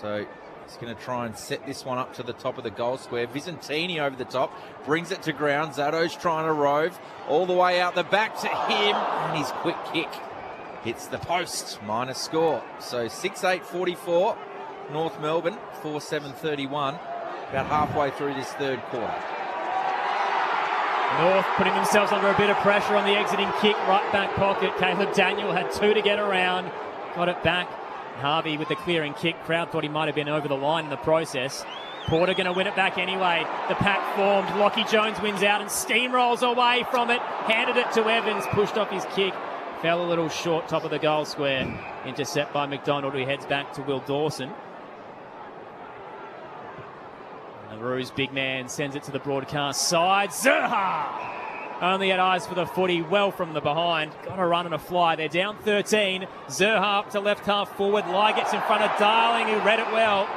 So he's going to try and set this one up to the top of the goal square. Visentini over the top, brings it to ground. Zatto's trying to rove all the way out the back to him, and his quick kick hits the post. Minus score. So 6-8-44, North Melbourne, 4-7-31, about halfway through this third quarter. North putting themselves under a bit of pressure on the exiting kick, right back pocket. Caleb Daniel had 2 to get around, got it back. Harvey with the clearing kick. Crowd thought he might have been over the line in the process. Porter going to win it back anyway. The pack formed. Lockie Jones wins out and steamrolls away from it. Handed it to Evans. Pushed off his kick. Fell a little short, top of the goal square. Intercept by McDonald, who heads back to Will Dawson. And the Roos big man sends it to the broadcast side. Zerha! Only had eyes for the footy, well from the behind. Got a run and a fly. They're down 13. Zerha up to left half forward. Lai gets in front of Darling, who read it well.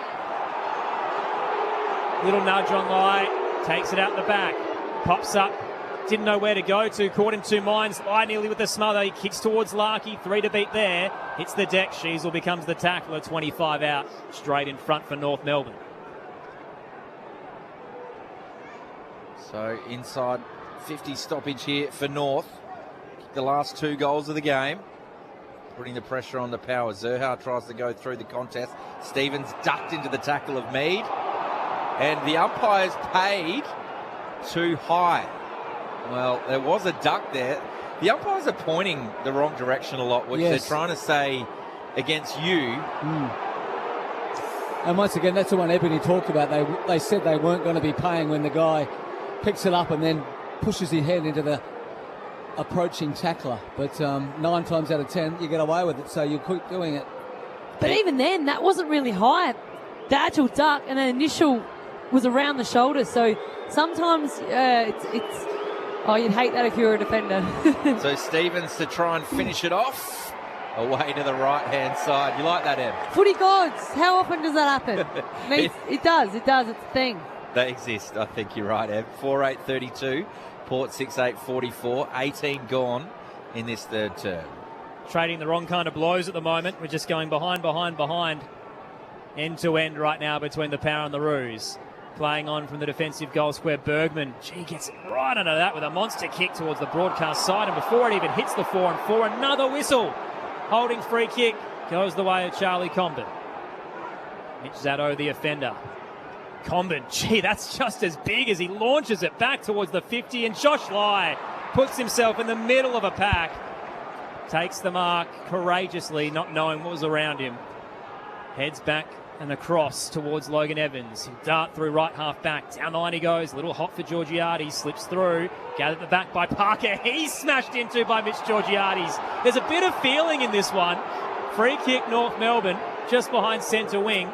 Little nudge on Lai. Takes it out the back. Pops up. Didn't know where to go to. Caught in 2 minds. Lai nearly with the smother. He kicks towards Larkey. 3 to beat there. Hits the deck. Sheasel becomes the tackler. 25 out. Straight in front for North Melbourne. So inside 50 stoppage here for North. The last 2 goals of the game. Putting the pressure on the Power. Zerha tries to go through the contest. Stevens ducked into the tackle of Mead. And the umpire's paid too high. Well, there was a duck there. The umpires are pointing the wrong direction a lot, which Yes. they're trying to say against you. And once again, that's the one Ebony talked about. They said they weren't going to be paying when the guy picks it up and then pushes his head into the approaching tackler. But 9 times out of 10, you get away with it, so you keep doing it. But even then, that wasn't really high. The actual duck and the initial was around the shoulder. So sometimes it's you'd hate that if you were a defender. So Stevens to try and finish it off. Away to the right-hand side. You like that, Em? Footy gods. How often does that happen? It does. It's a thing. They exist. I think you're right, Em. 4-8-32. Port 6-8-44. 18 gone in this third term. Trading the wrong kind of blows at the moment. We're just going behind. End to end right now between the Power and the Roos. Playing on from the defensive goal square, Bergman. Gets right under that with a monster kick towards the broadcast side. And before it even hits the 4-4, another whistle. Holding free kick goes the way of Charlie Comben. Mitch Zaddo, the offender. Comben, that's just as big as he launches it back towards the 50. And Josh Lai puts himself in the middle of a pack. Takes the mark courageously, not knowing what was around him. Heads back and across towards Logan Evans. He'll dart through right half back. Down the line he goes. A little hot for Georgiades. Slips through. Gathered at the back by Parker. He's smashed into by Mitch Georgiades. There's a bit of feeling in this one. Free kick North Melbourne, just behind centre wing.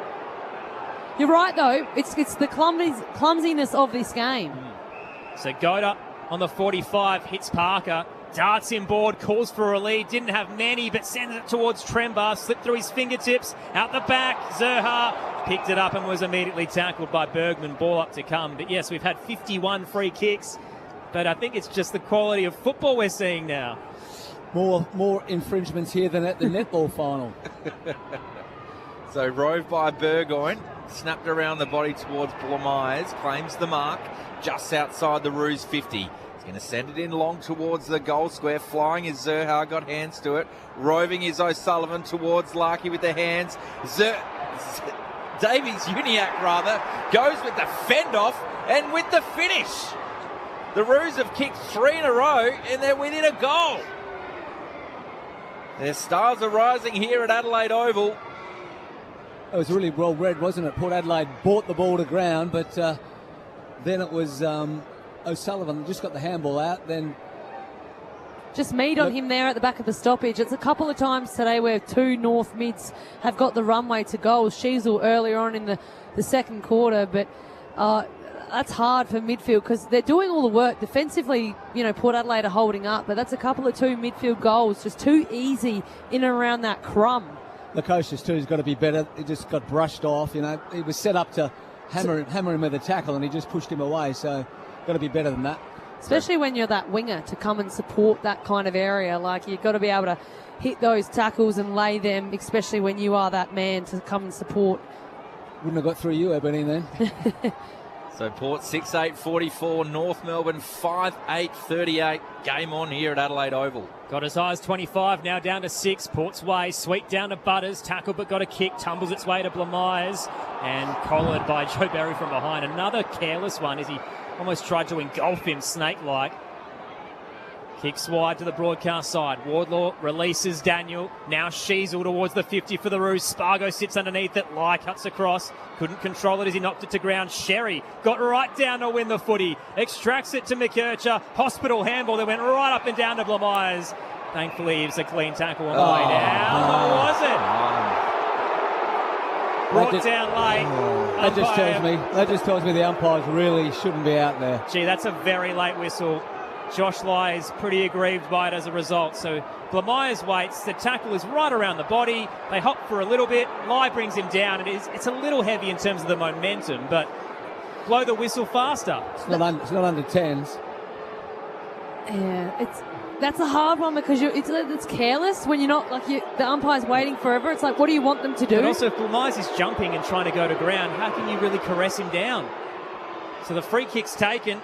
You're right, though. It's the clumsiness of this game. So Goda on the 45 hits Parker. Darts inboard, calls for a lead. Didn't have many, but sends it towards Tremba. Slipped through his fingertips. Out the back, Zerha picked it up and was immediately tackled by Bergman. Ball up to come. But yes, we've had 51 free kicks. But I think it's just the quality of football we're seeing now. More infringements here than at the netball final. So rove by Burgoyne. Snapped around the body towards Blamires. Claims the mark just outside the Roos 50. Going to send it in long towards the goal square. Flying is Zerha, got hands to it. Roving is O'Sullivan towards Larkey with the hands. Davies Uniac, rather, goes with the fend off and with the finish. The Roos have kicked 3 in a row and they're within a goal. Their stars are rising here at Adelaide Oval. It was really well read, wasn't it? Port Adelaide brought the ball to ground, but then it was O'Sullivan just got the handball out, then just meat on him there at the back of the stoppage. It's a couple of times today where 2 North mids have got the runway to goal. Sheasel earlier on in the second quarter, but that's hard for midfield because they're doing all the work defensively. Port Adelaide are holding up, but that's a couple of 2 midfield goals, just too easy in and around that crumb. Lukosius too has got to be better. He just got brushed off. He was set up to hammer him with a tackle, and he just pushed him away. So got to be better than that. Especially when you're that winger to come and support that kind of area. Like, you've got to be able to hit those tackles and lay them, especially when you are that man to come and support. Wouldn't have got through you, Ebony, then. So Port 6-8-44, North Melbourne 5-8-38. Game on here at Adelaide Oval. Got as high as 25, now down to 6. Port's way, sweep down to Butters, tackle but got a kick, tumbles its way to Blamires, and collared by Joe Berry from behind. Another careless one as he almost tried to engulf him snake-like. Kicks wide to the broadcast side. Wardlaw releases Daniel. Now Sheasel towards the 50 for the Roos. Spargo sits underneath it. Lai cuts across. Couldn't control it as he knocked it to ground. Sherry got right down to win the footy. Extracts it to McKercher. Hospital handball that went right up and down to Blamires. Thankfully, it's a clean tackle on the way down. What was it? Brought down late. That just tells me the umpires really shouldn't be out there. Gee, that's a very late whistle. Josh Lai is pretty aggrieved by it as a result. So Blamires waits. The tackle is right around the body. They hop for a little bit. Lai brings him down. It's a little heavy in terms of the momentum, but blow the whistle faster. It's not under 10s. Yeah, that's a hard one because it's careless when you're not the umpire's waiting forever. It's like, what do you want them to do? But also, if Blamires is jumping and trying to go to ground, how can you really caress him down? So the free kick's taken.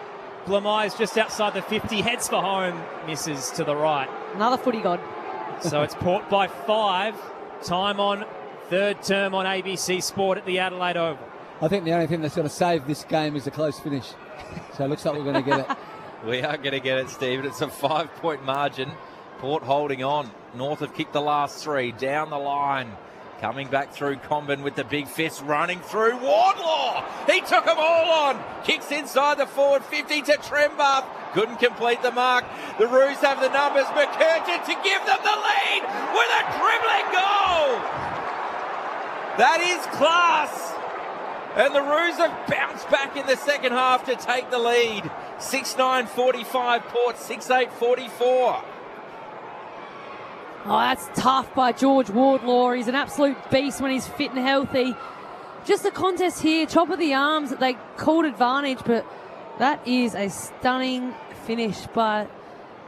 Blamires just outside the 50, heads for home, misses to the right. Another footy god. So it's Port by 5. Time on third term on ABC Sport at the Adelaide Oval. I think the only thing that's going to save this game is a close finish. So it looks like we're going to get it. We are going to get it, Steve. It's a 5-point margin. Port holding on. North have kicked the last 3. Down the line. Coming back through Comben with the big fist running through. Wardlaw! He took them all on. Kicks inside the forward 50 to Trembath. Couldn't complete the mark. The Roos have the numbers. McCurtain to give them the lead with a dribbling goal. That is class. And the Roos have bounced back in the second half to take the lead. 6-9-45 Port, 6-8-44. Oh, that's tough by George Wardlaw. He's an absolute beast when he's fit and healthy. Just a contest here, chop of the arms that they called advantage, but that is a stunning finish by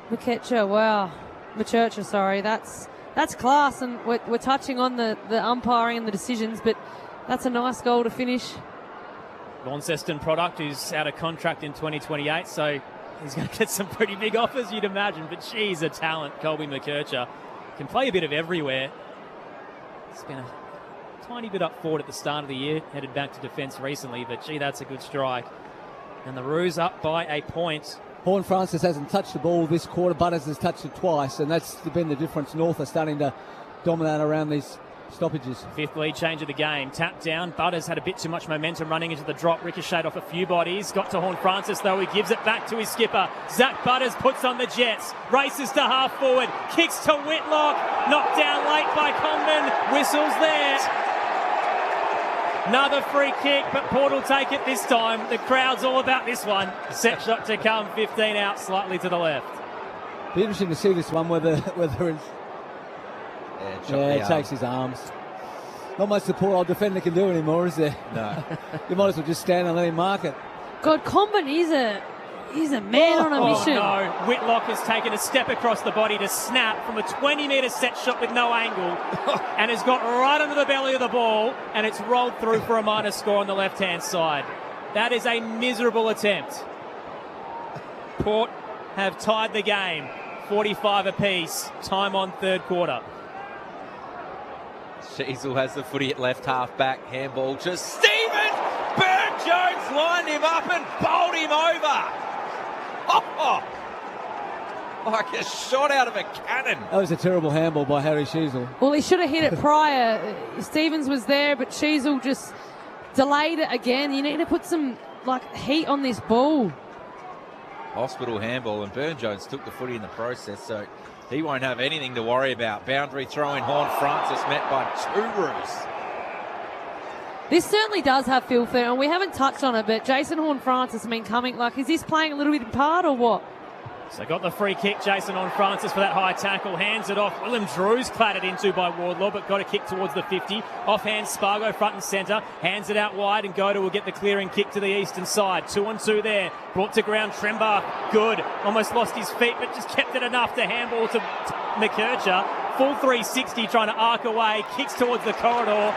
Machercha, sorry. That's class, and we're touching on the umpiring and the decisions, but that's a nice goal to finish. Launceston product who's out of contract in 2028, so he's going to get some pretty big offers, you'd imagine. But she's a talent, Colby McCurcher. Can play a bit of everywhere. He's been a tiny bit up forward at the start of the year, headed back to defence recently, but gee, that's a good strike. And the Roos up by a point. Horn Francis hasn't touched the ball this quarter. Butters has touched it twice, and that's been the difference. North are starting to dominate around these stoppages. 5th lead change of the game. Tapped down. Butters had a bit too much momentum running into the drop. Ricocheted off a few bodies. Got to Horn Francis, though. He gives it back to his skipper. Zach Butters puts on the Jets. Races to half forward. Kicks to Whitlock. Knocked down late by Condon. Whistles there. Another free kick, but Port will take it this time. The crowd's all about this one. Set shot to come. 15 out, slightly to the left. Be interesting to see this one, whether it's... it takes his arms. Not much the poor old defender can do anymore, is there? No. You might as well just stand and let him mark it. God, Comben is a man on a mission. Oh no, Whitlock has taken a step across the body to snap from a 20-metre set shot with no angle and has got right under the belly of the ball, and it's rolled through for a minus score on the left-hand side. That is a miserable attempt. Port have tied the game, 45 apiece, time on third quarter. Sheasel has the footy at left half back. Handball to Stevens. Burn-Jones lined him up and bowled him over. Like a shot out of a cannon. That was a terrible handball by Harry Sheasel. Well, he should have hit it prior. Stevens was there, but Sheasel just delayed it again. You need to put some heat on this ball. Hospital handball, and Burn-Jones took the footy in the process, so he won't have anything to worry about. Boundary throw in. Horn Francis met by 2 Roos. This certainly does have feel fair, and we haven't touched on it, but Jason Horn Francis, coming, is this playing a little bit of part or what? So got the free kick, Jason Horn Francis for that high tackle, hands it off. Willem Drew's clattered into by Wardlaw, but got a kick towards the 50. Offhand, Spargo front and centre, hands it out wide, and Goda will get the clearing kick to the eastern side. 2-on-2 there, brought to ground, Trembath, good. Almost lost his feet, but just kept it enough to handball to McCurcher. Full 360, trying to arc away, kicks towards the corridor.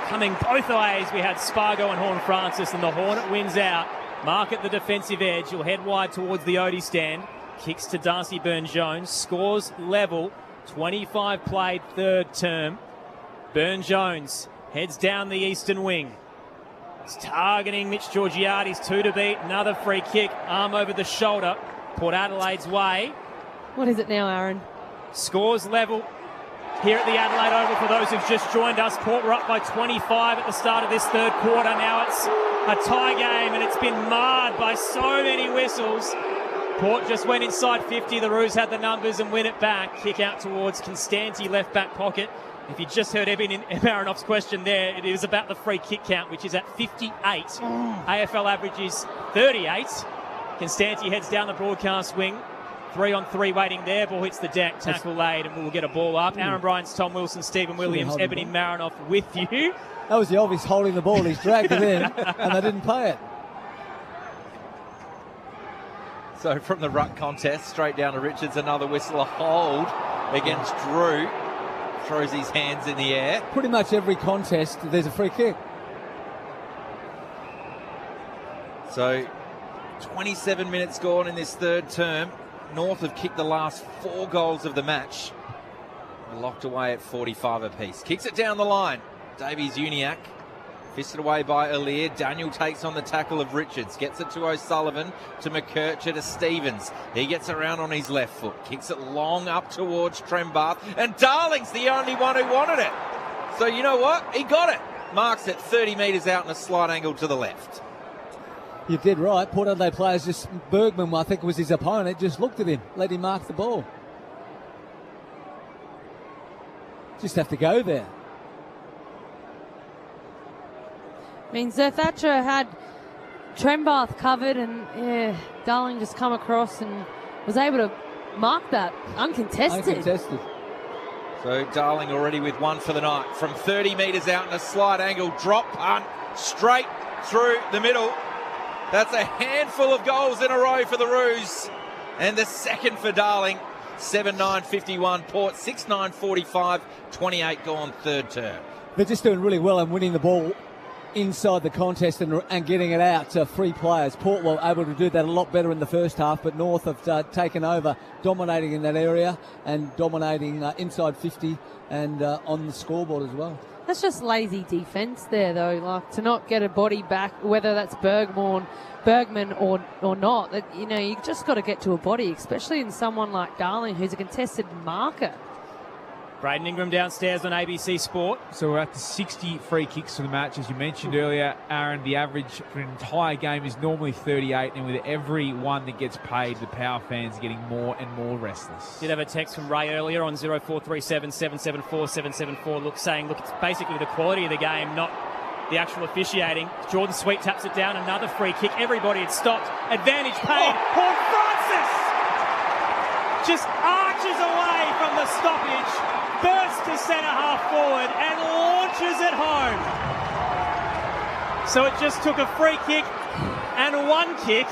Coming both ways, we had Spargo and Horn Francis, and the Hornet wins out. Mark at the defensive edge, he'll head wide towards the Odie stand. Kicks to Darcy Burn-Jones, scores level, 25 played, third term. Burn-Jones heads down the eastern wing. It's targeting Mitch Georgiades, 2 to beat, another free kick, arm over the shoulder, Port Adelaide's way. What is it now, Aaron? Scores level here at the Adelaide Oval for those who've just joined us. Port were up by 25 at the start of this third quarter. Now it's a tie game, and it's been marred by so many whistles. Port just went inside 50. The Roos had the numbers and win it back. Kick out towards Constanti, left back pocket. If you just heard Eben Marinoff's question there, it is about the free kick count, which is at 58. AFL average is 38. Constanti heads down the broadcast wing. 3-on-3 waiting there. Ball hits the deck. Tackle laid, and we'll get a ball up. Aaron Bryants, Tom Wilson, Stephen Williams, Ebony Marinoff with you. That was the obvious holding the ball. He's dragged it in, and they didn't play it. So from the ruck contest, straight down to Richards, another whistle, a hold against Drew. Throws his hands in the air. Pretty much every contest, there's a free kick. So 27 minutes gone in this third term. North have kicked the last 4 goals of the match. Locked away at 45 apiece. Kicks it down the line. Davies Uniacke Fisted away by Aliir. Daniel takes on the tackle of Richards. Gets it to O'Sullivan, to McKercher, to Stevens. He gets around on his left foot. Kicks it long up towards Trembath. And Darling's the only one who wanted it. So you know what? He got it. Marks it 30 metres out in a slight angle to the left. You did right. Port Adelaide players just... Bergman, I think, was his opponent, just looked at him, let him mark the ball. Just have to go there. I mean, Thatcher had Trembath covered, and Darling just come across and was able to mark that uncontested. So Darling already with one for the night. From 30 metres out in a slight angle, drop punt, straight through the middle. That's a handful of goals in a row for the Roos. And the second for Darling. 7-9-51 Port, 6-9-45, 28 gone third term. They're just doing really well and winning the ball inside the contest and getting it out to free players. Port were able to do that a lot better in the first half, but North have taken over, dominating in that area and dominating inside 50 and on the scoreboard as well. That's just lazy defence there, though, like to not get a body back, whether that's Bergman or not. That, you know, you just got to get to a body, especially in someone like Darling, who's a contested marker. Braden Ingram downstairs on ABC Sport. So we're at the 60 free kicks for the match. As you mentioned earlier, Aaron, the average for an entire game is normally 38, and with every one that gets paid, the Power fans are getting more and more restless. Did have a text from Ray earlier on 0437 774 774 saying, look, it's basically the quality of the game, not the actual officiating. Jordan Sweet taps it down, another free kick. Everybody had stopped. Advantage paid. Paul Francis just arches away from the stoppage. Bursts to centre half forward and launches it home. So it just took a free kick and one kick,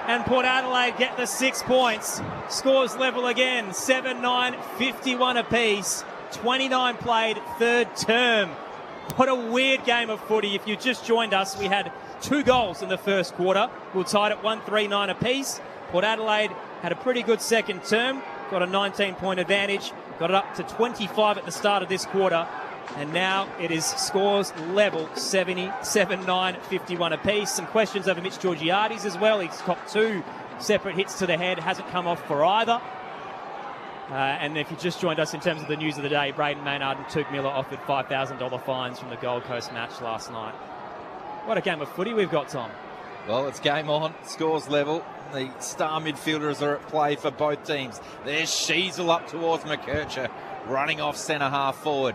and Port Adelaide get the 6 points. Scores level again, 7-9, 51 apiece. 29 played, third term. What a weird game of footy. If you just joined us, we had 2 goals in the first quarter. We were tied at 1-3-9 apiece. Port Adelaide had a pretty good second term, got a 19-point advantage. Got it up to 25 at the start of this quarter. And now it is scores level, 77-9, 51 apiece. Some questions over Mitch Georgiades as well. He's copped 2 separate hits to the head. Hasn't come off for either. And if you just joined us in terms of the news of the day, Braden Maynard and Tuke Miller offered $5,000 fines from the Gold Coast match last night. What a game of footy we've got, Tom. Well, it's game on. Scores level. The star midfielders are at play for both teams. There's Sheasel up towards McKercher, running off centre half forward.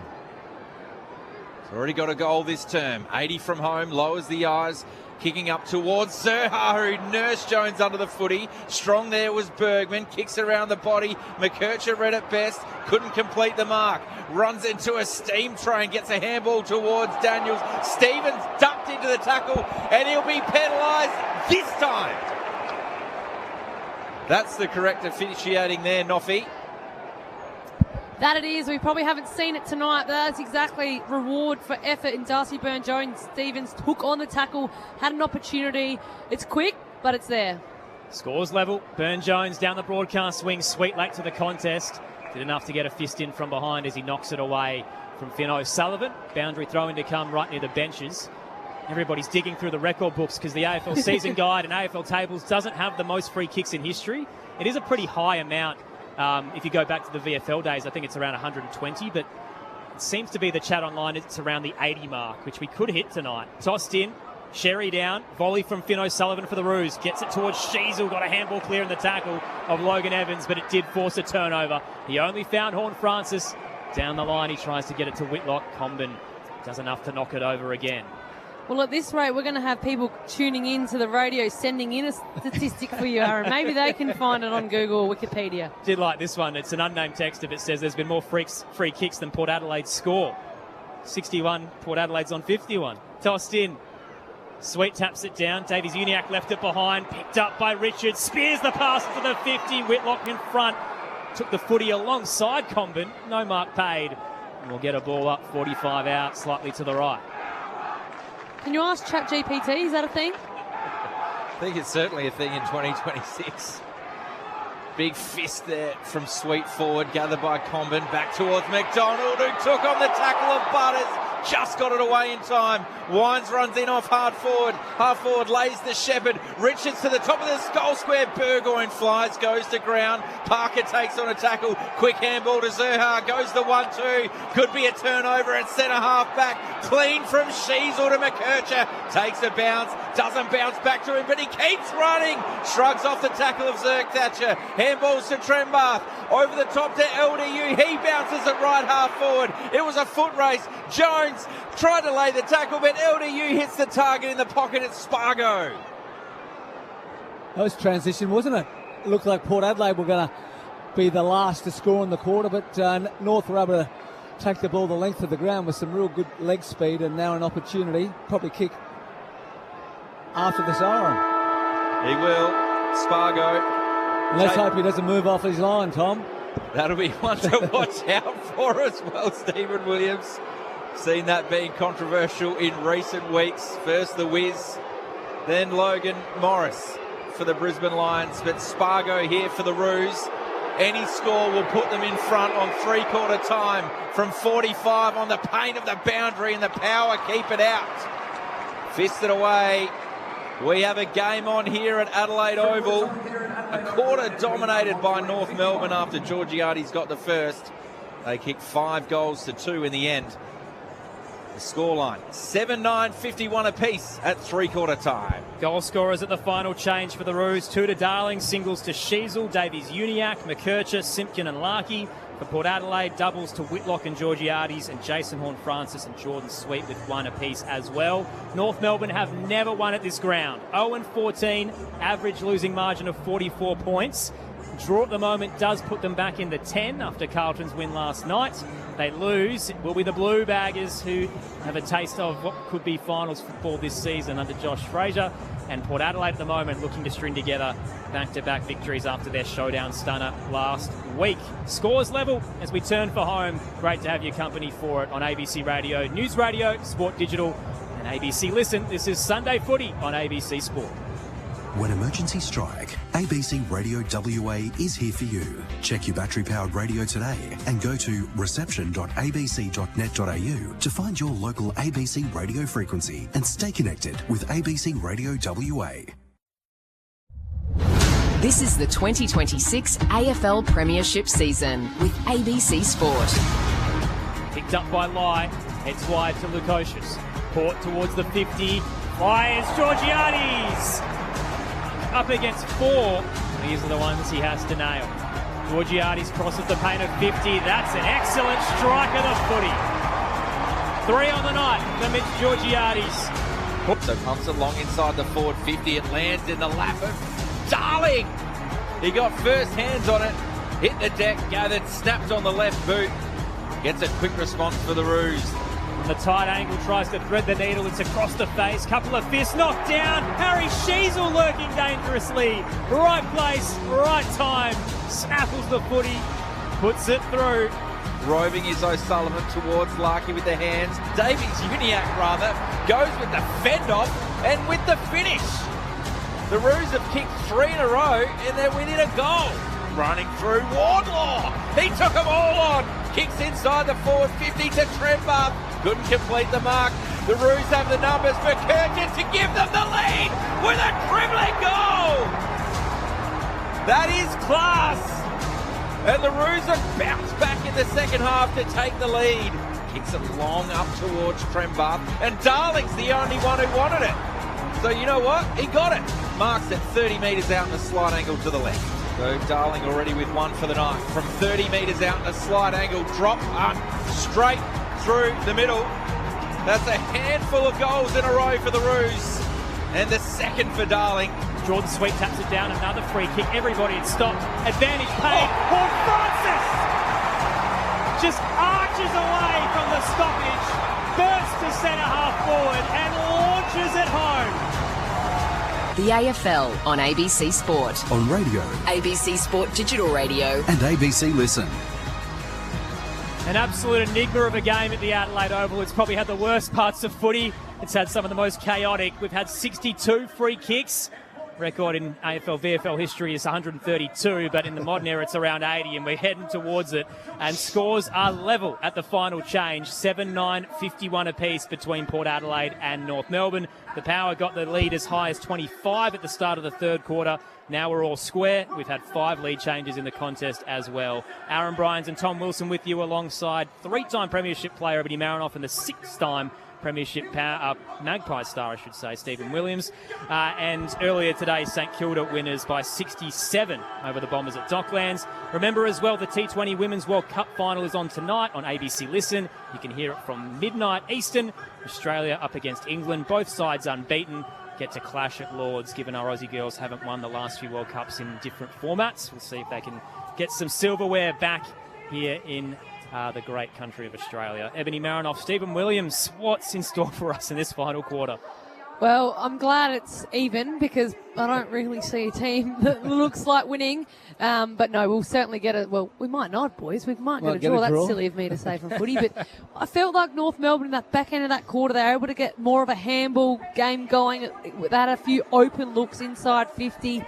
He's already got a goal this term. 80 from home, lowers the eyes, kicking up towards Zerha, who nursed Jones under the footy. Strong there was Bergman, kicks around the body. McKercher read it best, couldn't complete the mark. Runs into a steam train, gets a handball towards Daniels. Stevens ducked into the tackle, and he'll be penalised this time. That's the correct officiating there, Noffy. That it is. We probably haven't seen it tonight, but that's exactly reward for effort in Darcy Byrne-Jones. Stevens took on the tackle, had an opportunity. It's quick, but it's there. Scores level. Byrne-Jones down the broadcast wing. Sweet late to the contest. Did enough to get a fist in from behind as he knocks it away from Finn O'Sullivan. Boundary throw-in to come right near the benches. Everybody's digging through the record books because the AFL season guide and AFL tables doesn't have the most free kicks in history. It is a pretty high amount. If you go back to the VFL days, I think it's around 120, but it seems to be the chat online, it's around the 80 mark, which we could hit tonight. Tossed in, Sherry down, volley from Finn O'Sullivan for the Roos, gets it towards Sheasel, got a handball clear in the tackle of Logan Evans, but it did force a turnover. He only found Horn Francis. Down the line, he tries to get it to Whitlock. Comben does enough to knock it over again. Well, at this rate, we're going to have people tuning in to the radio, sending in a statistic for you, Aaron. Maybe they can find it on Google or Wikipedia. Did like this one. It's an unnamed text if it says there's been more free kicks than Port Adelaide's score. 61, Port Adelaide's on 51. Tossed in. Sweet taps it down. Davies Uniacke left it behind. Picked up by Richards. Spears the pass to the 50. Whitlock in front. Took the footy alongside Comben. No mark paid. And we'll get a ball up 45 out, slightly to the right. Can you ask ChatGPT? Is that a thing? I think it's certainly a thing in 2026. Big fist there from Sweet forward, gathered by Comben. Back towards McDonald, who took on the tackle of Butters. just got it away in time. Wines runs in off half forward lays the Shepherd. Richards to the top of the goal square. Burgoyne flies, goes to ground. Parker takes on a tackle. Quick handball to Zerha. Goes the 1-2. Could be a turnover at centre half back. Clean from Sheasel to McKercher. Takes a bounce. Doesn't bounce back to him, but he keeps running. Shrugs off the tackle of Zerk Thatcher. Handballs to Trembath. Over the top to LDU. He bounces it right half forward. It was a foot race. Jones tried to lay the tackle, but LDU hits the target in the pocket. It's Spargo. That was transition, wasn't it? It looked like Port Adelaide were going to be the last to score in the quarter, but North were able to take the ball the length of the ground with some real good leg speed, and now an opportunity, probably kick after the siren. He will. Spargo. Let's hope he doesn't move off his line, Tom. That'll be one to watch out for as well, Stephen Williams. Seen that being controversial in recent weeks. First the Wiz, then Logan Morris for the Brisbane Lions, but Spargo here for the Roos. Any score will put them in front on three-quarter time from 45 on the paint of the boundary, and the Power keep it out. Fisted away. We have a game on here at Adelaide Oval. A quarter dominated by North Melbourne after Georgiades got the first. They kicked 5 goals to 2 in the end. The scoreline, 7-9, 51 apiece at three-quarter time. Goal scorers at the final change for the Roos. 2 to Darling, singles to Sheasel, Davies-Uniacke, McKercher, Simpkin and Larkey. For Port Adelaide, doubles to Whitlock and Georgiades, and Jason Horne-Francis and Jordan Sweet with 1 apiece as well. North Melbourne have never won at this ground. 0-14, average losing margin of 44 points. Draw at the moment does put them back in the 10 after Carlton's win last night. They lose. It will be the Blue Baggers who have a taste of what could be finals football this season under Josh Fraser. And Port Adelaide at the moment looking to string together back-to-back victories after their showdown stunner last week. Scores level as we turn for home. Great to have your company for it on ABC Radio, News Radio, Sport Digital and ABC Listen. This is Sunday Footy on ABC Sport. When emergencies strike, ABC Radio WA is here for you. Check your battery-powered radio today and go to reception.abc.net.au to find your local ABC radio frequency and stay connected with ABC Radio WA. This is the 2026 AFL Premiership season with ABC Sport. Picked up by Lai, heads wide to Lukosius. Port towards the 50, fires Georgiades! Up against 4. These are the ones he has to nail. Georgiades crosses the paint of 50. That's an excellent strike of the footy. 3 on the night for Mitch Georgiades. So pumps it long inside the forward 50. It lands in the lap of Darling. He got first hands on it. Hit the deck, gathered, snapped on the left boot. Gets a quick response for the Roos. From the tight angle, tries to thread the needle. It's across the face. Couple of fists knocked down. Harry Sheasel lurking dangerously. Right place, right time. Snaffles the footy. Puts it through. Roving is O'Sullivan towards Larkey with the hands. Davies-Uniacke rather goes with the fend off and with the finish. The Roos have kicked 3 in a row and they're within a goal. Running through Wardlaw. He took them all on. Kicks inside the forward 50 to Trembath. Couldn't complete the mark. The Roos have the numbers for Kirkins to give them the lead with a dribbling goal. That is class. And the Roos have bounced back in the second half to take the lead. Kicks it long up towards Trembath. And Darling's the only one who wanted it. So you know what? He got it. Marks it 30 metres out in a slight angle to the left. So Darling already with 1 for the night. From 30 metres out in a slight angle, drop straight through the middle. That's a handful of goals in a row for the Roos. And the second for Darling. Jordan Sweet taps it down, another free kick. Everybody had stopped. Advantage paid. Horne-Francis just arches away from the stoppage, bursts to centre half forward and launches it home. The AFL on ABC Sport. On radio. ABC Sport Digital Radio. And ABC Listen. An absolute enigma of a game at the Adelaide Oval. It's probably had the worst parts of footy. It's had some of the most chaotic. We've had 62 free kicks. Record in AFL, VFL history is 132, but in the modern era it's around 80, and we're heading towards it. And scores are level at the final change, 7-9, 51 apiece between Port Adelaide and North Melbourne. The Power got the lead as high as 25 at the start of the third quarter. Now we're all square. We've had 5 lead changes in the contest as well. Aaron Bryans and Tom Wilson with you alongside 3-time premiership player Ebony Marinoff and the 6th-time premiership Magpie star, I should say, Stephen Williams. And earlier today, St Kilda winners by 67 over the Bombers at Docklands. Remember as well, the T20 Women's World Cup final is on tonight on ABC Listen. You can hear it from midnight Eastern. Australia up against England, both sides unbeaten. Get to clash at Lords, given our Aussie girls haven't won the last few World Cups in different formats. We'll see if they can get some silverware back here in the great country of Australia. Ebony Marinoff, Stephen Williams, what's in store for us in this final quarter? Well, I'm glad it's even because I don't really see a team that looks like winning. But no, we'll certainly get it. Well, we might not, boys. We might get a draw. That's silly of me to say from footy. But I felt like North Melbourne in that back end of that quarter, they were able to get more of a handball game going. They had a few open looks inside 50.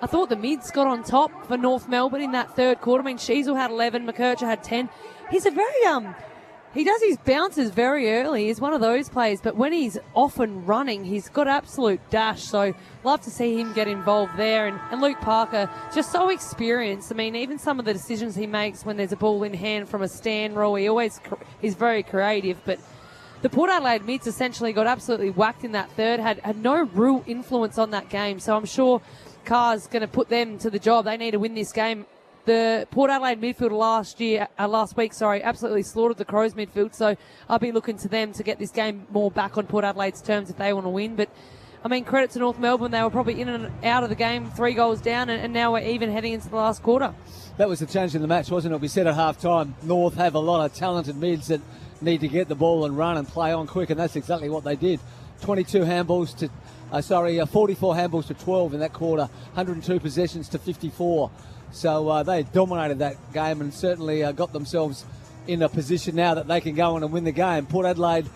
I thought the mids got on top for North Melbourne in that third quarter. I mean, Sheasel had 11, McKercher had 10. He's a very, he does his bounces very early. He's one of those players, but when he's off and running, he's got absolute dash. So love to see him get involved there. And Luke Parker, just so experienced. I mean, even some of the decisions he makes when there's a ball in hand from a stand roll, he's very creative. But the Port Adelaide mids essentially got absolutely whacked in that third, had no real influence on that game. So I'm sure Carr's going to put them to the job. They need to win this game. The Port Adelaide midfield last week, absolutely slaughtered the Crows midfield. So I'll be looking to them to get this game more back on Port Adelaide's terms if they want to win. But, I mean, credit to North Melbourne. They were probably in and out of the game, 3 goals down, and now we're even heading into the last quarter. That was the change in the match, wasn't it? We said at half-time, North have a lot of talented mids that need to get the ball and run and play on quick, and that's exactly what they did. 44 handballs to 12 in that quarter, 102 possessions to 54. So they dominated that game and certainly got themselves in a position now that they can go on and win the game. Port Adelaide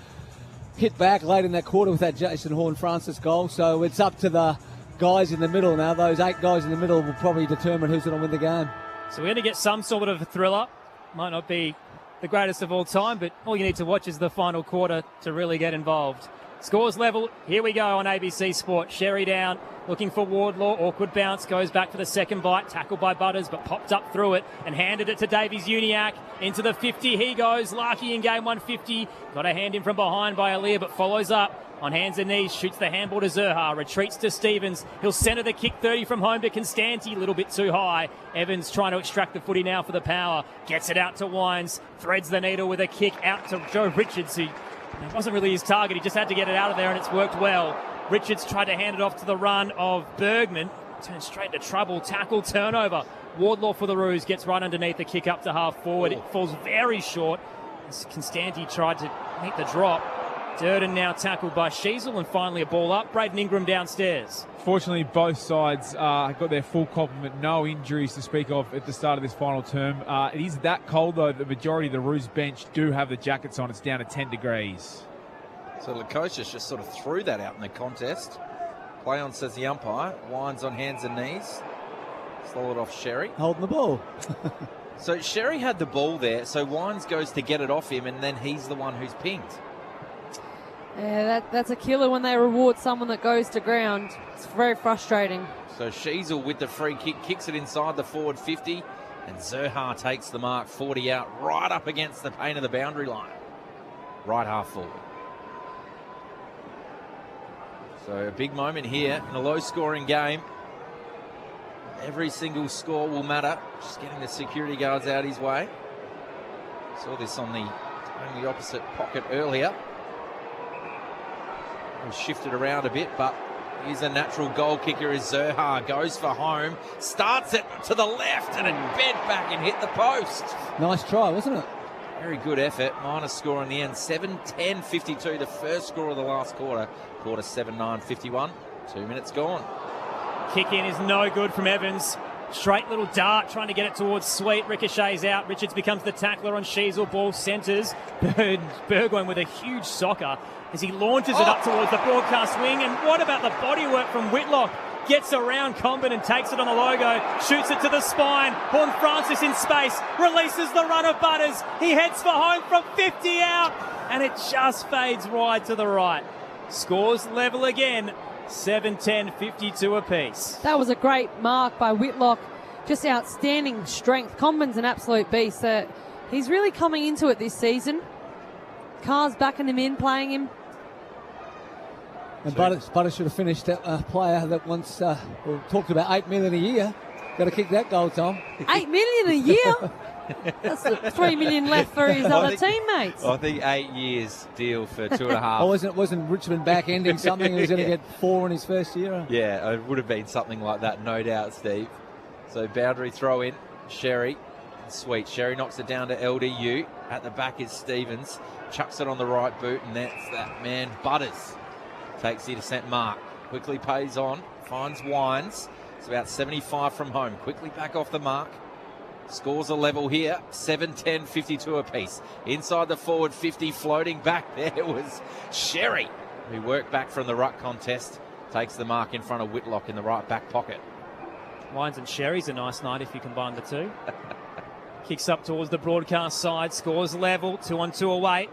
hit back late in that quarter with that Jason Horne-Francis goal. So it's up to the guys in the middle now. Those 8 guys in the middle will probably determine who's going to win the game. So we're going to get some sort of a thriller. Might not be the greatest of all time, but all you need to watch is the final quarter to really get involved. Scores level. Here we go on ABC Sport. Sherry down, looking for Wardlaw. Awkward bounce, goes back for the second bite. Tackled by Butters, but popped up through it and handed it to Davies Uniacke. Into the 50 he goes. Larkey in game 150. Got a hand in from behind by Aaliyah, but follows up. On hands and knees, shoots the handball to Zerha. Retreats to Stevens. He'll centre the kick 30 from home to Constanti. A little bit too high. Evans trying to extract the footy now for the Power. Gets it out to Wines. Threads the needle with a kick out to Joe Richards, who it wasn't really his target. He just had to get it out of there, and it's worked well. Richards tried to hand it off to the run of Bergman. Turns straight into trouble. Tackle, turnover. Wardlaw for the Roos. Gets right underneath the kick up to half forward. It falls very short. As Constanti tried to meet the drop. Durden now tackled by Sheasel, and finally a ball up. Braden Ingram downstairs. Fortunately, both sides got their full complement. No injuries to speak of at the start of this final term. It is that cold, though. The majority of the Roos bench do have the jackets on. It's down to 10 degrees. So Lukosius just sort of threw that out in the contest. Play on, says the umpire. Wines on hands and knees. Slow it off Sherry. Holding the ball. So Sherry had the ball there, so Wines goes to get it off him, and then he's the one who's pinged. Yeah, that's a killer when they reward someone that goes to ground. It's very frustrating. So Sheasel with the free kick, kicks it inside the forward 50, and Zerha takes the mark 40 out, right up against the paint of the boundary line. Right half forward. So a big moment here in a low-scoring game. Every single score will matter. Just getting the security guards out his way. Saw this on the opposite pocket earlier. Shifted around a bit, but he's a natural goal kicker as Zerha goes for home, starts it to the left, and it bent back and hit the post. Nice try, wasn't it? Very good effort. Minus score in the end, 7-10-52, the first score of the last quarter. Quarter 7-9-51, 2 minutes gone. Kick in is no good from Evans. Straight little dart, trying to get it towards Sweet. Ricochets out. Richards becomes the tackler on Sheasel. Ball centres. Burgoyne with a huge socker as he launches it up towards the broadcast wing. And what about the bodywork from Whitlock? gets around Comben and takes it on the logo, shoots it to the spine. Horn Francis in space, releases the run of Butters. He heads for home from 50 out, and it just fades wide to the right. Scores level again, 7-10, 52 apiece. That was a great mark by Whitlock. Just outstanding strength. Comben's an absolute beast. He's really coming into it this season. Carr's backing him in, playing him. And Butters should have finished a player that once talked about $8 million a year. Got to kick that goal, Tom. $8 million a year? That's $3 million left for his other teammates. I think 8 years deal for 2.5. Oh, wasn't Richmond back-ending something? He was going to get 4 in his first year? Yeah, it would have been something like that, no doubt, Steve. So boundary throw in, Sherry. Sweet. Sherry knocks it down to LDU. At the back is Stevens. Chucks it on the right boot, and that's that man, Butters. Takes the intercept mark. Quickly pays on. Finds Wines. It's about 75 from home. Quickly back off the mark. Scores a level here. 7-10, 52 apiece. Inside the forward 50, floating back there was Sherry, who worked back from the ruck contest. Takes the mark in front of Whitlock in the right back pocket. Wines and Sherry's a nice night if you combine the two. Kicks up towards the broadcast side, scores level, 2-on-2 away.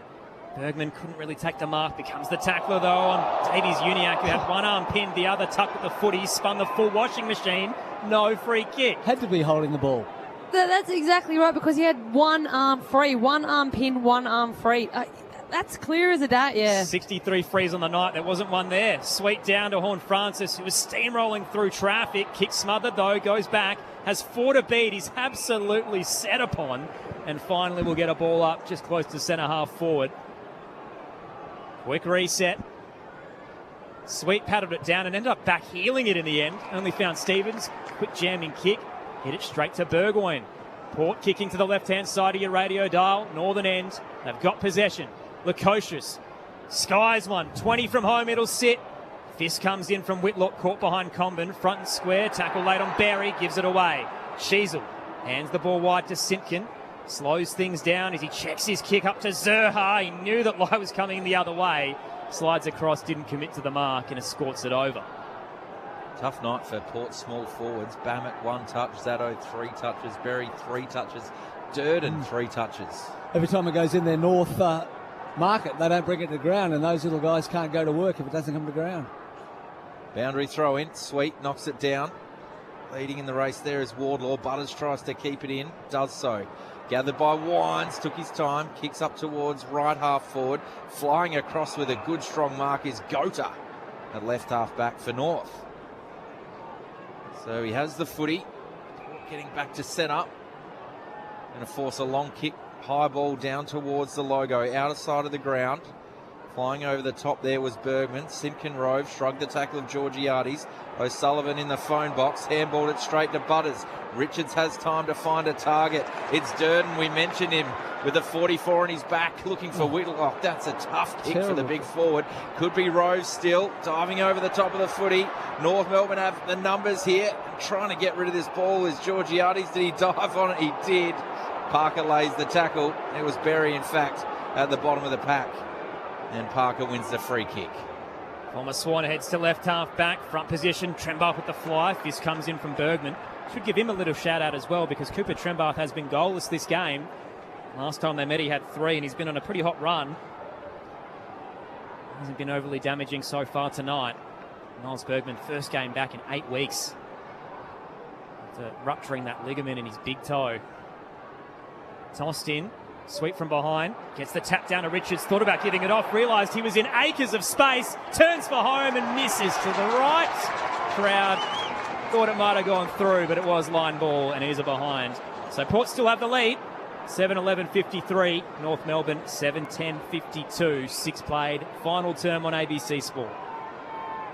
Bergman couldn't really take the mark, becomes the tackler though on Davies Uniacke, who had one arm pinned, the other tucked at the footy, spun the full washing machine, no free kick. Had to be holding the ball. That's exactly right, because he had one arm free, one arm pinned, one arm free. That's clear as a day, yeah. 63 frees on the night. There wasn't one there. Sweet down to Horn Francis, who was steamrolling through traffic. Kick smothered, though, goes back. Has 4 to beat. He's absolutely set upon. And finally will get a ball up just close to centre half forward. Quick reset. Sweet paddled it down and ended up back heeling it in the end. Only found Stevens. Quick jamming kick. Hit it straight to Burgoyne. Port kicking to the left-hand side of your radio dial. Northern end. They've got possession. Lukosius skies one, 20 from home, it'll sit. Fist comes in from Whitlock, caught behind Comben, front and square, tackle late on Barry, gives it away. Sheasel hands the ball wide to Simpkin, slows things down as he checks his kick up to Zerha. He knew that Lai was coming the other way, slides across, didn't commit to the mark and escorts it over. Tough night for Port small forwards. Bammett 1 touch, Zaddo 3 touches, Berry 3 touches, Durden 3 touches. Every time it goes in their north market, they don't bring it to ground, and those little guys can't go to work if it doesn't come to ground. Boundary throw in. Sweet knocks it down. Leading in the race there is Wardlaw. Butters tries to keep it in. Does so. Gathered by Wines. Took his time. Kicks up towards right half forward. Flying across with a good strong mark is Gota at left half back for North. So he has the footy. Getting back to set up. Going to force a long kick. High ball down towards the logo, outer side of the ground. Flying over the top there was Bergman. Simpkin Rove shrugged the tackle of Georgiades. O'Sullivan in the phone box, handballed it straight to Butters. Richards has time to find a target. It's Durden, we mentioned him, with a 44 on his back, looking for Whitlock. That's a tough kick for the big forward. Could be Rove still, diving over the top of the footy. North Melbourne have the numbers here. Trying to get rid of this ball is Georgiades. Did he dive on it? He did. Parker lays the tackle. It was Berry, in fact, at the bottom of the pack. And Parker wins the free kick. Former Swan heads to left half back. Front position, Trembath with the fly. Fist comes in from Bergman. Should give him a little shout out as well, because Cooper Trembath has been goalless this game. Last time they met he had 3, and he's been on a pretty hot run. Hasn't been overly damaging so far tonight. Miles Bergman, first game back in 8 weeks. After rupturing that ligament in his big toe. Tossed in, Sweet from behind, gets the tap down to Richards, thought about giving it off, realised he was in acres of space, turns for home and misses to the right. Crowd thought it might have gone through, but it was line ball and here's a behind. So Port still have the lead, 7-11-53, North Melbourne 7-10-52, 6 played, final term on ABC Sport.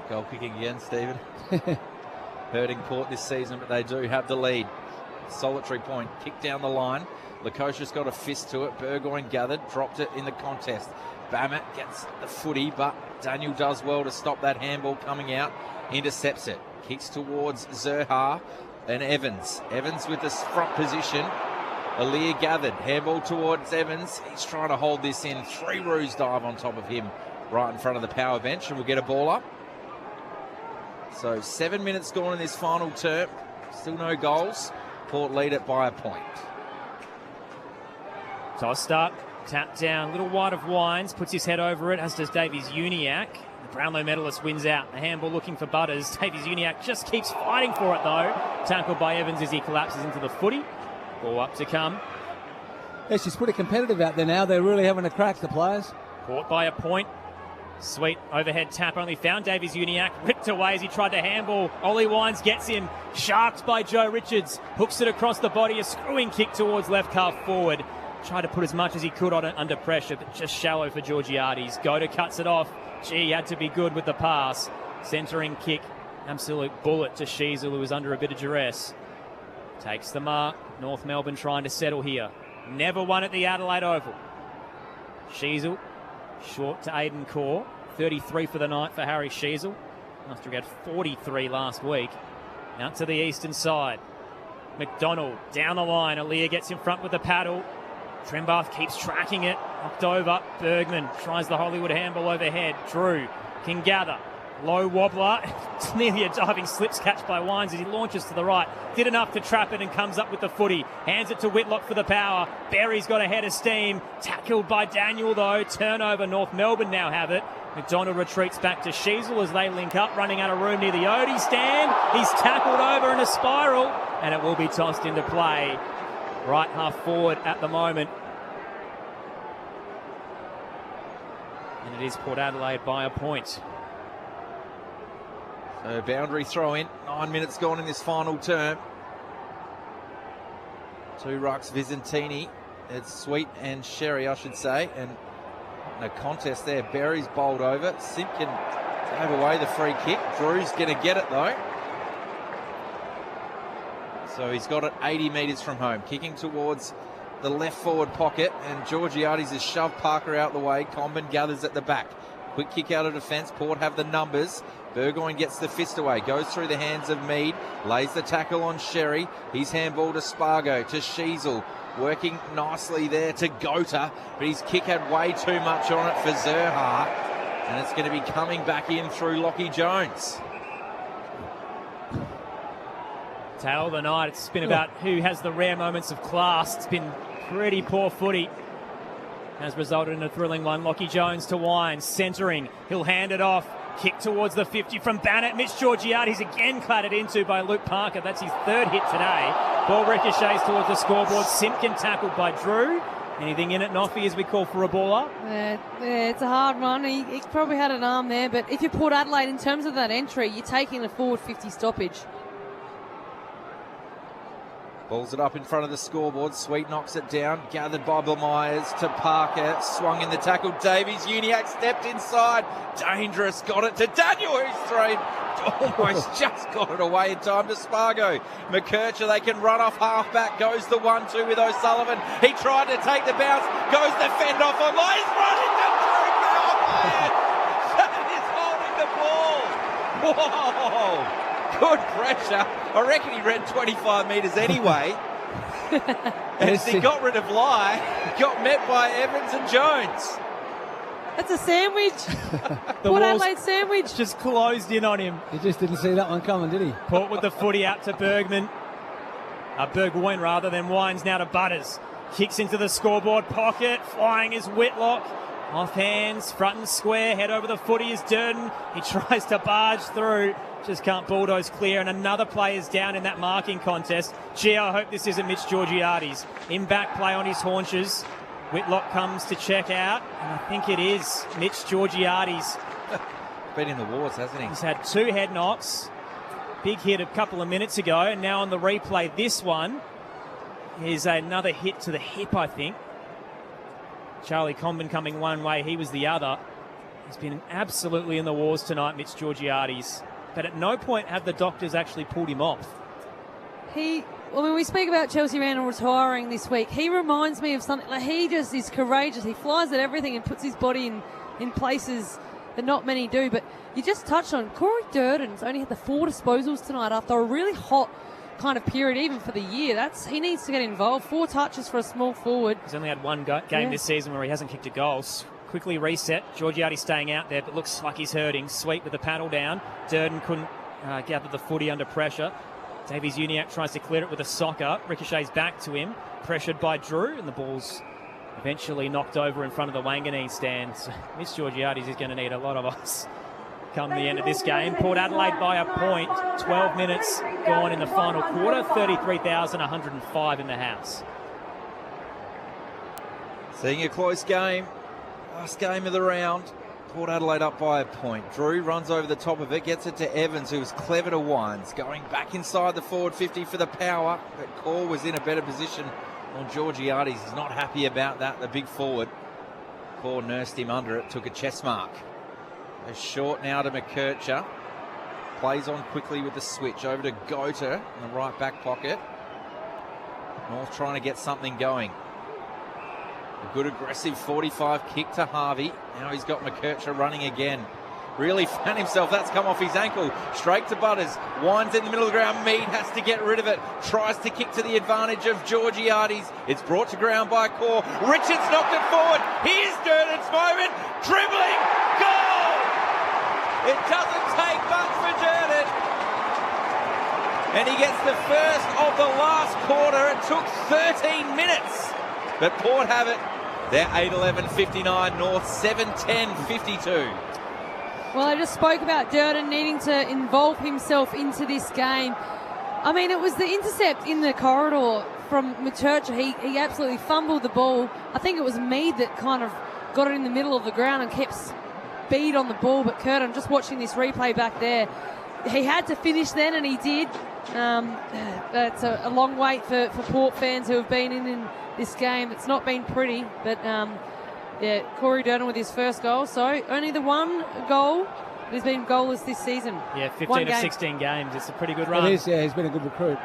Goal kicking again, Stephen. Hurting Port this season, but they do have the lead. Solitary point, kick down the line. Lukosius got a fist to it. Burgoyne gathered, dropped it in the contest. Bammett gets the footy, but Daniel does well to stop that handball coming out. Intercepts it. Kicks towards Zerha and Evans. Evans with the front position. Alir gathered. Handball towards Evans. He's trying to hold this in. 3 roos dive on top of him right in front of the power bench, and we'll get a ball up. So 7 minutes gone in this final term. Still no goals. Port lead it by a point. Tossed up, tapped down, little wide of Wines, puts his head over it, as does Davies Uniacke. The Brownlow medalist wins out. The handball looking for Butters. Davies Uniacke just keeps fighting for it though. Tackled by Evans as he collapses into the footy. Ball up to come. Yeah, she's pretty competitive out there now. They're really having a crack, the players. Caught by a point. Sweet overhead tap, only found Davies Uniacke. Ripped away as he tried to handball. Ollie Wines gets him. Sharked by Joe Richards. Hooks it across the body. A screwing kick towards left calf forward. Tried to put as much as he could on it under pressure, but just shallow for Georgiades. Goda cuts it off. Gee, had to be good with the pass. Centering kick. Absolute bullet to Sheasel, who was under a bit of duress. Takes the mark. North Melbourne trying to settle here. Never won at the Adelaide Oval. Sheasel short to Aidan Corr. 33 for the night for Harry Sheasel, after he had 43 last week. Out to the eastern side. McDonald down the line. Aaliyah gets in front with the paddle. Trembath keeps tracking it. Knocked over. Bergman tries the Hollywood handball overhead. Drew can gather. Low wobbler. It's nearly a diving slips catch by Wines as he launches to the right. Did enough to trap it and comes up with the footy. Hands it to Whitlock for the power. Berry's got a head of steam. Tackled by Daniel though. Turnover. North Melbourne now have it. McDonald retreats back to Sheasel as they link up, running out of room near the Odie stand. He's tackled over in a spiral and it will be tossed into play. Right half forward at the moment. And it is Port Adelaide by a point. So boundary throw in. 9 minutes gone in this final term. Two rucks, Vizentini. It's Sweet and Sherry, I should say. And a contest there. Berry's bowled over. Simpkin gave away the free kick. Drew's going to get it though. So he's got it 80 metres from home. Kicking towards the left forward pocket. And Georgiades has shoved Parker out the way. Comben gathers at the back. Quick kick out of defence. Port have the numbers. Burgoyne gets the fist away. Goes through the hands of Mead. Lays the tackle on Sherry. He's handball to Spargo. To Sheasel. Working nicely there to Gota. But his kick had way too much on it for Zerha. And it's going to be coming back in through Lockie Jones. Tale of the night. It's been about who has the rare moments of class. It's been pretty poor footy. Has resulted in a thrilling one. Lockie Jones to Wines. Centering. He'll hand it off. Kick towards the 50 from Bannett. Mitch Georgiades again clattered into by Luke Parker. That's his third hit today. Ball ricochets towards the scoreboard. Simpkin tackled by Drew. Anything in it, Noffy, as we call for a baller? Yeah, it's a hard one. He probably had an arm there, but if you're Port Adelaide, in terms of that entry, you're taking the forward 50 stoppage. Balls it up in front of the scoreboard. Sweet knocks it down. Gathered by Myers to Parker. Swung in the tackle. Davies Uniacke stepped inside. Dangerous. Got it to Daniel, who's thrown. Almost just got it away in time to Spargo. McKercher, they can run off halfback. Goes the 1-2 with O'Sullivan. He tried to take the bounce. Goes the fend off on line. He's running the That is holding the ball. Whoa. Good pressure. I reckon he ran 25 metres anyway. As he got rid of Lai, got met by Evans and Jones. That's a sandwich. Port Adelaide sandwich. Just closed in on him. He just didn't see that one coming, did he? Port with the footy out to Bergman. Burgoyne rather than Wines now to Butters. Kicks into the scoreboard pocket. Flying is Whitlock. Off hands, front and square. Head over the footy is Durden. He tries to barge through. Just can't bulldoze clear, and another player's down in that marking contest. Gee, I hope this isn't Mitch Georgiades. In back play on his haunches. Whitlock comes to check out, and I think it is Mitch Georgiades. Been in the wars, hasn't he? He's had two head knocks. Big hit a couple of minutes ago, and now on the replay, this one is another hit to the hip, I think. Charlie Comben coming one way, he was the other. He's been absolutely in the wars tonight, Mitch Georgiades. But at no point have the doctors actually pulled him off. When we speak about Chelsea Randall retiring this week, he reminds me of something. Like, he just is courageous. He flies at everything and puts his body in places that not many do. But you just touched on Corey Durden's only had the 4 disposals tonight after a really hot kind of period, even for the year. He needs to get involved. 4 touches for a small forward. He's only had one game this season where he hasn't kicked a goal. Quickly reset. Georgiades staying out there, but looks like he's hurting. Sweet with the paddle down. Durden couldn't gather the footy under pressure. Davies-Uniacke tries to clear it with a socker. Ricochets back to him, pressured by Drew, and the ball's eventually knocked over in front of the Wanganeen stands. Mitch Georgiades is going to need a lot of us come the end of this game. Port Adelaide by a point. 12 minutes gone in the final quarter. 33,105 in the house. Seeing a close game. Last game of the round. Port Adelaide up by a point. Drew runs over the top of it, gets it to Evans, who was clever to winds. Going back inside the forward 50 for the power, but Core was in a better position on Georgiades. He's not happy about that, the big forward. Core nursed him under it, took a chest mark. Goes short now to McKercher. Plays on quickly with the switch. Over to Gota in the right back pocket. North trying to get something going. A good aggressive 45 kick to Harvey. Now he's got McKercher running again. Really found himself. That's come off his ankle. Straight to Butters. Winds in the middle of the ground. Mead has to get rid of it. Tries to kick to the advantage of Georgiades. It's brought to ground by Core. Richards knocked it forward. Here's Durden's moment. Dribbling. Goal! It doesn't take much for Durden. And he gets the first of the last quarter. It took 13 minutes. But Port have it. They're 8-11-59, North 7-10-52. Well, I just spoke about Durden needing to involve himself into this game. I mean, it was the intercept in the corridor from McKercher. He absolutely fumbled the ball. I think it was Mead that kind of got it in the middle of the ground and kept speed on the ball. But Kurt, I'm just watching this replay back there. He had to finish then, and he did. That's a long wait for Port fans who have been in this game. It's not been pretty, but yeah, Corey Durden with his first goal. So only the one goal. He's been goalless this season. Yeah, 15 of 16 games. It's a pretty good run. It is, yeah. He's been a good recruit.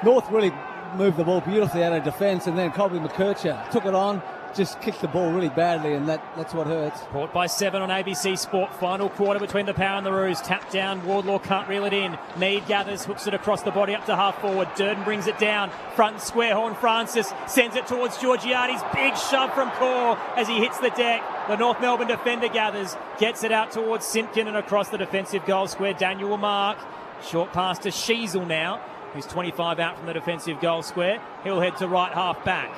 North really moved the ball beautifully out of defence, and then Colby McKercher took it on, just kicked the ball really badly, and that's what hurts. Port by 7 on ABC Sport. Final quarter between the Power and the Roos. Tapped down. Wardlaw can't reel it in. Mead gathers, hooks it across the body up to half forward. Durden brings it down. Front and square. Horn Francis sends it towards Georgiades. Big shove from Core as he hits the deck. The North Melbourne defender gathers, gets it out towards Simpkin and across the defensive goal square. Daniel will mark. Short pass to Sheasel now, who's 25 out from the defensive goal square. He'll head to right half back.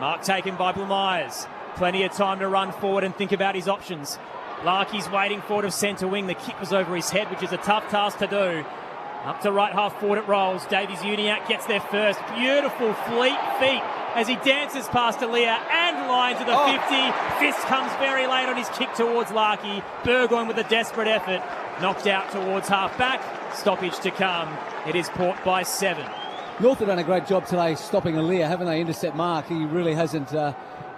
Mark taken by Myers. Plenty of time to run forward and think about his options. Larkey's waiting forward of centre wing. The kick was over his head, which is a tough task to do. Up to right half forward it rolls. Davies-Uniacke gets there first. Beautiful fleet feet as he dances past Aaliyah and line to the 50. Fist comes very late on his kick towards Larkey. Burgoyne with a desperate effort. Knocked out towards half back. Stoppage to come. It is Port by 7. North have done a great job today stopping Aaliyah, haven't they? Intercept Mark. He really hasn't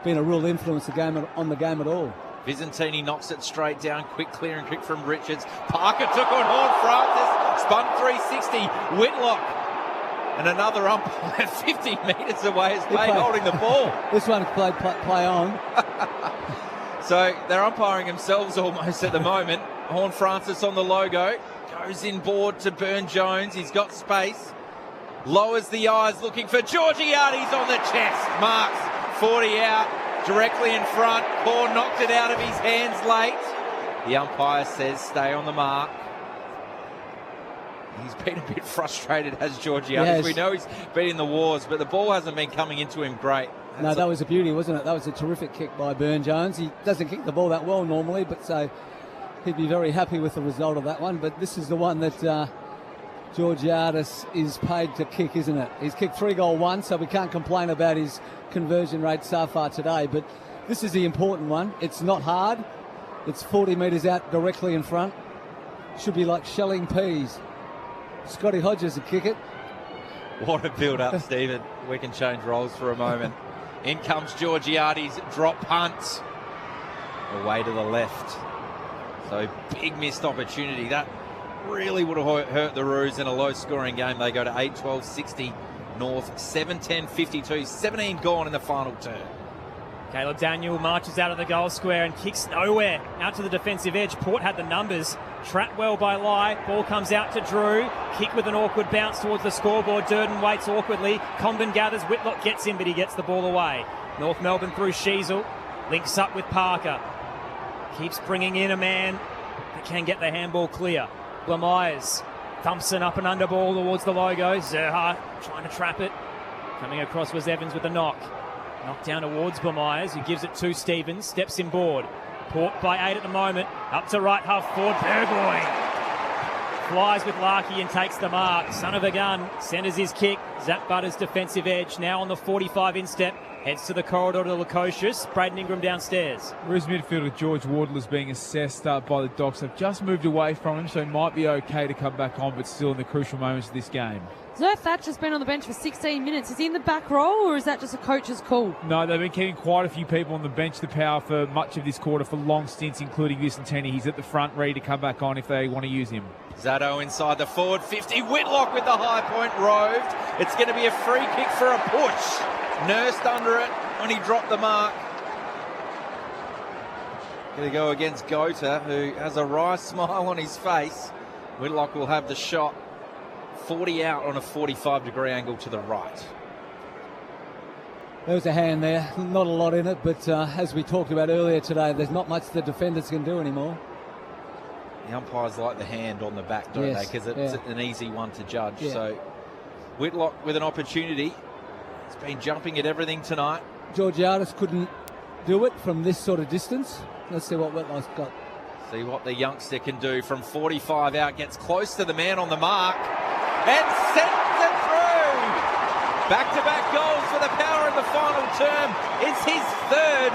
been a real influence on the game at all. Visentini knocks it straight down. Quick clearing kick from Richards. Parker took on Horn Francis. Spun 360. Whitlock. And another umpire 50 metres away is played holding the ball. This one played play on. So they're umpiring themselves almost at the moment. Horn Francis on the logo. Goes inboard to Burn-Jones. He's got space. Lowers the eyes looking for Georgiades on the chest. Marks 40 out. Directly in front. Core knocked it out of his hands late. The umpire says stay on the mark. He's been a bit frustrated as Georgiades. Yes. We know he's been in the wars, but the ball hasn't been coming into him great. No, that was a beauty, wasn't it? That was a terrific kick by Burn-Jones. He doesn't kick the ball that well normally, but so he'd be very happy with the result of that one. But this is the one that Georgiades is paid to kick, isn't it? He's kicked 3 goal once, so we can't complain about his conversion rate so far today. But this is the important one. It's not hard. It's 40 metres out directly in front. Should be like shelling peas. Scotty Hodges would kick it. What a build-up, Stephen. We can change roles for a moment. In comes Georgiades, drop punt. Away to the left. So big missed opportunity. That really would have hurt the Roos in a low-scoring game. They go to 8-12-60 North, 7-10-52, 17 gone in the final turn. Caleb Daniel marches out of the goal square and kicks nowhere. Out to the defensive edge. Port had the numbers. Trapped well by Lai. Ball comes out to Drew. Kick with an awkward bounce towards the scoreboard. Durden waits awkwardly. Condon gathers. Whitlock gets in, but he gets the ball away. North Melbourne through Sheasel. Links up with Parker. Keeps bringing in a man that can get the handball clear. Myers Thompson up and under ball towards the logo. Zerha trying to trap it. Coming across was Evans with the knock. Knocked down towards Blomyers, who gives it to Stevens. Steps inboard. Port by 8 at the moment. Up to right half forward. Burgoyne flies with Larkey and takes the mark. Son of a gun. Centres his kick. Zach Butters defensive edge. Now on the 45 instep. Heads to the corridor to Lukosius. Braden Ingram downstairs. Roos midfielder George Wardle is being assessed by the Docs. They've just moved away from him, so he might be okay to come back on, but still in the crucial moments of this game. Zer Thatcher's been on the bench for 16 minutes. Is he in the back row, or is that just a coach's call? No, they've been keeping quite a few people on the bench, the Power, for much of this quarter, for long stints, including Vicentini. He's at the front, ready to come back on if they want to use him. Zato inside the forward 50. Whitlock with the high point roved. It's going to be a free kick for a push. Nursed under it when he dropped the mark. Going to go against Gota, who has a wry smile on his face. Whitlock will have the shot. 40 out on a 45-degree angle to the right. There was a hand there. Not a lot in it, but as we talked about earlier today, there's not much the defenders can do anymore. The umpires like the hand on the back, don't they? Because it's an easy one to judge. Yeah. So Whitlock with an opportunity. He's been jumping at everything tonight. Georgiadis couldn't do it from this sort of distance. Let's see what Whitlock's got. See what the youngster can do from 45 out. Gets close to the man on the mark and sends it through. Back-to-back goals for the Power in the final term. It's his third.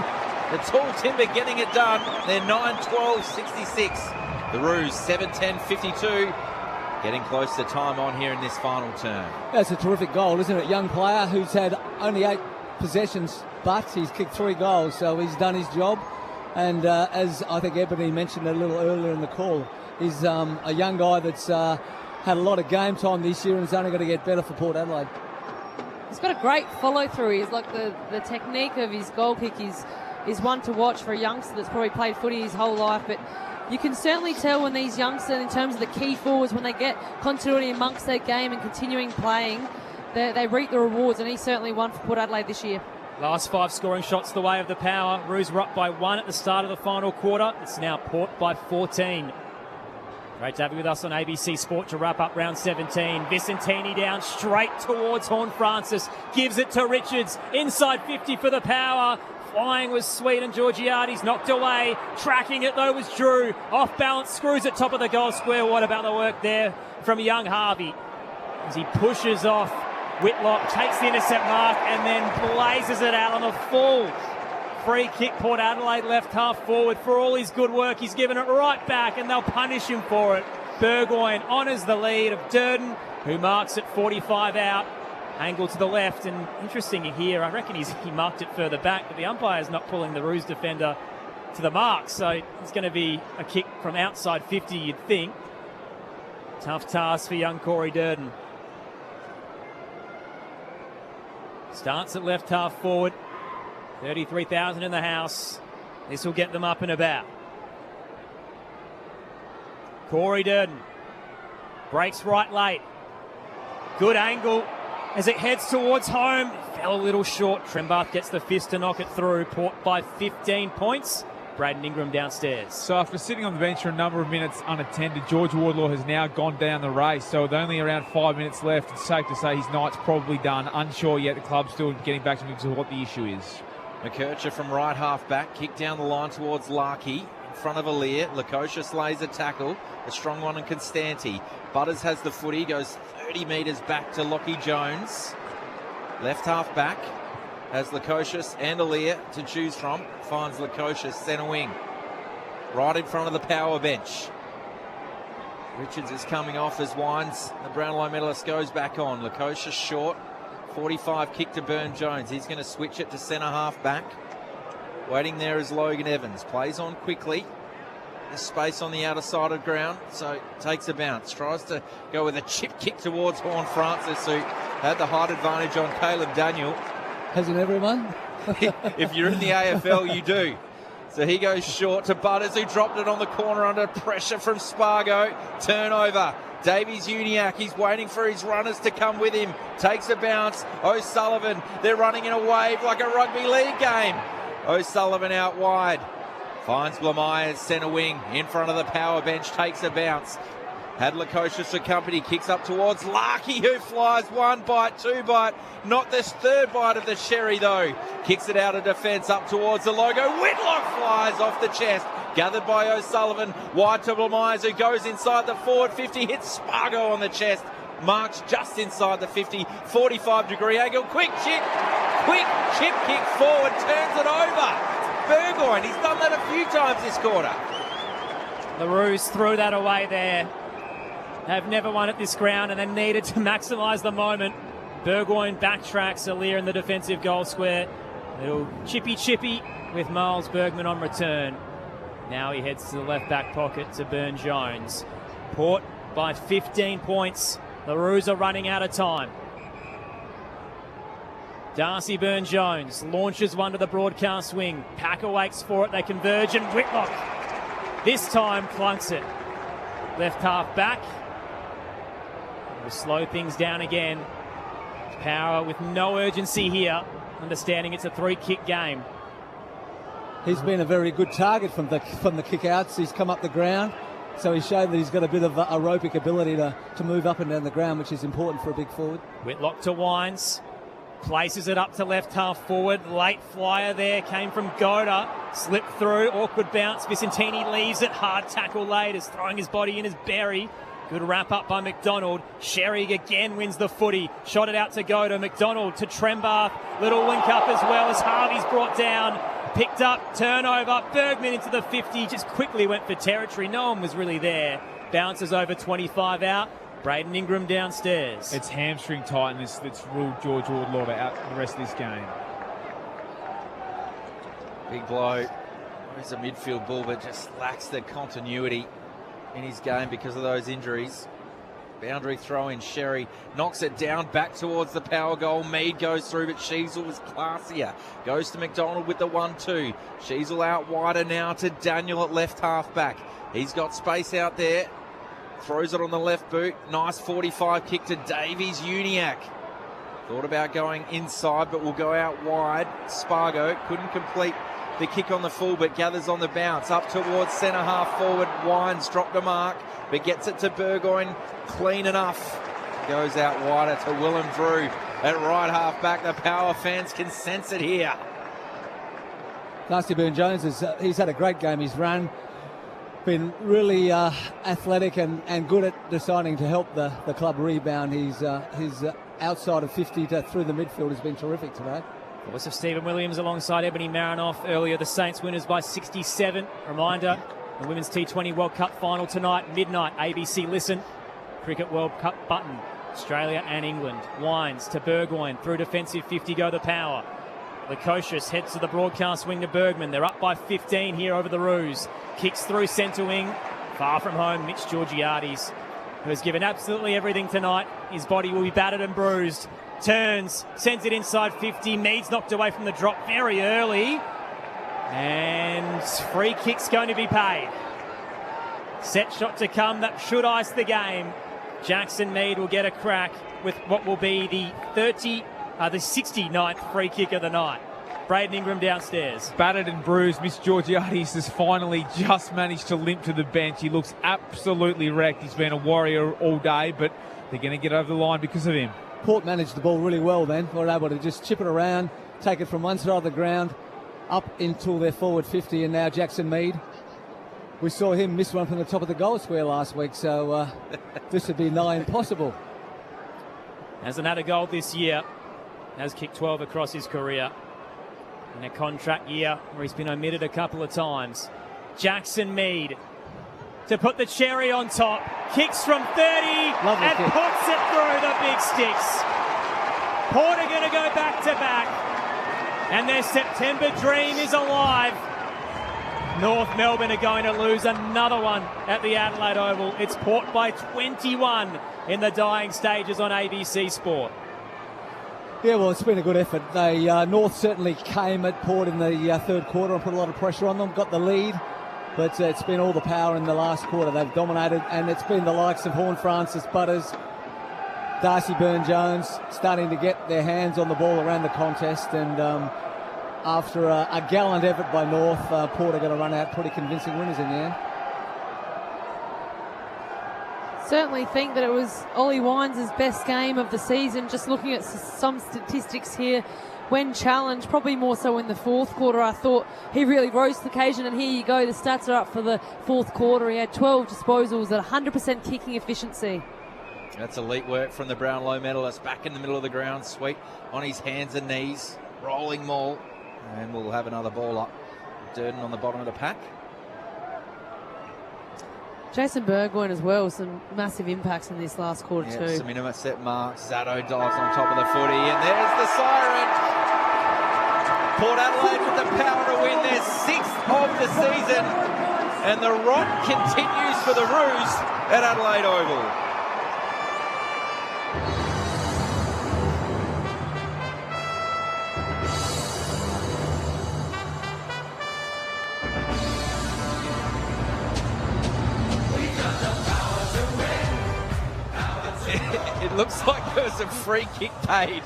The Tall Timber getting it done. They're 9-12-66. The Roos 7-10-52. Getting close to time on here in this final term. That's a terrific goal, isn't it? Young player who's had only 8 possessions, but he's kicked 3 goals, so he's done his job. And as I think Ebony mentioned a little earlier in the call, he's a young guy that's had a lot of game time this year and is only going to get better for Port Adelaide. He's got a great follow-through. He's like the technique of his goal kick is one to watch for a youngster that's probably played footy his whole life, but you can certainly tell when these youngsters, in terms of the key forwards, when they get continuity amongst their game and continuing playing, they reap the rewards, and he's certainly one for Port Adelaide this year. Last 5 scoring shots the way of the Power. Roos were up by 1 at the start of the final quarter. It's now Port by 14. Great to have you with us on ABC Sport to wrap up round 17. Vicentini down straight towards Horne-Francis. Gives it to Richards. Inside 50 for the Power. Flying was Sweet and Georgiades knocked away. Tracking it though was Drew. Off balance, screws it top of the goal square. What about the work there from young Harvey? As he pushes off, Whitlock takes the intercept mark and then blazes it out on the full. Free kick, Port Adelaide left half forward. For all his good work, he's given it right back and they'll punish him for it. Burgoyne honours the lead of Durden, who marks it 45 out. Angle to the left, and interesting here, I reckon he marked it further back, but the umpire's not pulling the Roos defender to the mark, so it's going to be a kick from outside 50, you'd think. Tough task for young Corey Durden. Starts at left half forward. 33,000 in the house. This will get them up and about. Corey Durden breaks right late. Good angle as it heads towards home. Fell a little short. Trembath gets the fist to knock it through. Port by 15 points. Braden Ingram downstairs. So after sitting on the bench for a number of minutes unattended, George Wardlaw has now gone down the race. So with only around 5 minutes left, it's safe to say his night's probably done. Unsure yet, the club's still getting back to him to what the issue is. McKercher from right half back, kick down the line towards Larkey, in front of Alir. Lukosius lays a tackle, a strong one on Constanti. Butters has the footy, goes 30 metres back to Lockie Jones. Left half back has Lukosius and Alir to choose from. Finds Lukosius, centre wing. Right in front of the Power bench. Richards is coming off as Wines, the Brownlow medalist, goes back on. Lukosius short. 45 kick to Burn Jones. He's going to switch it to centre half back. Waiting there is Logan Evans. Plays on quickly. There's space on the outer side of ground, so takes a bounce. Tries to go with a chip kick towards Horne-Francis, who had the height advantage on Caleb Daniel. Hasn't everyone? If you're in the AFL, you do. So he goes short to Butters, who dropped it on the corner under pressure from Spargo. Turnover. Davies Uniacke, he's waiting for his runners to come with him. Takes a bounce. O'Sullivan, they're running in a wave like a rugby league game. O'Sullivan out wide. Finds Blomyers, centre wing, in front of the Power bench, takes a bounce. Had Lukosius accompany, kicks up towards Larkey, who flies 1 bite, 2 bite, not this 3rd bite of the Sherry though. Kicks it out of defence up towards the logo. Whitlock flies off the chest, gathered by O'Sullivan, wide to Blamires, who goes inside the forward 50, hits Spargo on the chest, marks just inside the 50, 45-degree angle, quick chip kick forward, turns it over. Burgoyne, he's done that a few times this quarter. The Roos threw that away there. Have never won at this ground and then needed to maximise the moment. Burgoyne backtracks Aliir in the defensive goal square. Little chippy with Miles Bergman on return. Now he heads to the left back pocket to Burn-Jones. Port by 15 points. The Roos are running out of time. Darcy Burn-Jones launches one to the broadcast wing. Packer waits for it. They converge and Whitlock this time clunks it. Left half back. Will slow things down again. Power with no urgency here, understanding it's a 3-kick game. He's been a very good target from the kick-outs. He's come up the ground, so he's shown that he's got a bit of aerobic ability to move up and down the ground, which is important for a big forward. Whitlock to Wines, places it up to left half forward. Late flyer there, came from Goda, slipped through, awkward bounce. Vicentini leaves it, hard tackle late, is throwing his body in as Berry. Good wrap up by McDonald. Sherry again wins the footy. Shot it out to Goda. McDonald to Trembath. Little link up as well as Harvey's brought down. Picked up, turnover. Bergman into the 50. Just quickly went for territory. No one was really there. Bounces over 25 out. Braden Ingram downstairs. It's hamstring tightness that's ruled George Wardlaw out the rest of this game. Big blow. He's a midfield bull, but just lacks the continuity in his game because of those injuries. Boundary throw in. Sherry knocks it down back towards the power goal. Mead goes through, but Sheasel was classier. Goes to McDonald with the 1-2. Sheasel out wider now to Daniel at left half back. He's got space out there. Throws it on the left boot. Nice 45 kick to Davies. Uniac thought about going inside, but will go out wide. Spargo couldn't complete the kick on the full, but gathers on the bounce. Up towards centre half forward. Wines dropped the mark, but gets it to Burgoyne. Clean enough. Goes out wider to Willem Drew at right half back. The Power fans can sense it here. Darcy Burn-Jones, he's had a great game. He's run, been really athletic and good at deciding to help the club rebound. His outside of 50 through the midfield has been terrific today. Voice of Stephen Williams alongside Ebony Marinoff earlier. The Saints winners by 67. Reminder, the Women's T20 World Cup final tonight, midnight. ABC Listen. Cricket World Cup button. Australia and England. Wines to Burgoyne. Through defensive 50 go the Power. Lukosius heads to the broadcast wing to Bergman. They're up by 15 here over the Roos. Kicks through centre wing. Far from home, Mitch Georgiades, who has given absolutely everything tonight. His body will be battered and bruised. Turns, sends it inside 50. Mead's knocked away from the drop very early. And free kick's going to be paid. Set shot to come, that should ice the game. Jackson Mead will get a crack with what will be the 69th free kick of the night. Braden Ingram downstairs. Battered and bruised. Miss Georgiades has finally just managed to limp to the bench. He looks absolutely wrecked. He's been a warrior all day, but they're going to get over the line because of him. Port managed the ball really well then. They were able to just chip it around, take it from one side of the ground up into their forward 50, and now Jackson Mead. We saw him miss one from the top of the goal square last week, so this would be nigh impossible. Hasn't had a goal this year. Has kicked 12 across his career. In a contract year where he's been omitted a couple of times. Jackson Mead to put the cherry on top. Kicks from 30 Lovely and kick. puts it through the big sticks. Port are going to go back to back. And their September dream is alive. North Melbourne are going to lose another one at the Adelaide Oval. It's Port by 21 in the dying stages on ABC Sport. Yeah, well, it's been a good effort. They North certainly came at Port in the third quarter and put a lot of pressure on them, got the lead, but it's been all the power in the last quarter. They've dominated, and it's been the likes of Horn Francis, Butters, Darcy Burn-Jones starting to get their hands on the ball around the contest, and after a gallant effort by North, Port are going to run out pretty convincing winners in the end. certainly think that it was Ollie Wines' best game of the season. Just looking at some statistics here, when challenged, probably more so in the fourth quarter, I thought he really rose to the occasion. And here you go, the stats are up for the fourth quarter. He had 12 disposals at 100% kicking efficiency. That's elite work from the Brownlow medalist. Back in the middle of the ground, Sweet on his hands and knees, rolling maul. And we'll have another ball up. Durden on the bottom of the pack. Jason Burgoyne as well, some massive impacts in this last quarter too. Some intercept marks. Zato dives on top of the footy, and there's the siren. Port Adelaide with the power to win their 6th of the season, and the rock continues for the Roos at Adelaide Oval. It looks like there's a free kick paid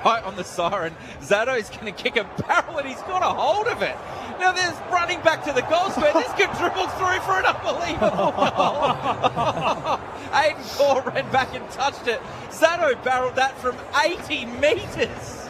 right on the siren. Zato's going to kick a barrel and he's got a hold of it. Now there's running back to the goal square. This could dribble through for an unbelievable goal. Aiden Core ran back and touched it. Zato barreled that from 80 metres.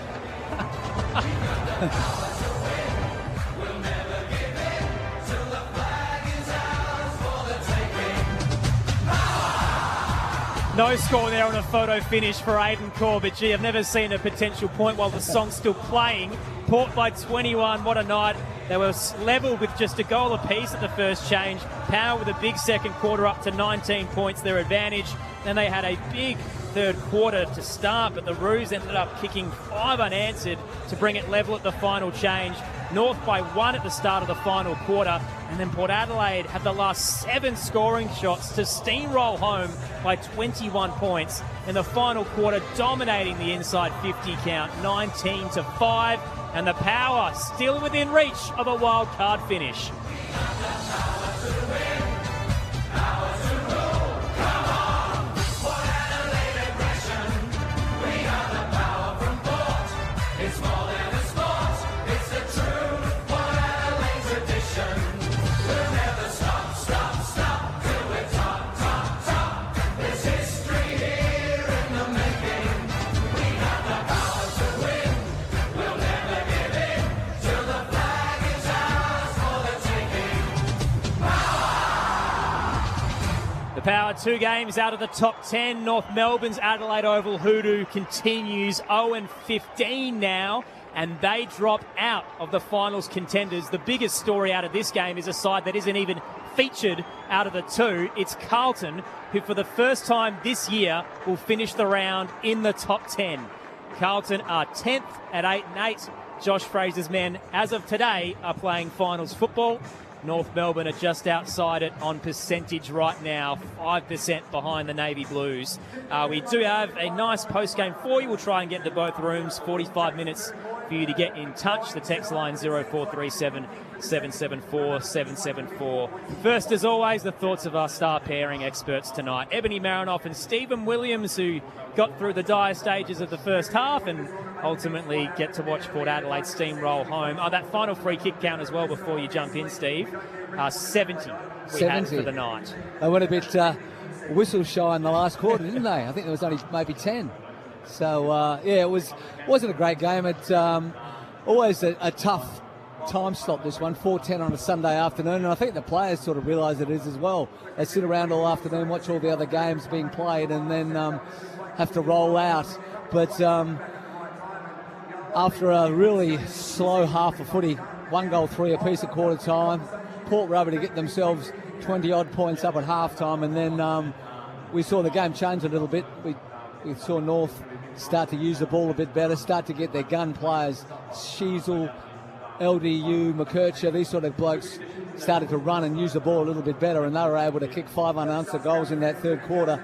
No score there on a photo finish for Aiden Core, but gee, I've never seen a potential point while the song's still playing. Port by 21, what a night. They were level with just a goal apiece at the first change. Power with a big second quarter up to 19 points, their advantage. Then they had a big third quarter to start, but the Roos ended up kicking 5 unanswered to bring it level at the final change. North by 1 at the start of the final quarter, and then Port Adelaide had the last 7 scoring shots to steamroll home by 21 points in the final quarter, dominating the inside 50 count, 19-5, and the Power still within reach of a wild card finish. The Power 2 games out of the top 10. North Melbourne's Adelaide Oval Hoodoo continues 0-15 now, and they drop out of the finals contenders. The biggest story out of this game is a side that isn't even featured out of the 2. It's Carlton, who for the first time this year will finish the round in the top 10. Carlton are 10th at 8-8. Josh Fraser's men, as of today, are playing finals football. North Melbourne are just outside it on percentage right now, 5% behind the Navy Blues. We do have a nice post-game for you. We'll try and get to both rooms, 45 minutes for you to get in touch. The text line 0437 774 774. First, as always, the thoughts of our star pairing experts tonight. Ebony Marinoff and Stephen Williams, who got through the dire stages of the first half and ultimately get to watch Port Adelaide steamroll home. That final free kick count as well before you jump in, Steve. 70 we had for the night. They went a bit whistle shy in the last quarter, didn't they? I think there was only maybe 10. So, yeah, wasn't a great game. It's always a tough time slot, this one, 4:10 on a Sunday afternoon, and I think the players sort of realise it is as well. They sit around all afternoon, watch all the other games being played, and then have to roll out. But after a really slow half of footy, 1 goal, 3 apiece at quarter time, Port were able to get themselves 20-odd points up at half-time, and then we saw the game change a little bit. We saw North start to use the ball a bit better, start to get their gun players, Sheasel, LDU, McKercher, these sort of blokes started to run and use the ball a little bit better, and they were able to kick 5 unanswered goals in that third quarter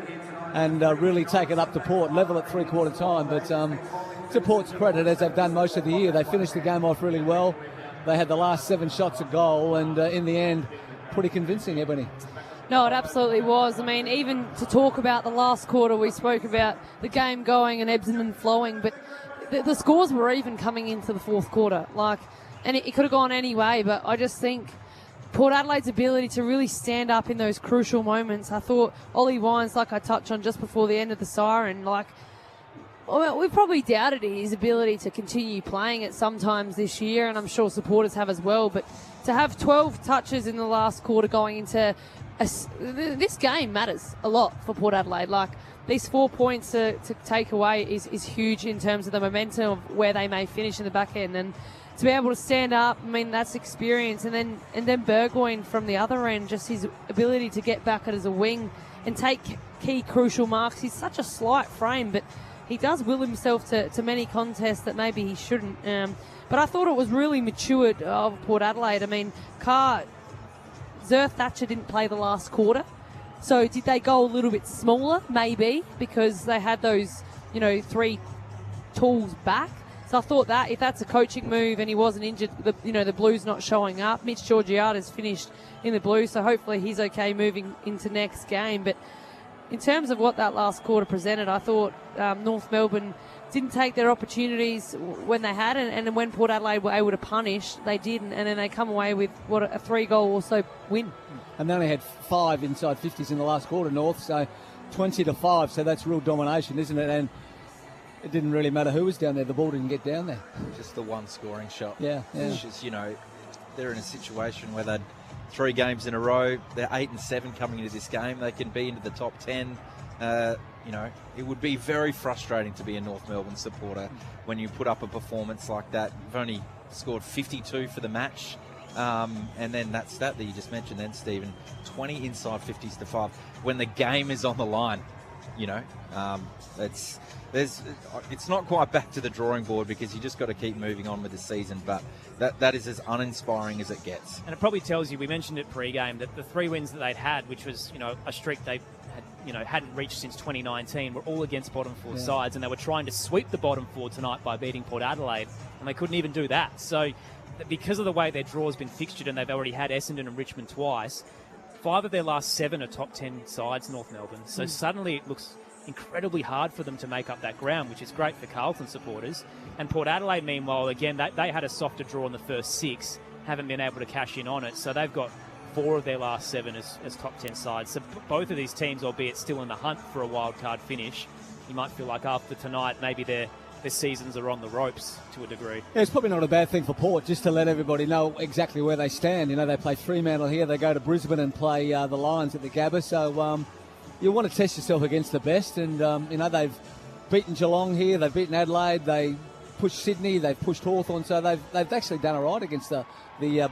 and really take it up to Port, level at three-quarter time. But to Port's credit, as they've done most of the year, they finished the game off really well. They had the last 7 shots at goal, and in the end, pretty convincing, Ebony. No, it absolutely was. I mean, even to talk about the last quarter, we spoke about the game going and ebbs and flowing, but the scores were even coming into the fourth quarter. And it could have gone any way, but I just think Port Adelaide's ability to really stand up in those crucial moments. I thought Ollie Wines, like I touched on just before the end of the siren, we've probably doubted his ability to continue playing it sometimes this year, and I'm sure supporters have as well. But to have 12 touches in the last quarter going into this game matters a lot for Port Adelaide. These 4 points to take away is huge in terms of the momentum of where they may finish in the back end. And to be able to stand up, that's experience. And then Burgoyne from the other end, just his ability to get back as a wing and take key crucial marks. He's such a slight frame, but he does will himself to many contests that maybe he shouldn't. But I thought it was really matured of Port Adelaide. Zerth Thatcher didn't play the last quarter. So did they go a little bit smaller? Maybe, because they had those, 3 tools back. So I thought that if that's a coaching move and he wasn't injured, the Blues not showing up. Mitch Georgiada's finished in the Blues, so hopefully he's okay moving into next game. But in terms of what that last quarter presented, I thought North Melbourne didn't take their opportunities when they had, and when Port Adelaide were able to punish, they didn't, and then they come away with a 3-goal or so win. And they only had 5 inside 50s in the last quarter, North, so 20-5, so that's real domination, isn't it? And it didn't really matter who was down there, the ball didn't get down there. Just the one scoring shot. Yeah. It's just, they're in a situation where they'd 3 games in a row, they're 8-7 coming into this game, they can be into the top 10. It would be very frustrating to be a North Melbourne supporter when you put up a performance like that. You've only scored 52 for the match. And then that stat that you just mentioned then, Stephen, 20 inside 50s to 5. When the game is on the line, it's not quite back to the drawing board because you just got to keep moving on with the season. But that is as uninspiring as it gets. And it probably tells you, we mentioned it pre-game, that the 3 wins that they'd had, which was, a streak they hadn't reached since 2019, were all against bottom 4 sides, and they were trying to sweep the bottom 4 tonight by beating Port Adelaide, and they couldn't even do that. So because of the way their draw has been fixtured, and they've already had Essendon and Richmond twice, 5 of their last 7 are top 10 sides, North Melbourne. So suddenly it looks incredibly hard for them to make up that ground, which is great for Carlton supporters. And Port Adelaide, meanwhile, again, they had a softer draw in the first 6, haven't been able to cash in on it. So they've got 4 of their last 7 as top 10 sides. So both of these teams, albeit still in the hunt for a wild card finish, you might feel like after tonight, maybe their seasons are on the ropes to a degree. Yeah, it's probably not a bad thing for Port, just to let everybody know exactly where they stand. They play Fremantle here, they go to Brisbane and play the Lions at the Gabba. So you want to test yourself against the best. And, they've beaten Geelong here, they've beaten Adelaide, they pushed Sydney, they've pushed Hawthorn. So they've actually done all right against the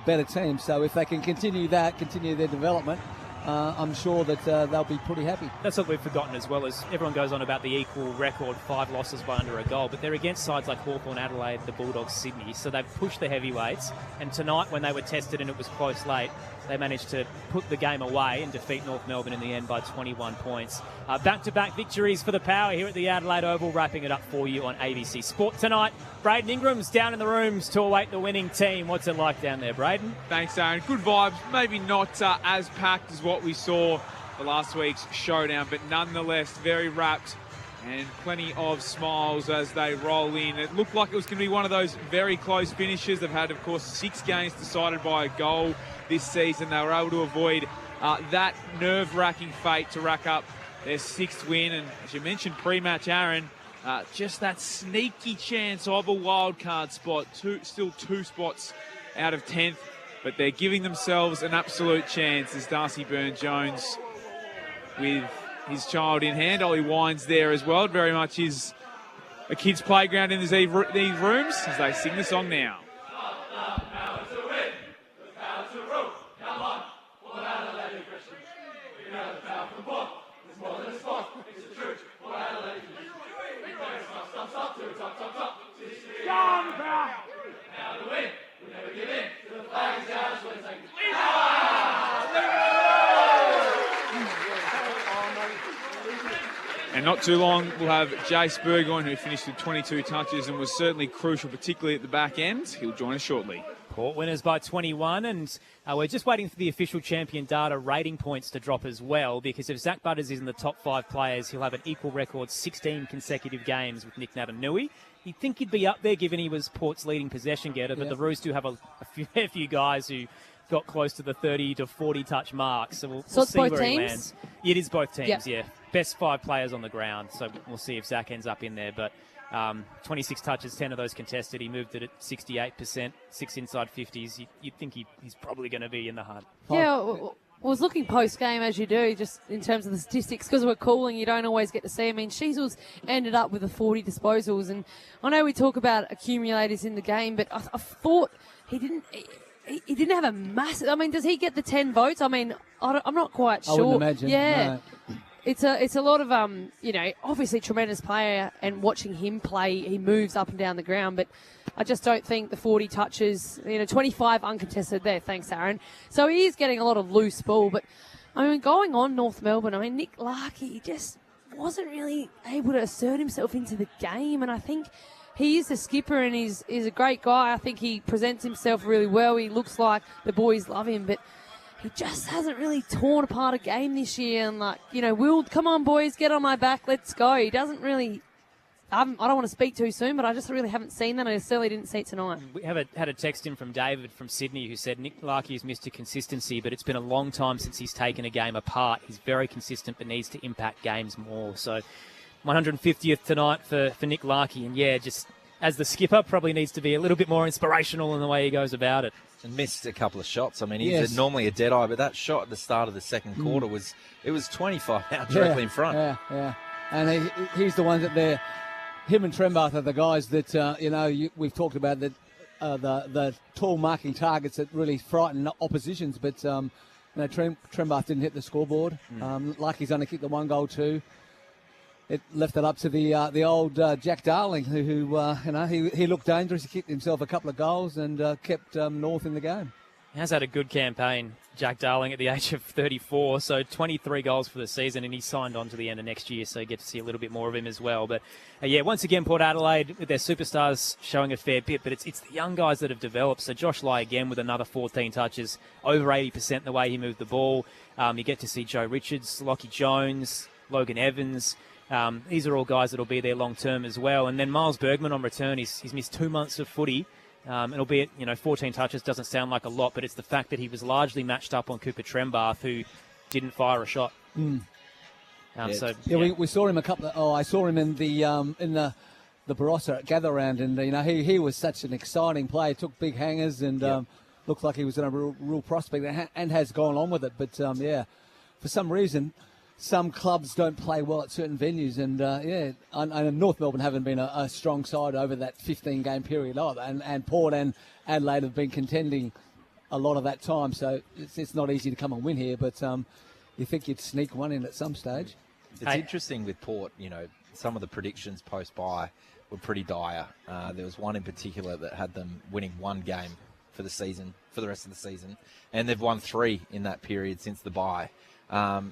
better teams. So if they can continue their development, I'm sure that they'll be pretty happy. That's what we've forgotten as well, as everyone goes on about the equal record, 5 losses by under a goal, but they're against sides like Hawthorn, Adelaide, the Bulldogs, Sydney, so they've pushed the heavyweights, and tonight when they were tested and it was close late, they managed to put the game away and defeat North Melbourne in the end by 21 points. Back-to-back victories for the Power here at the Adelaide Oval, wrapping it up for you on ABC Sport tonight. Braden Ingram's down in the rooms to await the winning team. What's it like down there, Braden? Thanks, Aaron. Good vibes. Maybe not as packed as what we saw for last week's showdown, but nonetheless very wrapped and plenty of smiles as they roll in. It looked like it was going to be one of those very close finishes. They've had, of course, 6 games decided by a goal this season. They were able to avoid that nerve-wracking fate to rack up their 6th win. And as you mentioned pre-match, Aaron, just that sneaky chance of a wild card spot. Still 2 spots out of 10th, but they're giving themselves an absolute chance as Darcy Byrne-Jones with his child in hand. Ollie Wines there as well. It very much is a kid's playground in these rooms as they sing the song now. And not too long, we'll have Jace Burgoyne, who finished with 22 touches and was certainly crucial, particularly at the back end. He'll join us shortly. Port winners by 21, and we're just waiting for the official champion data rating points to drop as well, because if Zach Butters is in the top 5 players, he'll have an equal record 16 consecutive games with Nick Natanui. You'd think he'd be up there given he was Port's leading possession getter, but the Roos do have a few guys who got close to the 30 to 40 touch mark. So we'll it's see both where he teams? lands. It is both teams, Yep. yeah. Best 5 players on the ground. So we'll see if Zach ends up in there. But 26 touches, 10 of those contested. He moved it at 68%, 6 inside 50s. You'd think he's probably going to be in the hunt. Yeah, I was looking post-game, as you do, just in terms of the statistics. Because we're calling, you don't always get to see. I mean, Sheasels ended up with the 40 disposals. And I know we talk about accumulators in the game, but I thought he didn't have a massive... I mean, does he get the 10 votes? I mean, I'm not quite sure. I wouldn't imagine. Yeah. No. It's a lot of, obviously tremendous player, and watching him play, he moves up and down the ground, but I just don't think the 40 touches, 25 uncontested there, thanks Aaron. So he is getting a lot of loose ball, but I mean, going on North Melbourne, I mean, Nick Larkey just wasn't really able to assert himself into the game, and I think he is the skipper and he's a great guy. I think he presents himself really well. He looks like the boys love him, but he just hasn't really torn apart a game this year. And Will, come on, boys, get on my back, let's go. He doesn't really. I don't want to speak too soon, but I just really haven't seen that. I certainly didn't see it tonight. We had a text in from David from Sydney who said Nick Larkey has missed a consistency, but it's been a long time since he's taken a game apart. He's very consistent, but needs to impact games more. So 150th tonight for Nick Larkey, and just as the skipper, probably needs to be a little bit more inspirational in the way he goes about it. And missed a couple of shots. I mean, he's normally a dead eye, but that shot at the start of the second quarter was 25 out directly in front. Yeah. And he's the one that him and Trembath are the guys that, we've talked about that the tall marking targets that really frighten oppositions. But, Trembath didn't hit the scoreboard. Like he's only kicked the 1 goal too. It left it up to the old Jack Darling, who he looked dangerous. He kicked himself a couple of goals and kept North in the game. He has had a good campaign, Jack Darling, at the age of 34, so 23 goals for the season, and he's signed on to the end of next year, so you get to see a little bit more of him as well. But, once again, Port Adelaide, with their superstars showing a fair bit, but it's the young guys that have developed. So Josh Lai, again, with another 14 touches, over 80% the way he moved the ball. You get to see Joe Richards, Lockie Jones, Logan Evans. These are all guys that will be there long term as well. And then Miles Bergman on return, he's missed 2 months of footy. Albeit, 14 touches doesn't sound like a lot, but it's the fact that he was largely matched up on Cooper Trembath, who didn't fire a shot. We saw him I saw him in the Barossa at Gather Round, and he was such an exciting player. He took big hangers and looked like he was in a real prospect and has gone on with it. But for some reason, some clubs don't play well at certain venues, and North Melbourne haven't been a strong side over that 15-game period either, and Port and Adelaide have been contending a lot of that time, so it's not easy to come and win here, but you think you'd sneak one in at some stage. It's interesting with Port, some of the predictions post-bye were pretty dire. There was one in particular that had them winning 1 game for the season, for the rest of the season, and they've won 3 in that period since the bye.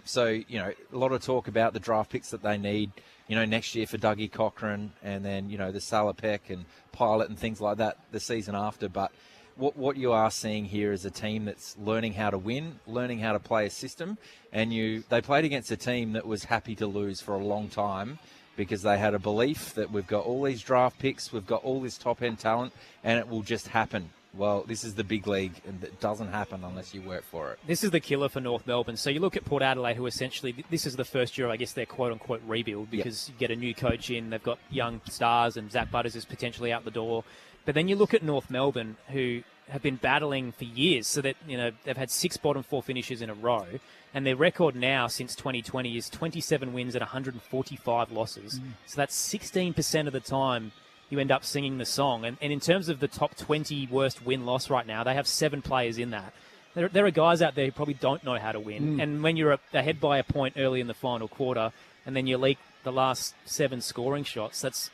So, a lot of talk about the draft picks that they need, next year for Dougie Cochran and then, the Salopek and Pilot and things like that the season after. But what you are seeing here is a team that's learning how to win, learning how to play a system. And they played against a team that was happy to lose for a long time because they had a belief that we've got all these draft picks, we've got all this top-end talent, and it will just happen. Well, this is the big league, and it doesn't happen unless you work for it. This is the killer for North Melbourne. So you look at Port Adelaide, who essentially, this is the first year, I guess, their quote-unquote rebuild, because you get a new coach in, they've got young stars, and Zach Butters is potentially out the door. But then you look at North Melbourne, who have been battling for years, so that, they've had 6 bottom 4 finishes in a row, and their record now since 2020 is 27 wins and 145 losses. So that's 16% of the time you end up singing the song. And in terms of the top 20 worst win-loss right now, they have 7 players in that. There are guys out there who probably don't know how to win. And when you're ahead by a point early in the final quarter, and then you leak the last 7 scoring shots, that's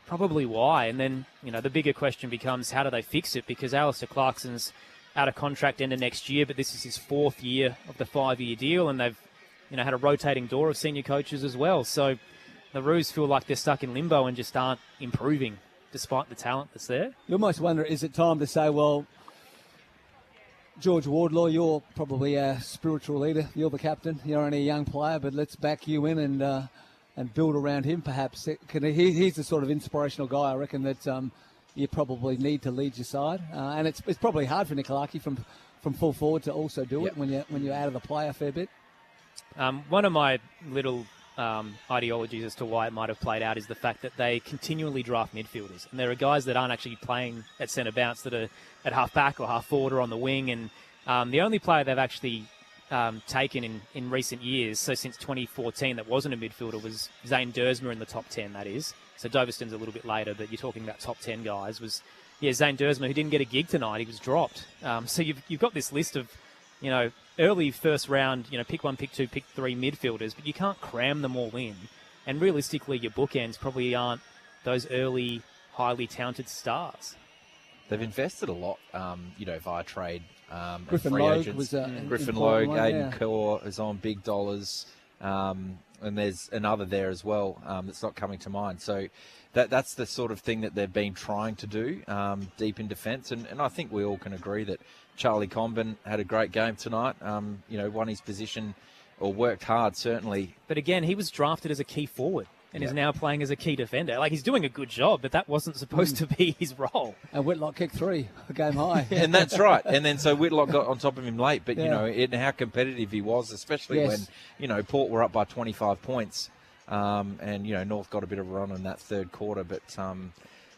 probably why. And then, the bigger question becomes, how do they fix it? Because Alistair Clarkson's out of contract end of next year, but this is his 4th year of the 5-year deal, and they've, had a rotating door of senior coaches as well. So the Roos feel like they're stuck in limbo and just aren't improving despite the talent that's there. You almost wonder, is it time to say, well, George Wardlaw, you're probably our spiritual leader. You're the captain. You're only a young player, but let's back you in and build around him perhaps. He's the sort of inspirational guy, I reckon, that you probably need to lead your side. And it's probably hard for Nick Larkey from from full forward to also do it when you're out of the play a fair bit? One of my little ideologies as to why it might have played out is the fact that they continually draft midfielders. And there are guys that aren't actually playing at centre bounce that are at half back or half forward or on the wing. And the only player they've actually taken in recent years, so since 2014, that wasn't a midfielder was Zane Dersmer in the top 10, that is. So Doverston's a little bit later, but you're talking about top 10 guys. Zane Dersmer, who didn't get a gig tonight. He was dropped. So you've got this list of, early first round, pick 1, pick 2, pick 3 midfielders, but you can't cram them all in. And realistically, your bookends probably aren't those early, highly talented stars. They've invested a lot, via trade. Griffin free Logue agents. was Griffin Logue, Aiden Core is on big dollars, and there's another there as well that's not coming to mind. So that's the sort of thing that they've been trying to do deep in defence, and I think we all can agree that Charlie Comben had a great game tonight. Won his position or worked hard certainly. But again, he was drafted as a key forward. And is now playing as a key defender. Like, he's doing a good job, but that wasn't supposed to be his role. And Whitlock kicked 3, a game high. And that's right. And then so Whitlock got on top of him late, but, and how competitive he was, especially when, Port were up by 25 points. And, North got a bit of a run in that third quarter. But,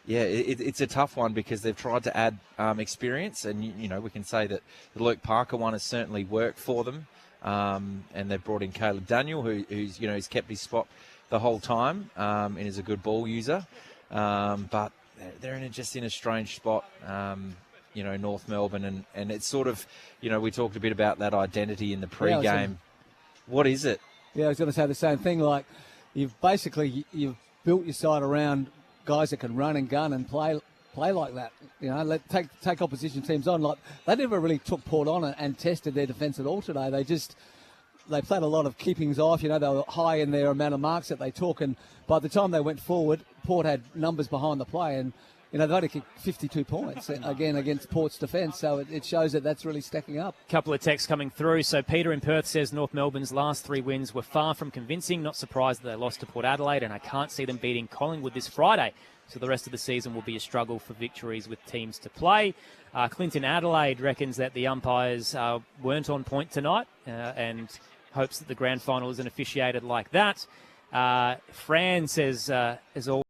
it's a tough one because they've tried to add experience. And, we can say that the Luke Parker one has certainly worked for them. And they've brought in Caleb Daniel, who's he's kept his spot the whole time and is a good ball user. But they're just in a strange spot, North Melbourne. And it's sort of, we talked a bit about that identity in the pre-game. What is it? Yeah, I was going to say the same thing. Like, you've built your side around guys that can run and gun and play like that. Take opposition teams on. Like, they never really took Port on and tested their defence at all today. They played a lot of keepings off. They were high in their amount of marks that they took. And by the time they went forward, Port had numbers behind the play. And, they've only kicked 52 points, again, against Port's defence. So it shows that that's really stacking up. Couple of texts coming through. So Peter in Perth says North Melbourne's last 3 wins were far from convincing. Not surprised that they lost to Port Adelaide. And I can't see them beating Collingwood this Friday. So the rest of the season will be a struggle for victories with teams to play. Clinton Adelaide reckons that the umpires weren't on point tonight and hopes that the grand final isn't officiated like that. Fran says, as always,